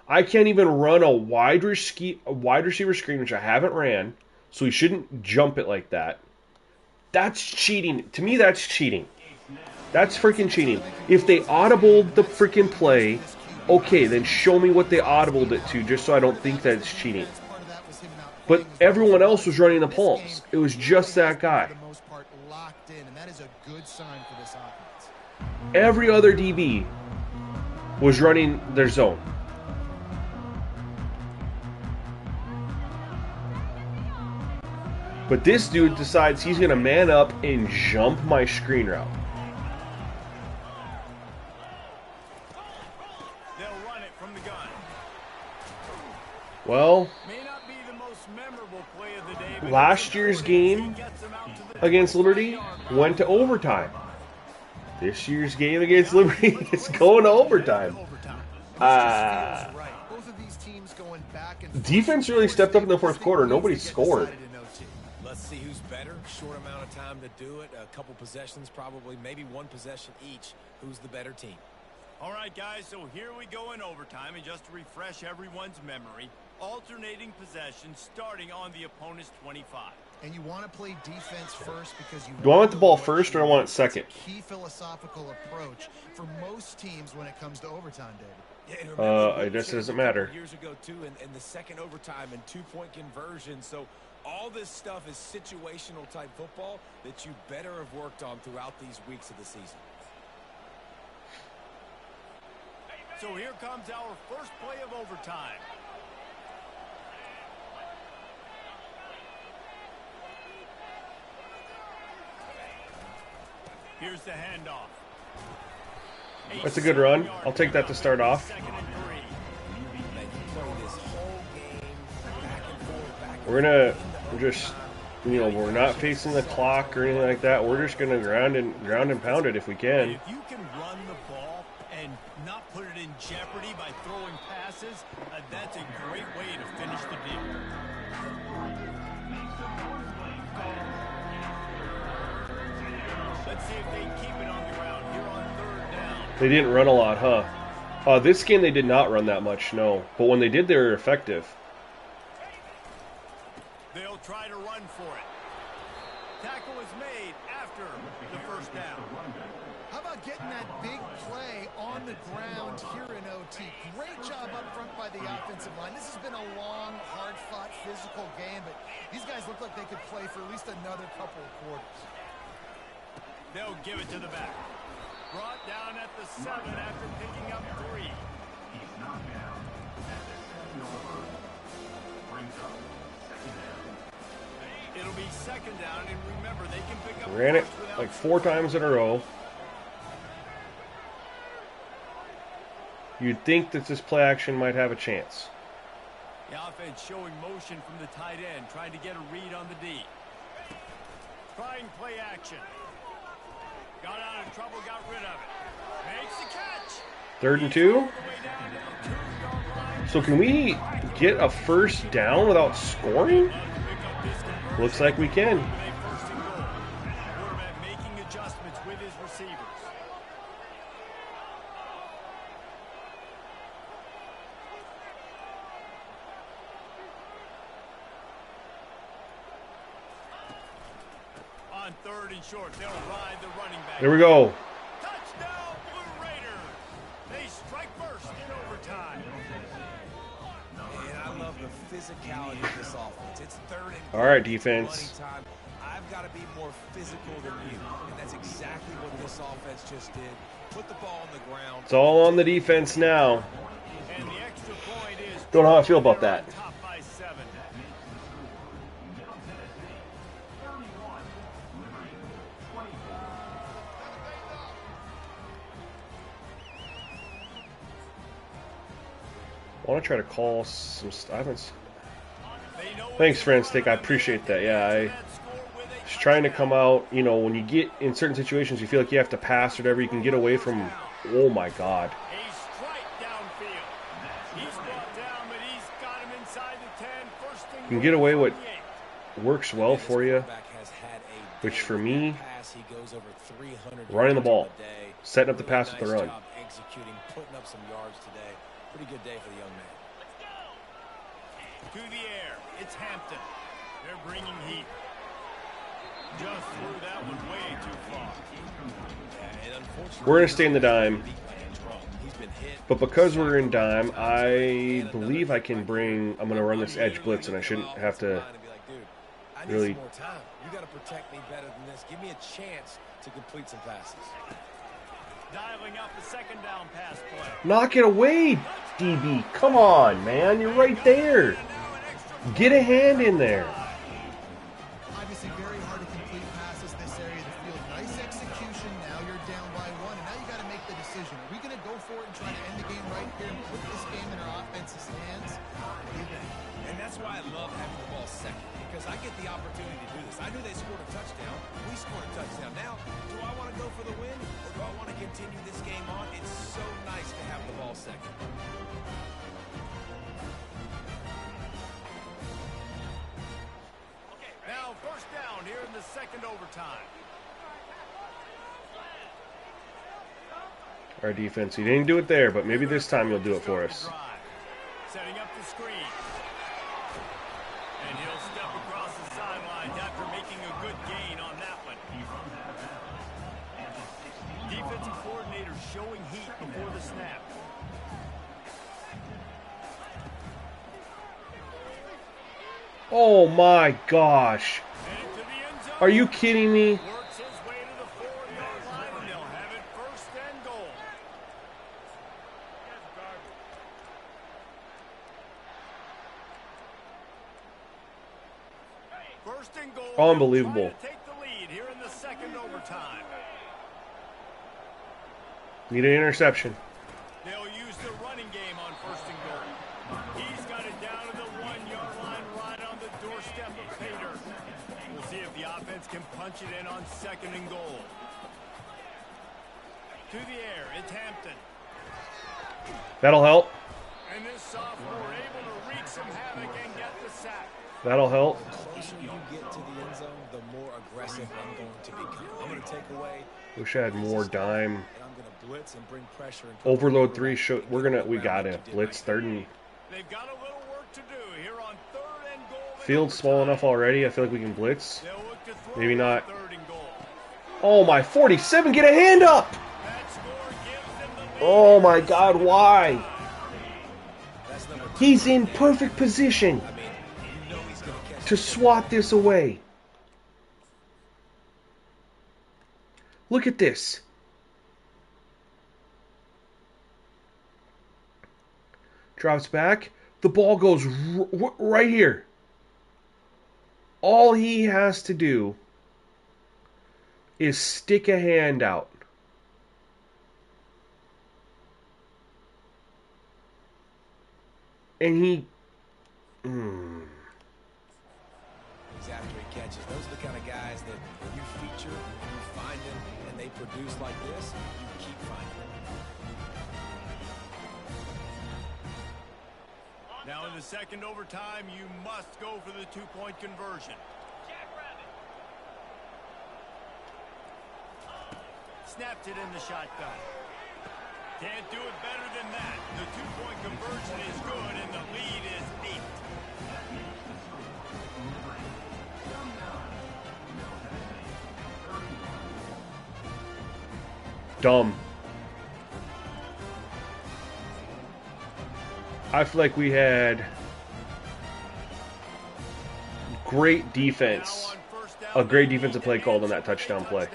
I can't even run a wide receiver screen, which I haven't ran, so he shouldn't jump it like that. That's cheating. To me, that's cheating. That's freaking cheating. If they audibled the freaking play, okay, then show me what they audibled it to, just so I don't think that it's cheating. But everyone else was running the palms. It was just that guy. Every other DB was running their zone. But this dude decides he's going to man up and jump my screen route. They'll run it from the gun. Well, May not be the most memorable play of the day, but last year's game against Liberty went to overtime. This year's game against Liberty is going to overtime. Defense really stepped up in the fourth quarter. Nobody scored. Let's see who's better. Short amount of time to do it. A couple possessions, probably, maybe one possession each. Who's the better team? All right, guys, so here we go in overtime. And just to refresh everyone's memory, alternating possessions starting on the opponent's 25. And you want to play defense first because you Do I want the ball first or I want it second? Key philosophical approach for most teams when it comes to overtime, David. It just doesn't matter. Years ago, too, in the second overtime and 2-point conversion. So all this stuff is situational type football that you better have worked on throughout these weeks of the season. So here comes our first play of overtime. Here's the handoff. That's a good run. I'll take that to start off. They can play this whole game We're just, you know, we're not facing the clock or anything like that. We're just gonna ground and pound it if we can. If you can run the ball and not put it in jeopardy by throwing passes, that's a great way to finish the deal. Let's see if they keep it on the ground here on 3rd down. They didn't run a lot, huh? This game they did not run that much, no. But when they did, they were effective. They'll try to run for it. Tackle is made after the 1st down. How about getting that big play on the ground here in OT? Great job up front by the offensive line. This has been a long, hard-fought, physical game, but these guys look like they could play for at least another couple of quarters. They'll give it to the back. Brought down at the 7 after picking up 3. It'll be 2nd down, and remember, they can pick up. Ran it like 4 times in a row. You'd think that this play action might have a chance. The offense showing motion from the tight end, trying to get a read on the D. Trying play action. Got out of trouble, got rid of it. Makes the catch. 3rd and 2. So can we get a 1st down without scoring? Looks like we can. Quarterback making adjustments with his receivers. On 3rd and short, they'll ride the running back. There we go. Touchdown, Blue Raiders. They strike first in overtime. And I love the physicality of this offense. It's 3rd and All right, defense. time. I've got to be more physical than you. And that's exactly what this offense just did. Put the ball on the ground. It's all on the defense now. And the extra point is Don't know how I feel about that. top by 7. I want to try to call some. I haven't. Thanks, Franstick. I appreciate that. Yeah, I just trying to come out. You know, when you get in certain situations, you feel like you have to pass or whatever. You can get away from. Oh my God. A strike downfield. He's brought down, but he's got him inside the 10. First and You can get away what 28. works well for you, which for me, running the ball, setting up the pass with the run. Executing, putting up some yards today. Pretty good day for the young man. To the air, it's Hampton. They're bringing heat. Just threw that one way too far. We're going to stay in the dime, but because we're in dime, I believe I can bring. I'm going to run this edge blitz, and I shouldn't have to really. You got to protect me better than this. Give me a chance to complete some passes. Dialing up the 2nd down pass play. Knock it away, DB. Come on, man. You're right there. Get a hand in there. Obviously very hard to complete passes this area of the field. Nice execution. Now you're down by 1, and now you got to make the decision. Are we going to go for it and try to end the game right here and put this game in our offense's hands? And that's why I love having the ball second, because I get the opportunity to do this. I knew they scored a touchdown. We scored a touchdown. Now, do I want to go for the win, or do I want to continue this game on? It's so nice to have the ball second. Now 1st down here in the 2nd overtime. Our defense, you didn't do it there, but maybe this time you'll do it for us. Setting up the screen. And he'll step across the sidelines after making a good gain on that one. Defensive coordinator showing heat before the snap. Oh my gosh. And to the end zone. Are you kidding me? Works his way to the 4-yard line, and they'll have it 1st and goal. First and goal. Unbelievable. Trying to take the lead here in the 2nd overtime. Need an interception. They'll use the running game on 1st and goal. He's got it down to the 1-yard line right on the doorstep. defense can punch it in on 2nd and goal. To the air, it's Hampton. That'll help. And this sophomore able to wreak some havoc and get the sack. That'll help. The closer you get to the end zone, the more aggressive I'm going to become. I'm going to take away. Wish I had more dime. And I'm going to blitz and bring pressure. Overload 3. We gotta blitz 3rd and. They've got a little work to do here on 3rd and goal. Field's small enough already. I feel like we can blitz. They'll look to throw Maybe not. 3rd and goal. Oh my, 47. Get a hand up. That score gives them the lead. Oh my God, why? He's in perfect position to swat this away. Look at this. Drops back. The ball goes right here. All he has to do is stick a hand out. And he... He's after he catches. Those are the kind of guys that when you feature, you find them, and they produce like this, you keep finding them. Now in the 2nd overtime, you must go for the 2-point conversion. Snapped it in the shotgun. Can't do it better than that. The 2-point conversion is good, and the lead is 8. Dumb. I feel like we had great defense. A great defensive play called on that touchdown play.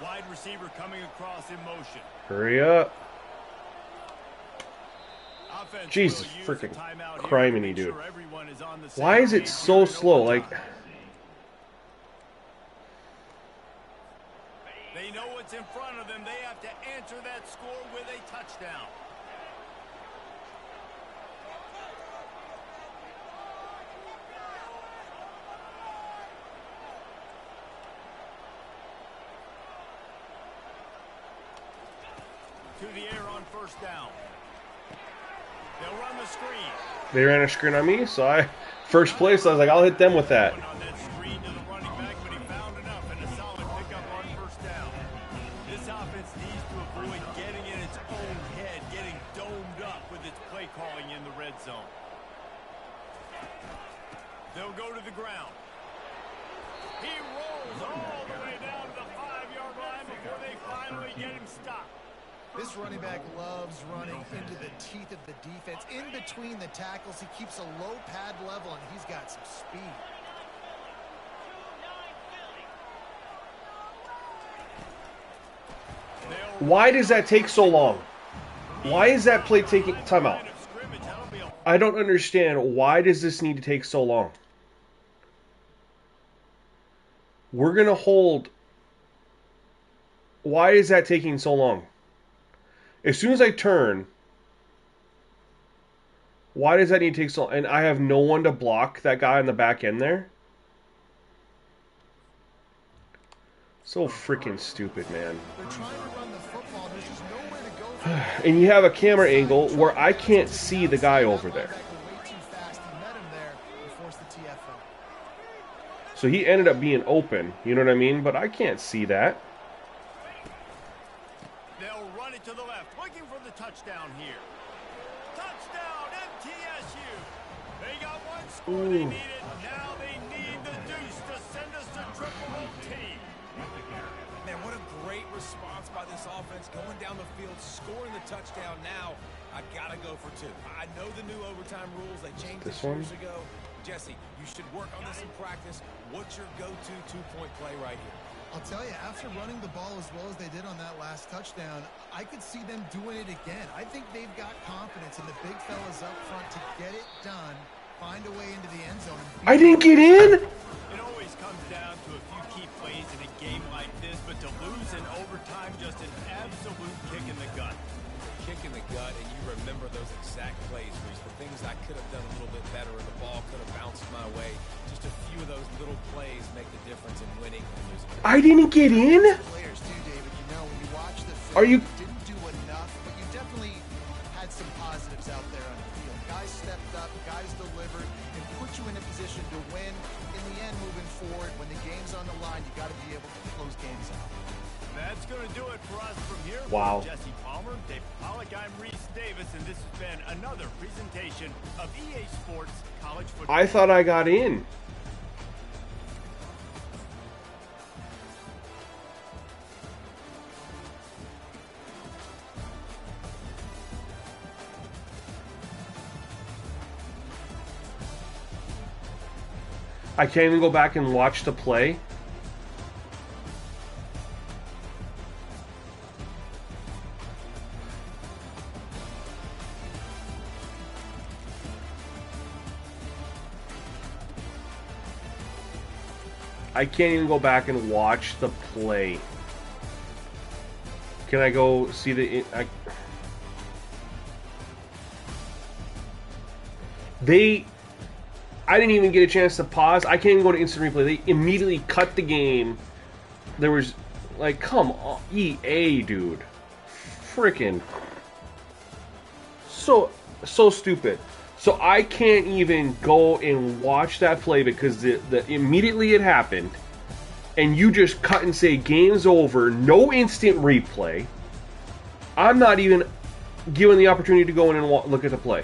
Wide receiver coming across in motion. Hurry up. Offense Jesus will use freaking the timeout here to criminy, make dude. sure everyone is on the same Why is it page so here in slow? overtime. Like, they know what's in front of them. They have to answer that score with a touchdown. To the air on 1st down. They'll run the screen. they ran a screen on me, so first place, I was like, I'll hit them with that. On that screen to the running back, but he found enough and a solid pickup on 1st down. This offense needs to avoid getting in its own head, getting domed up with its play calling in the red zone. They'll go to the ground. He rolls all the way down to the 5-yard line before they finally get him stopped. This running back loves running into the teeth of the defense. In between the tackles, he keeps a low pad level, and he's got some speed. Why does that take so long? Why is that play taking timeout? I don't understand. Why does this need to take so long? We're going to hold. Why is that taking so long? As soon as I turn, why does that need to take so long? And I have no one to block that guy on the back end there? So freaking stupid, man. They're trying to run the football. There's just nowhere to go from there. And you have a camera angle where I can't see the guy over there. Way too fast. He met him there and forced the TFL. So he ended up being open, you know what I mean? But I can't see that. They'll run it to the left, looking for the touchdown here. Touchdown, MTSU. They got one score they needed. Now they need the deuce to send us to triple OT. Man, what a great response by this offense. Going down the field, scoring the touchdown now. I got to go for 2. I know the new overtime rules. They changed this years ago. Jesse, you should work on this in practice. What's your go-to 2-point play right here? I'll tell you, after running the ball as well as they did on that last touchdown, I could see them doing it again. I think they've got confidence in the big fellas up front to get it done, find a way into the end zone. I didn't get in? It always comes down to a few key plays in a game like this, but to lose in overtime, just an absolute kick in the gut. Kick in the gut, and you remember those exact plays, Reese. The things I could have done a little bit better, or the ball could have bounced my way. Just a few of those little plays make the difference in winning or losing. I didn't get in? Players too, David. You know, when you watch the film, Are you... didn't do enough, but you definitely had some positives out there on the field. Guys stepped up, guys delivered, and put you in a position to win. In the end, moving forward, when the game's on the line, you got to be able to close games out. That's going to do it for us from here. Wow. Jesse Palmer, Dave Pollock, I'm Reese Davis, and this has been another presentation of EA Sports College Football. I thought I got in. I can't even go back and watch the play. I can't even go back and watch the play. Can I go see the... I didn't even get a chance to pause. I can't even go to instant replay. They immediately cut the game. There was... Like, come on. EA, dude. Frickin'. So stupid. So I can't even go and watch that play because immediately it happened, and you just cut and say game's over, no instant replay. I'm not even given the opportunity to go in and look at the play.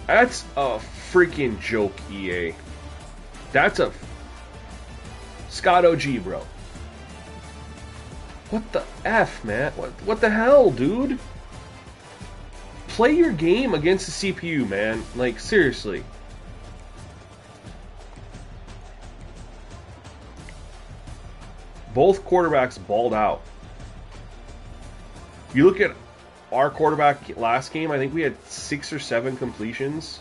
That's a freaking joke, EA. That's a Scott OG, bro. What the F, man? What the hell, dude? Play your game against the CPU, man. Like, seriously. Both quarterbacks balled out. You look at our quarterback last game, I think we had 6 or 7 completions.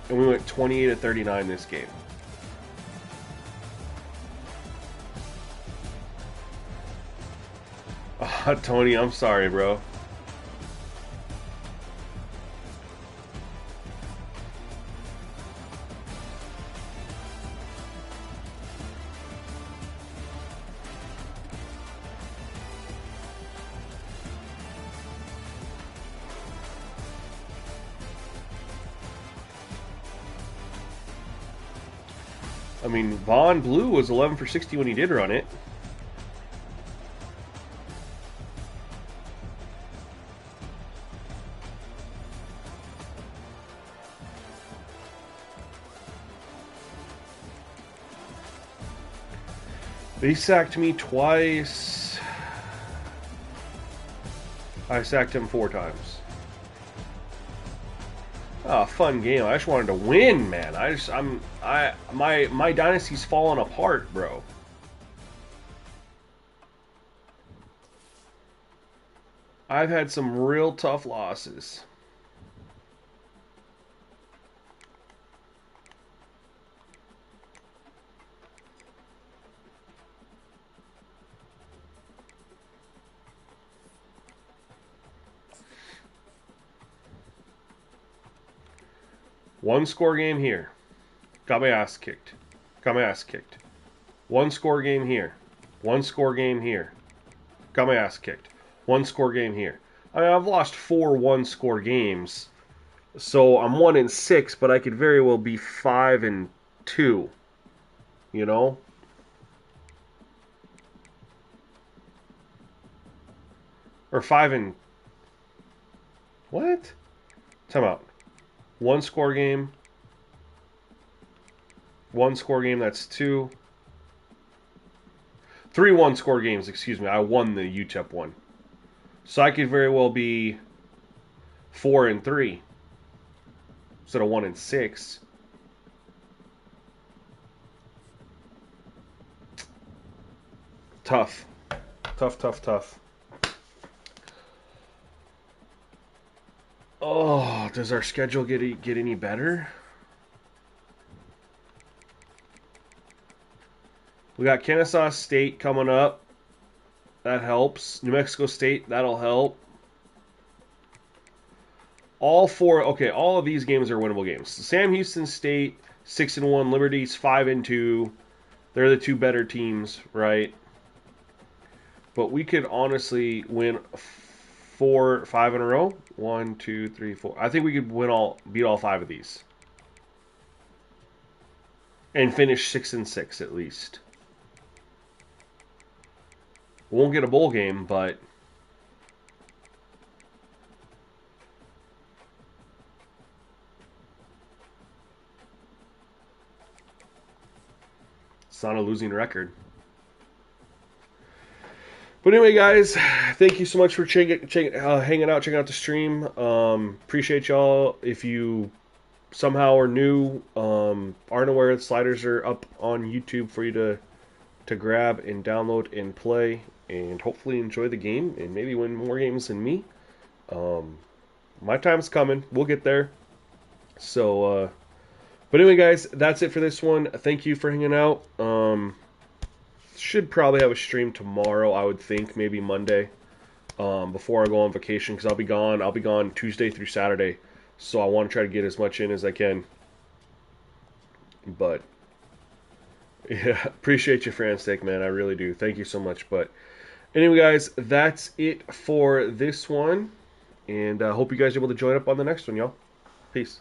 And we went 28-39 this game. Tony, I'm sorry, bro. I mean, Von Blue was 11 for 60 when he did run it. They sacked me twice. I sacked him 4 times. Oh, fun game. I just wanted to win, man. My dynasty's falling apart, bro. I've had some real tough losses. One score game here. Got my ass kicked. Got my ass kicked. One score game here. One score game here. Got my ass kicked. One score game here. I mean, I've lost 4 one-score games. So I'm 1-6, but I could very well be 5-2. You know? Or 5 and... What? Time out. One score game. One score game, that's 2. 3 one-score games, excuse me. I won the UTEP one. So I could very well be 4-3 instead of 1-6. Tough. Tough. Oh, does our schedule get any better? We got Kennesaw State coming up. That helps. New Mexico State, that'll help. All four, okay, all of these games are winnable games. Sam Houston State, 6-1, Liberty's 5-2. They're the two better teams, right? But we could honestly win 5 in a row. 1, 2, 3, 4. I think we could beat all 5 of these. And finish 6-6 at least. We won't get a bowl game, but it's not a losing record. But anyway, guys, thank you so much for hanging out, checking out the stream. Appreciate y'all. If you somehow are new, aren't aware, the sliders are up on YouTube for you to grab and download and play, and hopefully enjoy the game and maybe win more games than me. My time's coming. We'll get there. So, but anyway, guys, that's it for this one. Thank you for hanging out. Should probably have a stream tomorrow, I would think, maybe Monday, before I go on vacation, because I'll be gone. I'll be gone Tuesday through Saturday, so I want to try to get as much in as I can. But yeah, appreciate you for your sake, man. I really do. Thank you so much. But anyway, guys, that's it for this one, and I hope you guys are able to join up on the next one, y'all. Peace.